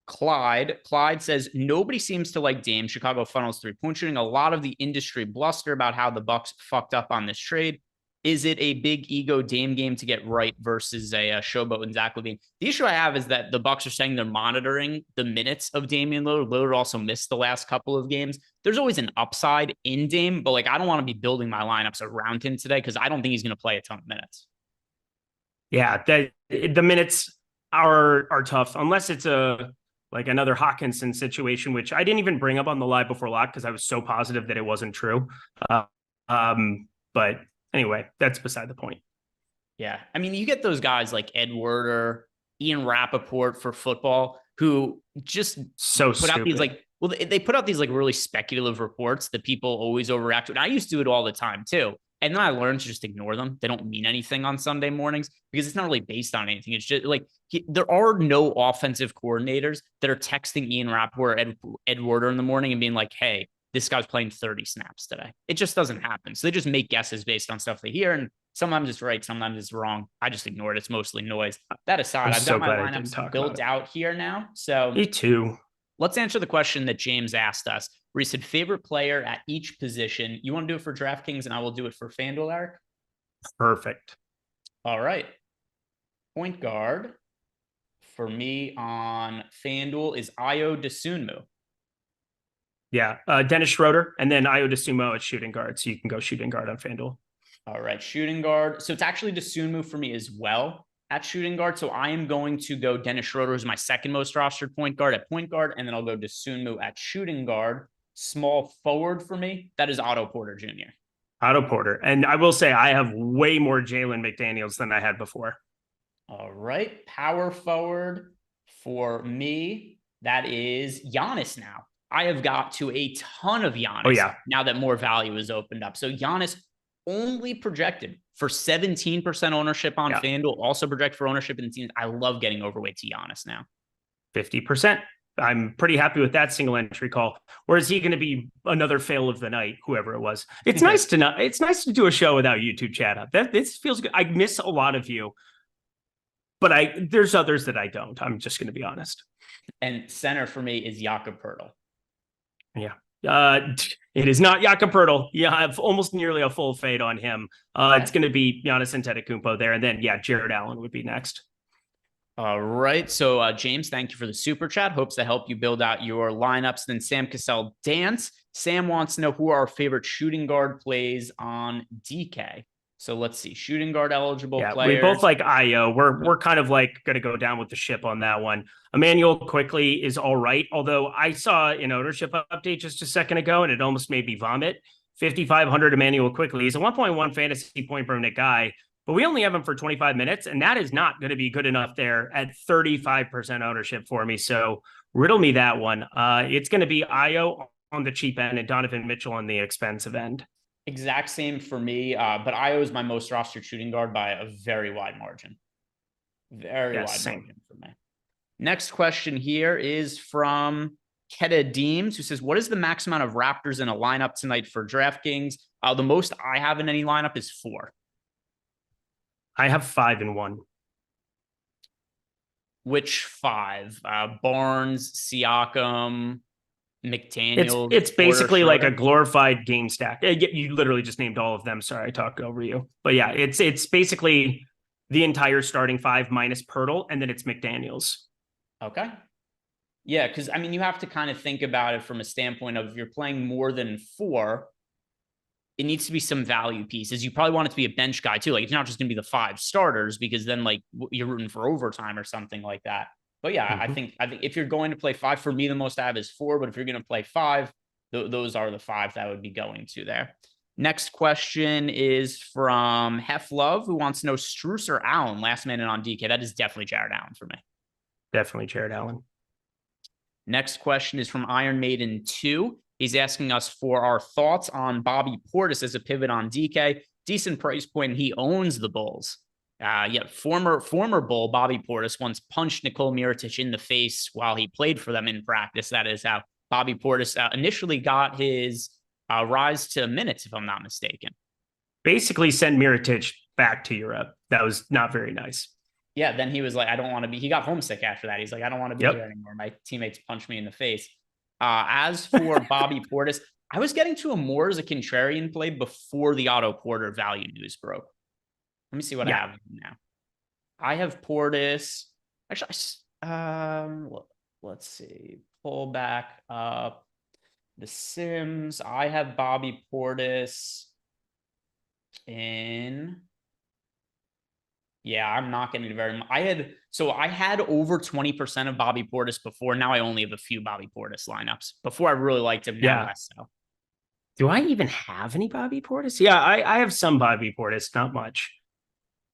Clyde. Clyde says, nobody seems to like Dame. Chicago funnels three-point shooting. A lot of the industry bluster about how the Bucks fucked up on this trade. Is it a big ego Dame game to get right versus a showboat and Zach LaVine? The issue I have is that the Bucks are saying they're monitoring the minutes of Damian Lillard. Lillard also missed the last couple of games. There's always an upside in Dame, but like I don't want to be building my lineups around him today because I don't think he's going to play a ton of minutes. Yeah, the minutes are tough unless it's like another Hawkinson situation, which I didn't even bring up on the live before lock because I was so positive that it wasn't true. But anyway, that's beside the point. Yeah. I mean, you get those guys like Ed Werder, Ian Rappaport for football, who just put out these like, well, they put out these like really speculative reports that people always overreact to. And I used to do it all the time too. And then I learned to just ignore them. They don't mean anything on Sunday mornings because it's not really based on anything. It's just like there are no offensive coordinators that are texting Ian Rappaport or Ed Werder in the morning and being like, hey, this guy's playing 30 snaps today. It just doesn't happen. So they just make guesses based on stuff they hear. And sometimes it's right. Sometimes it's wrong. I just ignore it. It's mostly noise. That aside, I've got my lineups built out here now. So me too. Let's answer the question that James asked us, where he said favorite player at each position. You want to do it for DraftKings and I will do it for FanDuel, Eric? Perfect. All right. Point guard for me on FanDuel is Ayo Dosunmu. Yeah, Dennis Schroeder, and then Ayo Dosunmu at shooting guard, so you can go shooting guard on FanDuel. All right, shooting guard. So it's actually Dosunmu for me as well at shooting guard. So I am going to go Dennis Schroeder as my second most rostered point guard at point guard, and then I'll go Dosunmu at shooting guard. Small forward for me, that is Otto Porter Jr. Otto Porter. And I will say I have way more Jalen McDaniels than I had before. All right, power forward for me, that is Giannis now. I have got to a ton of Giannis now that more value is opened up. So Giannis only projected for 17% ownership on FanDuel, also projected for ownership in the teams. I love getting overweight to Giannis now. 50%. I'm pretty happy with that single entry call. Or is he going to be another fail of the night, whoever it was? It's nice to know. It's nice to do a show without YouTube chat up. This feels good. I miss a lot of you, but there's others that I don't. I'm just going to be honest. And center for me is Jakob Poeltl. Yeah. It is not Jakob Poeltl. Yeah, I have almost nearly a full fade on him. It's going to be Giannis Antetokounmpo there. And then, Jared Allen would be next. All right. So, James, thank you for the super chat. Hopes to help you build out your lineups. Then Sam Cassell Dance. Sam wants to know who our favorite shooting guard plays on DK. So let's see. Shooting guard eligible players. We both like Ayo. We're kind of like going to go down with the ship on that one. Emmanuel Quickly is all right. Although I saw an ownership update just a second ago and it almost made me vomit. 5,500 Emmanuel Quickly. He's a 1.1 fantasy point per minute guy, but we only have him for 25 minutes. And that is not going to be good enough there at 35% ownership for me. So riddle me that one. It's going to be Ayo on the cheap end and Donovan Mitchell on the expensive end. Exact same for me, but Ayo is my most rostered shooting guard by a very wide margin. Very wide margin for me. Next question here is from Keta Deems, who says, what is the max amount of Raptors in a lineup tonight for DraftKings? The most I have in any lineup is 4. I have 5 in one. Which 5? Barnes, Siakam, McDaniel. It's basically like a glorified game stack. You literally just named all of them. Sorry, I talked over you. But yeah, it's basically the entire starting 5 minus Poeltl, and then it's McDaniels. Okay. Yeah, because I mean, you have to kind of think about it from a standpoint of if you're playing more than 4, it needs to be some value pieces. You probably want it to be a bench guy too. Like it's not just going to be the 5 starters because then like you're rooting for overtime or something like that. But yeah, I think if you're going to play 5, for me, the most I have is 4. But if you're going to play 5, those are the 5 that I would be going to there. Next question is from Hef Love, who wants to know Strus or Allen last minute on DK. That is definitely Jared Allen for me. Definitely Jared Allen. Next question is from Iron Maiden 2. He's asking us for our thoughts on Bobby Portis as a pivot on DK. Decent price point. He owns the Bulls. Former Bull Bobby Portis once punched Nikola Mirotic in the face while he played for them in practice. That is how Bobby Portis initially got his rise to minutes, if I'm not mistaken. Basically sent Mirotic back to Europe. That was not very nice. Yeah, then he was like, I don't want to be. He got homesick after that. He's like, I don't want to be here anymore. My teammates punched me in the face. As for Bobby Portis, I was getting to him more as a contrarian play before the Otto Porter value news broke. Let me see what I have now. I have Portis. Actually, let's see. Pull back up the Sims. I have Bobby Portis in. Yeah, I'm not getting very much. I had over 20% of Bobby Portis before. Now I only have a few Bobby Portis lineups. Before I really liked him. Now less so. Do I even have any Bobby Portis? Yeah, I have some Bobby Portis, not much.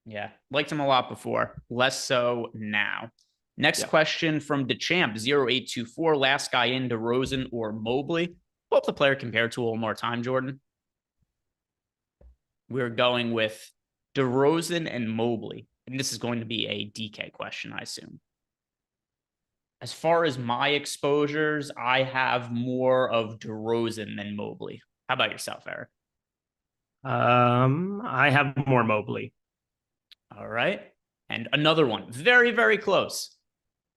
Yeah, liked him a lot before. Less so now. Next question from DeChamp 0824. Last guy in, DeRozan or Mobley. Pull up the player compared to one more time, Jordan. We're going with DeRozan and Mobley. And this is going to be a DK question, I assume. As far as my exposures, I have more of DeRozan than Mobley. How about yourself, Eric? I have more Mobley. All right. And another one, very, very close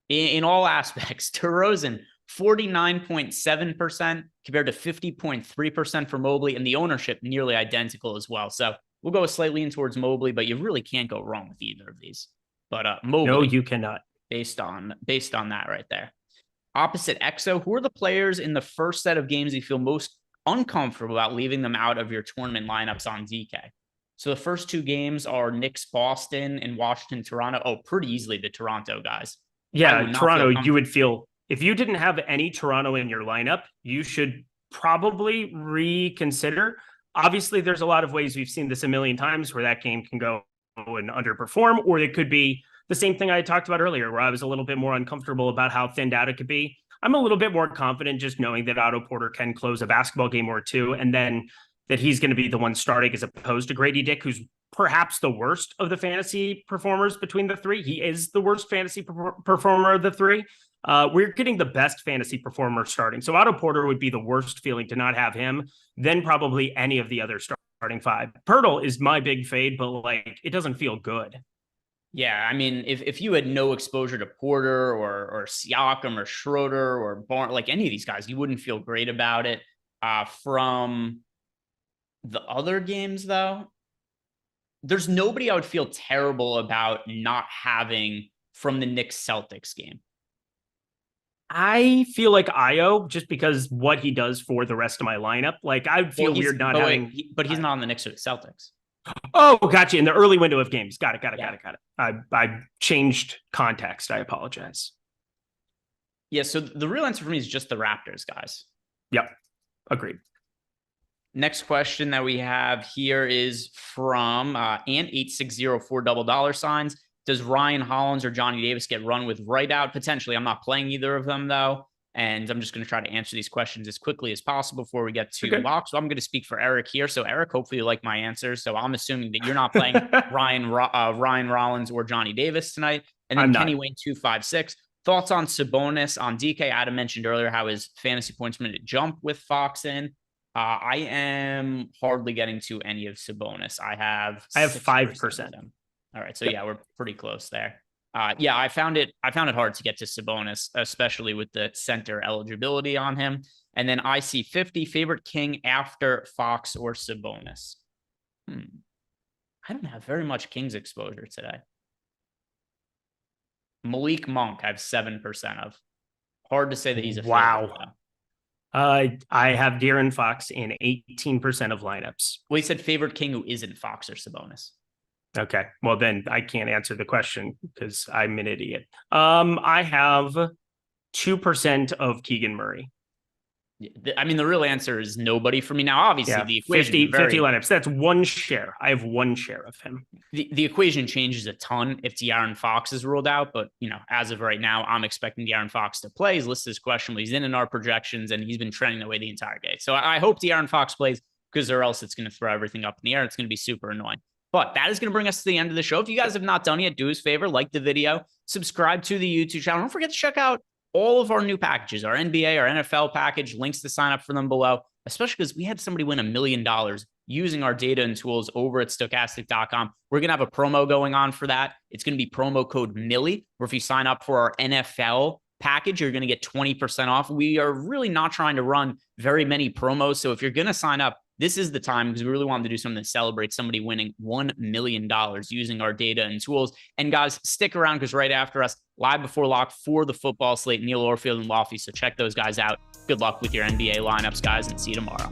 in all aspects. DeRozan, 49.7% compared to 50.3% for Mobley, and the ownership nearly identical as well. So we'll go slightly in towards Mobley, but you really can't go wrong with either of these. But Mobley, no, you cannot. Based on that right there. Opposite EXO, who are the players in the first set of games you feel most uncomfortable about leaving them out of your tournament lineups on DK? So the first 2 games are Knicks Boston and Washington Toronto. Oh, pretty easily the Toronto guys. Yeah, Toronto, you would feel if you didn't have any Toronto in your lineup, you should probably reconsider. Obviously, there's a lot of ways, we've seen this a million times, where that game can go and underperform, or it could be the same thing I talked about earlier, where I was a little bit more uncomfortable about how thinned out it could be. I'm a little bit more confident just knowing that Otto Porter can close a basketball game or 2, and then that he's going to be the one starting as opposed to Grady Dick, who's perhaps the worst of the fantasy performers between the 3. He is the worst fantasy performer of the 3. We're getting the best fantasy performer starting. So Otto Porter would be the worst feeling to not have him, then probably any of the other starting 5. Pirtle is my big fade, but like it doesn't feel good. Yeah, I mean, if you had no exposure to Porter or Siakam or Schroeder or Barnes, like any of these guys, you wouldn't feel great about it. From the other games, though, there's nobody I would feel terrible about not having from the Knicks Celtics game. I feel like Io, just because what he does for the rest of my lineup. Like I'd feel weird not having. But he's not on the Knicks or the Celtics. Oh, gotcha. In the early window of games. Got it. I changed context. I apologize. Yeah, so the real answer for me is just the Raptors, guys. Yep. Agreed. Next question that we have here is from Ant8604 $. Does Ryan Hollins or Johnny Davis get run with right out? Potentially. I'm not playing either of them, though. And I'm just going to try to answer these questions as quickly as possible before we get to locks. So I'm going to speak for Eric here. So Eric, hopefully you like my answers. So I'm assuming that you're not playing Ryan Rollins or Johnny Davis tonight. And then Kenny Wayne 256. Thoughts on Sabonis on DK? Adam mentioned earlier how his fantasy points minute jump with Fox in. I am hardly getting to any of Sabonis. I have 5%. All right. So yeah, we're pretty close there. Yeah, I found it hard to get to Sabonis, especially with the center eligibility on him. And then IC50, favorite king after Fox or Sabonis. I don't have very much Kings exposure today. Malik Monk, I have 7% of. Hard to say that he's a wow. favorite, I have De'Aaron Fox in 18% of lineups. Well, he said favorite king who isn't Fox or Sabonis. Okay. Well, then I can't answer the question because I'm an idiot. I have 2% of Keegan Murray. I mean, the real answer is nobody for me. Now, obviously, the equation 50 lineups. That's one share. I have one share of him. The equation changes a ton if De'Aaron Fox is ruled out. But, as of right now, I'm expecting De'Aaron Fox to play. He's listed as questionable. He's in our projections, and he's been trending that way the entire game. So I hope De'Aaron Fox plays, because or else it's going to throw everything up in the air. It's going to be super annoying. But that is going to bring us to the end of the show. If you guys have not done yet, do us a favor, like the video, subscribe to the YouTube channel. Don't forget to check out all of our new packages, our NBA, our NFL package, links to sign up for them below, especially because we had somebody win $1 million using our data and tools over at Stokastic.com. We're going to have a promo going on for that. It's going to be promo code Millie, where if you sign up for our NFL package, you're going to get 20% off. We are really not trying to run very many promos. So if you're going to sign up, this is the time, because we really wanted to do something that celebrates somebody winning $1 million using our data and tools. And guys, stick around, because right after us, live before lock for the football slate, Neil Orfield and Lofty. So check those guys out. Good luck with your NBA lineups, guys, and see you tomorrow.